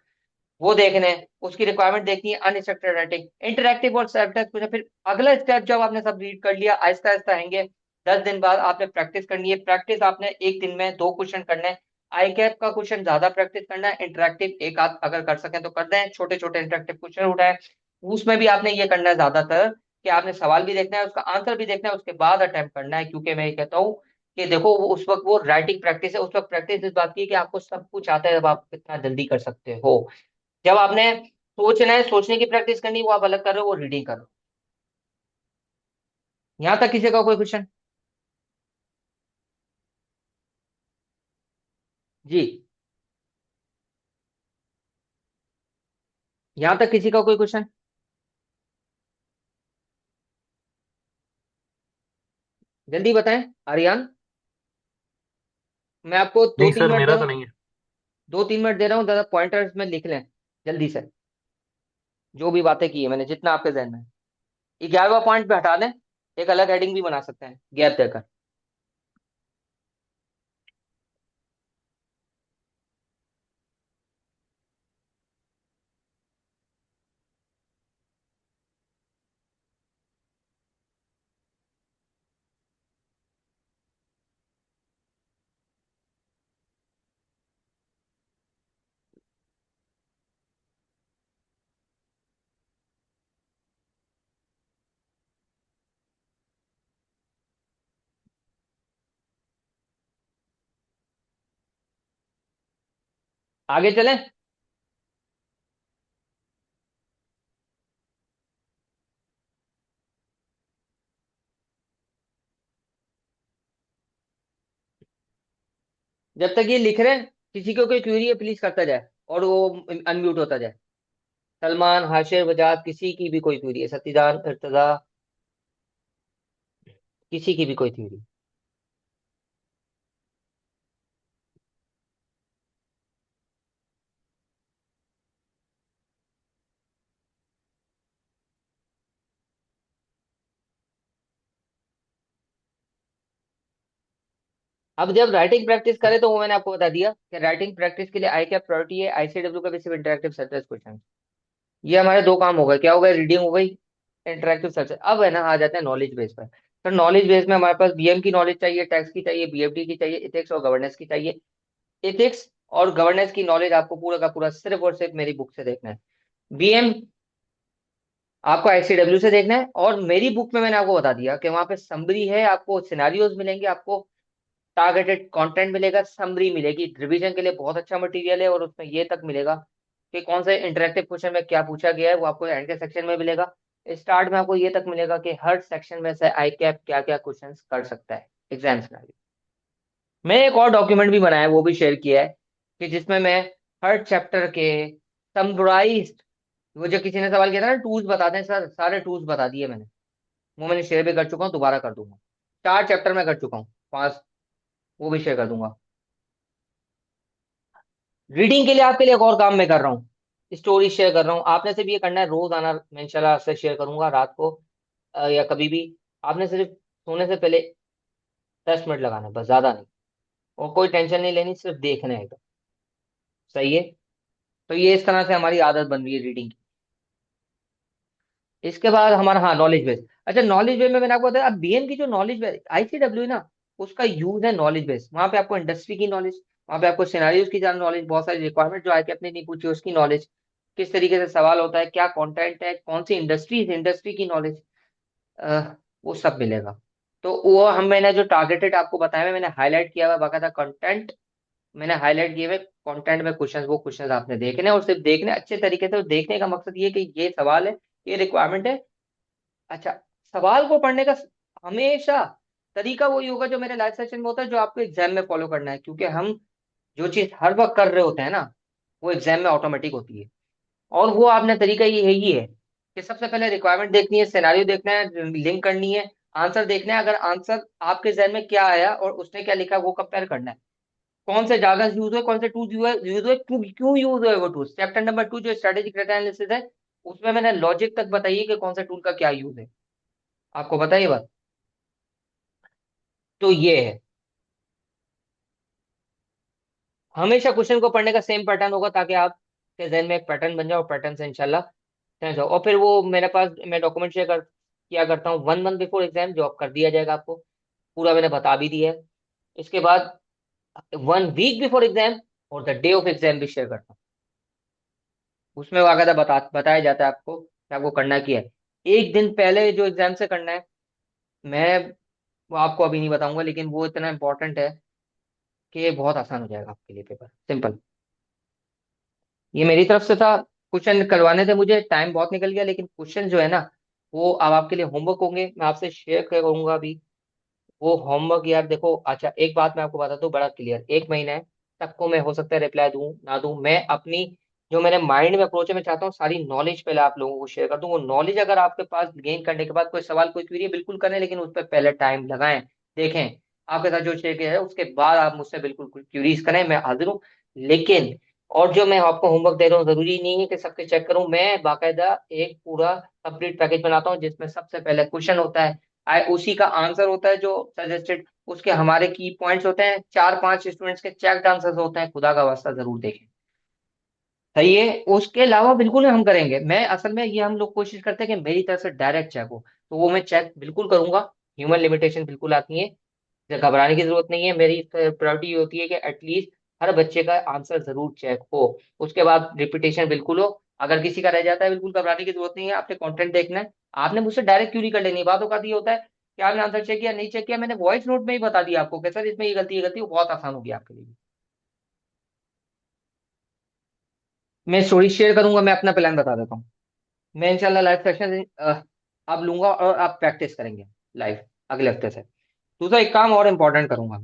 वो देखने हैं, उसकी रिक्वायरमेंट देखनी है, अनस्ट्रक्चर्ड राइटिंग, इंटरेक्टिव और सेल्फ टेस्ट क्वेश्चन। फिर अगला स्टेप जब आपने सब रीड कर लिया, आहिस्ता आहिस्ता आएंगे 10 दिन बाद आपने प्रैक्टिस करनी है। प्रैक्टिस आपने एक दिन में 2 क्वेश्चन करने हैं। आई कैप का क्वेश्चन ज्यादा प्रैक्टिस करना है, इंटरेक्टिव एक आध अगर कर सकें तो कर दें, छोटे छोटे इंटरेक्टिव क्वेश्चन उठाए। उसमें भी आपने ये करना है ज्यादातर कि आपने सवाल भी देखना है, उसका आंसर भी देखना है, उसके बाद अटेम्प्ट करना है। क्योंकि मैं ये कहता हूँ कि देखो उस वक्त वो राइटिंग प्रैक्टिस है, उस वक्त प्रैक्टिस इस बात की है कि आपको सब कुछ आता है, जब आप इतना जल्दी कर सकते हो। जब आपने सोचना है, सोचने की प्रैक्टिस करनी है, वो आप अलग कर रहे हो, वो रीडिंग कर रहे हो। यहां तक किसी का कोई क्वेश्चन? जी, यहां तक किसी का कोई क्वेश्चन? जल्दी बताएं। आर्यन, मैं आपको दो नहीं तीन सर, मिनट दे मेरा रहा तो हूँ, नहीं है। 2-3 मिनट दे रहा हूँ, दादा पॉइंटर्स में लिख लें जल्दी से, जो भी बातें की है मैंने, जितना आपके जहन में है। 11वां पॉइंट पे हटा दें, एक अलग हेडिंग भी बना सकते हैं गैप देकर। आगे चलें। जब तक ये लिख रहे हैं, किसी को कोई क्वेरी है प्लीज करता जाए, और वो अनम्यूट होता जाए। सलमान, हाशिर, वजाद, किसी की भी कोई क्वेरी है, सतीदान, इर्तजा, किसी की भी कोई क्वेरी। अब जब राइटिंग प्रैक्टिस करें तो वो मैंने आपको बता दिया कि राइटिंग प्रैक्टिस के लिए आई क्या प्रायोरिटी है, आईसीडब्ल्यू का भी सिर्फ इंटरेक्टिव सर्च क्वेश्चन। ये हमारे 2 काम हो गए, क्या हो गए, रीडिंग हो गई, इंटरेक्टिव सर्च। अब है ना, आ जाते हैं नॉलेज बेस पर। तो नॉलेज बेस में हमारे पास बीएम की नॉलेज चाहिए, टैक्स की चाहिए, बीएफडी की चाहिए, इथिक्स और गवर्नेंस की चाहिए। इथिक्स और गवर्नेंस की नॉलेज आपको पूरा का पूरा सिर्फ और सिर्फ मेरी बुक से देखना है। बीएम आपको आईसीडब्ल्यू से देखना है, और मेरी बुक में मैंने आपको बता दिया कि वहां पे समरी है, आपको सिनारियोज मिलेंगे, आपको टारगेटेड कंटेंट मिलेगा, समरी मिलेगी, रिवीजन के लिए बहुत अच्छा मटेरियल है। और उसमें ये तक मिलेगा कि कौन से इंटरेक्टिव क्वेश्चन में क्या पूछा गया है, वो आपको एंड के सेक्शन में मिलेगा। स्टार्ट में आपको ये तक मिलेगा कि हर सेक्शन में से आई कैप क्या क्या क्वेश्चन कर सकता है एग्जाम सिनारियो। मैंने एक और डॉक्यूमेंट भी बनाया है, वो भी शेयर किया है, कि जिसमें मैं हर चैप्टर के समराइज्ड, वो जो किसी ने सवाल किया था ना टूल्स बता दें सर, सारे टूल्स बता दिए मैंने। वो मैंने शेयर भी कर चुका हूँ, दोबारा कर दूंगा। 4 चैप्टर में कर चुका हूँ, 5 वो भी शेयर कर दूंगा। रीडिंग के लिए आपके लिए एक और काम मैं कर रहा हूँ, स्टोरी शेयर कर रहा हूँ। आपने सिर्फ ये करना है, रोज आना, मैं इंशाल्लाह आपसे शेयर करूंगा रात को, या कभी भी। आपने सिर्फ सोने से पहले 10 मिनट लगाना है, बस ज्यादा नहीं, और कोई टेंशन नहीं लेनी, सिर्फ देखना है तो। सही है। तो ये इस तरह से हमारी आदत बन रही है रीडिंग की। इसके बाद हमारा, हाँ, नॉलेज बेस। अच्छा, नॉलेज बेस में मैंने आपको बताया, अब बीएम की जो नॉलेज बेस आईसीडब्ल्यू है ना, उसका यूज है नॉलेज बेस। वहां पे आपको इंडस्ट्री की नॉलेज, वहां पे आपको सिनारियोज की ज्यादा नॉलेज, बहुत सारी रिक्वायरमेंट जो आके अपने नहीं पूछी उसकी नॉलेज, किस तरीके से सवाल होता है, क्या कंटेंट है, कौन सी इंडस्ट्री है, इंडस्ट्री की नॉलेज, वो सब मिलेगा। तो वो हम, मैंने जो टारगेटेड आपको बताया, मैंने हाईलाइट किया हुआ बाकायदा कंटेंट, मैंने हाईलाइट किए हुए कंटेंट में क्वेश्चंस, वो क्वेश्चंस आपने देखने हैं, और सिर्फ देखने अच्छे तरीके से। और देखने का मकसद ये कि ये सवाल है, ये रिक्वायरमेंट है, अच्छा सवाल को पढ़ने का हमेशा तरीका वही होगा जो मेरे लाइव सेशन में होता है, जो आपको एग्जाम में फॉलो करना है, क्योंकि हम जो चीज हर वक्त कर रहे होते हैं ना, वो एग्जाम में ऑटोमेटिक होती है। और वो आपने तरीका ये यही है कि सबसे पहले रिक्वायरमेंट देखनी है, सिनेरियो देखना है, लिंक करनी है, आंसर देखना है। अगर आंसर आपके जहन में क्या आया और उसने क्या लिखा है वो कंपेयर करना है। कौन से ज्यादा यूज हुए, कौन से टूल यूज हुए, क्यों क्यों यूज हुए वो टूल। चैप्टर नंबर 2 जो स्ट्रेटेजिक डेटा एनालिसिस है, उसमें मैंने लॉजिक तक बताइए कि कौन से टूल का क्या यूज है। आपको बताइए बात। तो ये है, हमेशा क्वेश्चन को पढ़ने का सेम पैटर्न होगा ताकि आपके जहन में एक पैटर्न बन जाए और पैटर्न से इंशाल्लाह समझ जाओ। और फिर वो मेरे पास, मैं डॉक्यूमेंट शेयर किया करता हूँ 1 मंथ बिफोर एग्जाम, जो आप कर दिया जाएगा आपको, पूरा मैंने बता भी दिया है। इसके बाद 1 वीक बिफोर एग्जाम और द डे ऑफ एग्जाम भी शेयर करता हूँ। उसमें बाकायदा बताया जाता है आपको कि आपको करना क्या है। एक दिन पहले जो एग्जाम से करना है, मैं वो आपको अभी नहीं बताऊंगा, लेकिन वो इतना इंपॉर्टेंट है कि बहुत आसान हो जाएगा आपके लिए पेपर, सिंपल। ये मेरी तरफ से था। क्वेश्चन करवाने थे, मुझे टाइम बहुत निकल गया, लेकिन क्वेश्चन जो है ना, वो अब आपके लिए होमवर्क होंगे, मैं आपसे शेयर करूंगा अभी। वो होमवर्क यार देखो, अच्छा एक बात मैं आपको बता दूं बड़ा क्लियर, 1 महीना है, सबको मैं हो सकता है रिप्लाई दूं ना दूं। मैं अपनी जो मेरे माइंड में अप्रोच है, मैं चाहता हूँ सारी नॉलेज पहले आप लोगों को शेयर कर दूं। वो नॉलेज अगर आपके पास गेन करने के बाद कोई सवाल कोई क्वेरी बिल्कुल करें, लेकिन उस पर पहले टाइम लगाएं, देखें। आपके साथ जो शेयर किया है उसके बाद आप मुझसे बिल्कुल क्यूरीज करें, मैं हाजिर हूँ। लेकिन और जो मैं आपको होमवर्क दे रहा हूँ, जरूरी नहीं है कि सबके चेक करूं। मैं बाकायदा एक पूरा कंप्लीट पैकेज बनाता हूँ, जिसमें सबसे पहले क्वेश्चन होता है, उसी का आंसर होता है जो सजेस्टेड, उसके हमारे की पॉइंट्स होते हैं, 4-5 स्टूडेंट्स के चेक्ड आंसर्स होते हैं। खुदा का वास्ता जरूर देखें, सही है। उसके अलावा बिल्कुल हम करेंगे, मैं असल में ये हम लोग कोशिश करते हैं कि मेरी तरफ से डायरेक्ट चेक हो, तो वो मैं चेक बिल्कुल करूंगा। ह्यूमन लिमिटेशन बिल्कुल आती है, इसे घबराने की जरूरत नहीं है। मेरी प्रायोरिटी ये होती है कि एटलीस्ट हर बच्चे का आंसर जरूर चेक हो। उसके बाद रिपीटेशन बिल्कुल हो। अगर किसी का रह जाता है, बिल्कुल घबराने की जरूरत नहीं है, आपने कंटेंट देखना है। आपने मुझसे डायरेक्ट क्यूरी कर लेनी है। बातों का ये होता है कि आपने आंसर चेक किया नहीं चेक किया, मैंने वॉइस नोट में ही बता दिया आपको कि सर इसमें ये गलती वो बहुत आसान होगी आपके लिए। मैं स्टोरी शेयर करूंगा, मैं अपना प्लान बता देता हूँ। मैं इंशाल्लाह लाइव सेशन अब लूंगा और आप प्रैक्टिस करेंगे लाइव अगले हफ्ते से। दूसरा एक काम और इम्पोर्टेंट करूंगा,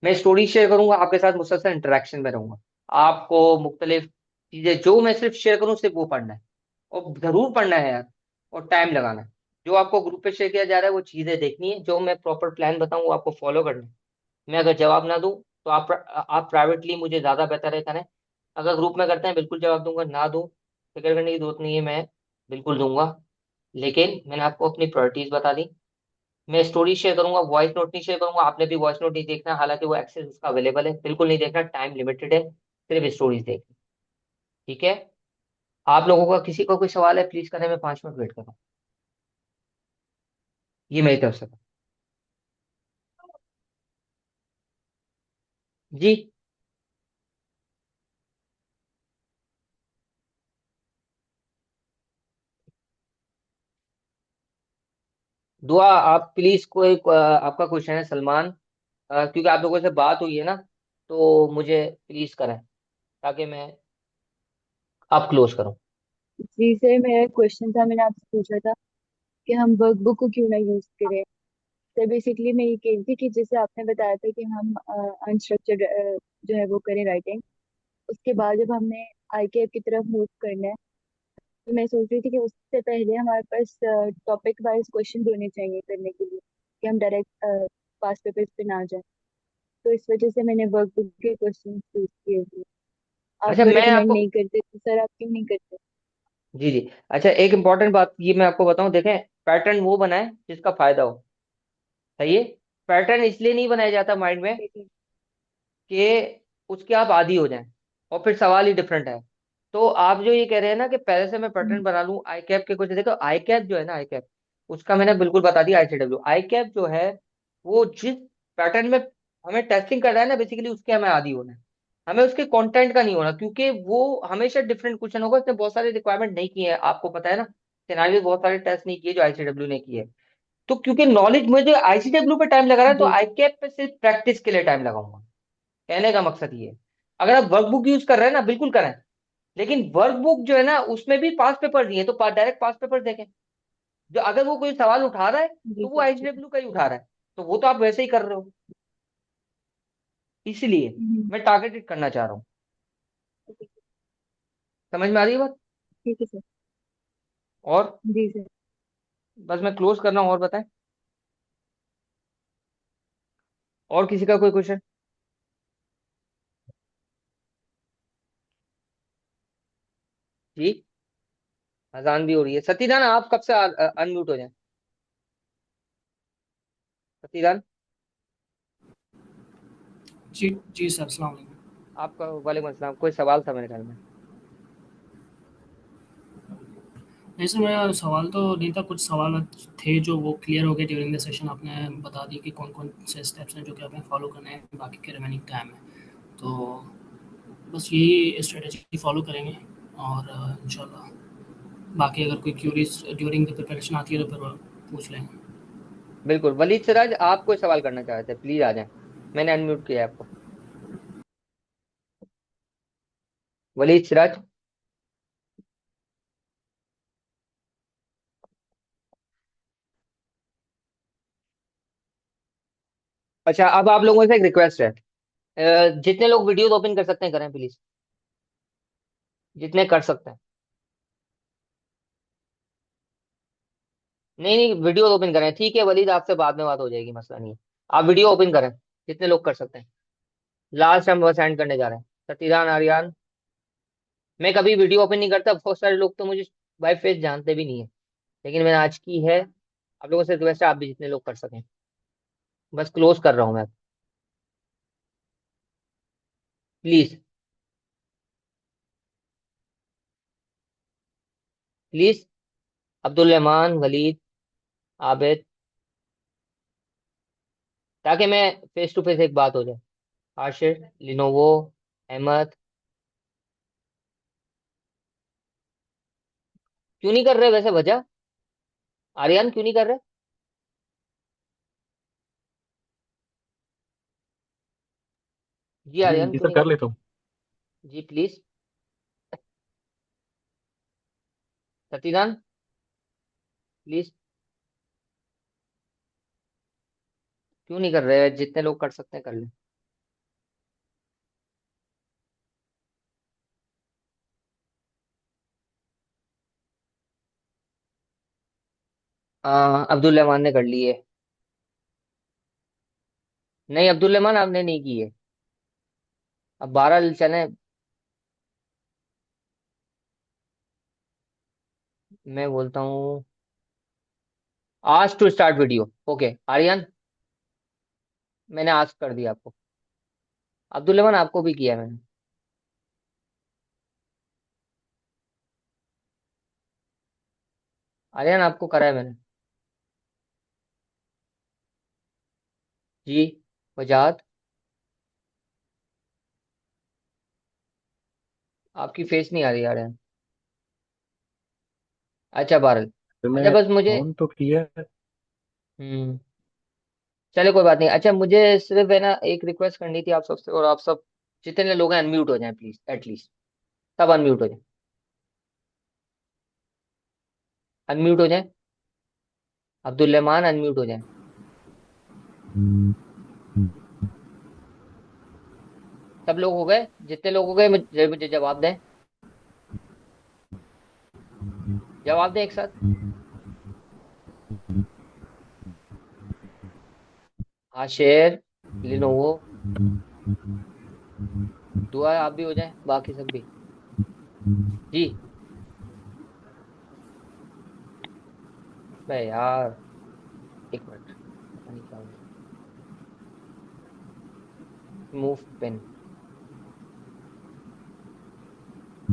मैं स्टोरी शेयर करूंगा आपके साथ, मुसलसल इंटरेक्शन में रहूंगा। आपको मुख्तलिफ चीजें जो मैं सिर्फ शेयर करूँ सिर्फ वो पढ़ना है, और जरूर पढ़ना है यार, और टाइम लगाना है। जो आपको ग्रुप पे शेयर किया जा रहा है वो चीजें देखनी है, जो मैं प्रॉपर प्लान बताऊँ वो आपको फॉलो करना है। मैं अगर जवाब ना दूं तो आप प्राइवेटली मुझे ज्यादा बेहतर है करें। अगर ग्रुप में करते हैं बिल्कुल जवाब दूंगा, ना दूं फिक्र करने की जरूरत नहीं है, मैं बिल्कुल दूंगा। लेकिन मैंने आपको अपनी प्रायोरिटीज बता दी। मैं स्टोरी शेयर करूंगा, वॉइस नोट नहीं शेयर करूंगा। आपने भी वॉइस नोट नहीं देखना, हालांकि वो एक्सेस उसका अवेलेबल है, बिल्कुल नहीं देखना, टाइम लिमिटेड है, सिर्फ स्टोरीज देखनी। ठीक है। आप लोगों का किसी को कोई सवाल है प्लीज करें, मैं 5 मिनट वेट कर रहा हूँ। ये मेरी तरफ से था। जी। दुआ आप प्लीज, कोई आपका क्वेश्चन है सलमान, क्योंकि आप लोगों से बात हुई है ना, तो मुझे प्लीज करें ताकि मैं आप क्लोज करूं। जी सर, मेरा क्वेश्चन था, मैंने आपसे पूछा था कि हम वर्कबुक को क्यों ना यूज करें। सर बेसिकली मैं ये कह रही थी कि जैसे आपने बताया था कि हम अनस्ट्रक्चर्ड जो है वो करें राइटिंग, उसके बाद जब हमने आईकेएप की तरफ मूव करना है, तो मैं सोच रही थी कि उससे पहले हमारे पास टॉपिक वाइज क्वेश्चन होने चाहिए करने के लिए, कि हम डायरेक्ट पास पेपर्स पे ना जाए। तो इस वजह से मैंने वर्कबुक के क्वेश्चन चूज किए थे। आप अच्छा तो मैं रिकमेंड आपको, नहीं करते, तो सर आप क्यों नहीं करते? जी जी, अच्छा एक इंपॉर्टेंट बात ये मैं आपको बताऊं, देखें, पैटर्न वो बनाए जिसका फायदा हो, सही है। पैटर्न इसलिए नहीं बनाया जाता माइंड में ठीक है। कि उसके आप आदी हो जाएं, और फिर सवाल ही डिफरेंट है। तो आप जो ये कह रहे हैं ना कि पहले से मैं पैटर्न हम्म, बना लूं आई कैप के, कुछ देखो आई कैप जो है ना, आई कैप उसका मैंने बिल्कुल बता दिया। आईसीडब्ल्यू आई कैप जो है, वो जिस पैटर्न में हमें टेस्टिंग कर रहा है ना, बेसिकली उसके हमें आदी होना है। हमें उसके कंटेंट का नहीं होना, क्योंकि वो हमेशा डिफरेंट क्वेश्चन होगा। उसने बहुत सारे रिक्वायरमेंट नहीं किए हैं, आपको पता है ना, सिनारियो बहुत सारे टेस्ट नहीं किए जो आईसीडब्ल्यू ने किए। तो क्योंकि नॉलेज मुझे आईसीडब्ल्यू पे टाइम लगा रहा है, तो जी आई कैप पे सिर्फ प्रैक्टिस के लिए टाइम लगाऊंगा। कहने का मकसद ये है, अगर आप वर्कबुक यूज कर रहे हैं ना बिल्कुल करें, लेकिन वर्कबुक जो है ना उसमें भी पास पेपर दिए, तो डायरेक्ट पास पेपर देखें। जो अगर वो कोई सवाल उठा रहा है जी तो वो सर। IGW का ही उठा रहा है, तो वो तो आप वैसे ही कर रहे हो, इसलिए हम्म, मैं टारगेटेड करना चाह रहा हूँ। समझ में आ रही है बात? ठीक है सर। और जी सर। बस मैं क्लोज कर रहा हूँ, और बताएं, और किसी का कोई क्वेश्चन? जी, अजान भी हो रही है। सतीदान आप कब से अनम्यूट हो जाए? सतीदान, जी जी सर, अस्सलाम वालेकुम। आपका वालेकुम अस्सलाम, कोई सवाल था मेरे ख्याल में। नहीं सर, मेरा सवाल तो नहीं था, कुछ सवाल थे जो वो क्लियर हो गए ड्यूरिंग द सेशन। आपने बता दिया कि कौन कौन से स्टेप्स हैं जो कि हमें फॉलो करने हैं बाकी के रिमेनिंग टाइम में। तो बस यही स्ट्रेटजी फॉलो करेंगे, और इंशाल्लाह बाकी अगर कोई क्यूरीज ड्यूरिंग द प्रिपरेशन आती है तो फिर वो पूछ लेंगे। बिल्कुल, वलीद सिराज आप कोई सवाल करना चाहते हैं, प्लीज आ जाएं, मैंने अनम्यूट किया है आपको। वलीद सिराज। अच्छा, अब आप लोगों से एक रिक्वेस्ट है, जितने लोग वीडियो ओपन कर सकते हैं करें प्लीज, जितने कर सकते हैं। नहीं नहीं, वीडियो ओपन करें, ठीक है वलीद, आपसे बाद में बात हो जाएगी, मसला नहीं है। आप वीडियो ओपन करें, जितने लोग कर सकते हैं। लास्ट हम बस एंड करने जा रहे हैं। सतीदान, आर्यन, मैं कभी वीडियो ओपन नहीं करता, बहुत सारे लोग तो मुझे बाय फेस जानते भी नहीं है, लेकिन मैंने आज की है। आप लोगों से रिक्वेस्ट है, आप भी जितने लोग कर सकें। बस क्लोज कर रहा हूँ मैं, प्लीज प्लीज। अब्दुल रहमान, वलीद, आबिद, ताकि मैं फेस टू फेस एक बात हो जाए। आशिर, लिनोवो, अहमद, क्यों नहीं कर रहे वैसे, वजह? आर्यन क्यों नहीं कर रहे? जी जी आर्यन जी क्यों सर, नहीं कर कर रहे? लेता हूँ। जी प्लीज। सतीदान, प्लीज, क्यों नहीं कर रहे? जितने लोग कर सकते हैं कर ले। अब्दुल रहमान ने कर ली है। नहीं, अब्दुल रहमान आपने नहीं की है। अब 12 चले। मैं बोलता हूँ आज to start video, okay Aryan, मैंने आज कर दिया आपको। अब्दुल रहमान आपको भी किया है मैंने। आर्यन आपको करा है मैंने। जी, वजाहत, आपकी फेस नहीं आ रही आर्यन। अच्छा, बारल। तो अच्छा मैं बस मुझे, ऑन तो किया है। हम्म, चले कोई बात नहीं। अच्छा मुझे सिर्फ है ना एक रिक्वेस्ट करनी थी आप सबसे, और आप सब जितने लोग हैं अनम्यूट हो जाएं प्लीज, एटलीस्ट सब अनम्यूट हो जाएं, अनम्यूट हो जाएं। अब्दुल रहमान अनम्यूट हो जाएं। सब लोग हो गए? जितने लोग हो गए मुझे मुझे जवाब दें, जवाब दें एक साथ। आशेर, लिनोवो, दुआ आप भी हो जाएं, बाकी सब भी। जी, मैं यार, एक मिनट, पता नहीं क्या हो गया। Move pen.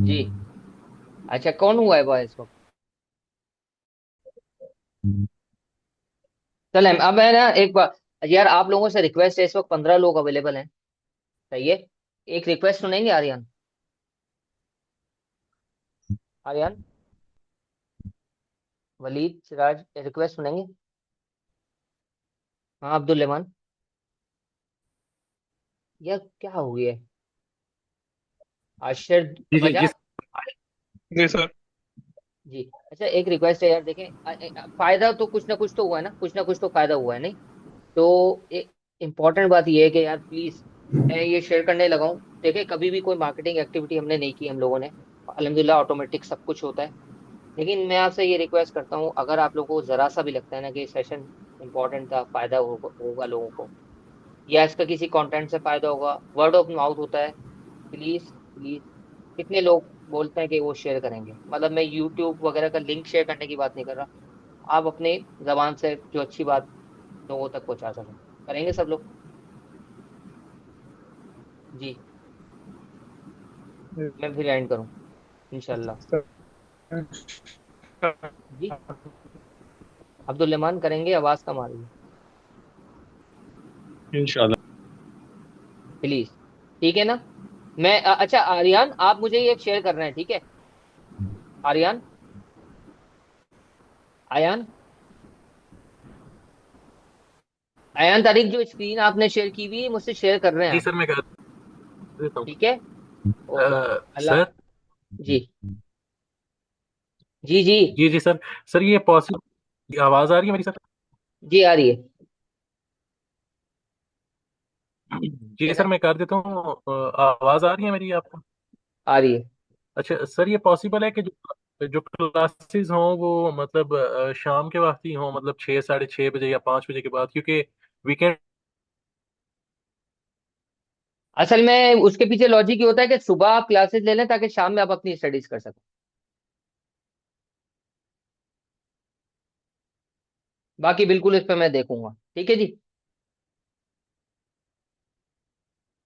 जी, अच्छा कौन हुआ है बॉय इस वक्त? चले अब है ना एक बार, यार आप लोगों से रिक्वेस्ट है, इस वक्त 15 लोग अवेलेबल हैं, सही है? एक रिक्वेस्ट सुनेंगे आर्यन? आर्यन, वलीद, सिराज, रिक्वेस्ट सुनेंगे? हाँ अब्दुल रहमान। यार क्या हो गया है? आशिर, जी जी जी वजह, जी सर। जी। अच्छा, एक रिक्वेस्ट है यार, देखें फायदा तो कुछ ना कुछ तो हुआ है ना, कुछ ना कुछ तो फायदा हुआ है नहीं? तो एक इम्पोर्टेंट बात ये है कि यार प्लीज, मैं ये शेयर करने लगा हूँ। देखिए, कभी भी कोई मार्केटिंग एक्टिविटी हमने नहीं की हम लोगों ने, अल्हम्दुलिल्लाह ऑटोमेटिक सब कुछ होता है। लेकिन मैं आपसे ये रिक्वेस्ट करता हूँ, अगर आप लोगों को जरा सा भी लगता है ना कि सेशन इंपॉर्टेंट था, फायदा होगा लोगों को, या इसका किसी कंटेंट से फायदा होगा, वर्ड ऑफ माउथ होता है, प्लीज प्लीज। कितने लोग बोलते हैं कि वो शेयर करेंगे, मतलब मैं यूट्यूब वगैरह का लिंक शेयर करने की बात नहीं कर रहा, आप अपनी जबान से जो अच्छी बात लोगों तक पहुंचा सकें, करेंगे सब लोग? जी। मैं फिर एंड करूँ इंशाल्लाह। जी। अब्दुल रहमान करेंगे, आवाज कम आ रही है, इंशाल्लाह। प्लीज। ठीक है ना? मैं अच्छा आर्यन, आप मुझे ये शेयर कर रहे हैं, ठीक है? आर्यन, आयान, आयान तारिक, जो स्क्रीन आपने शेयर की हुई है मुझसे शेयर कर रहे हैं जी आप, सर, मैं कर देता हूँ। ठीक है? ओके। अल्लाह। सर। जी। जी जी। जी जी सर। सर ये पॉसिबल, आवाज आ रही है मेरी सर? जी आ रही है। जी सर, मैं कर देता हूँ। आवाज आ रही है मेरी आपको? आ रही है। अच्छा सर, ये पॉसिबल है कि जो जो क्लासेस हों वो मतलब शाम के वक्त ही हों, मतलब 6, 6:30 बजे या 5 बजे के बाद, क्योंकि वीकेंड। असल में उसके पीछे लॉजिक ये होता है कि सुबह आप क्लासेस ले लें ताकि शाम में आप अपनी स्टडीज कर सकें। बाकी बिल्कुल इस पे मैं देखूंगा, ठीक है जी?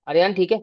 आर्यन ठीक है?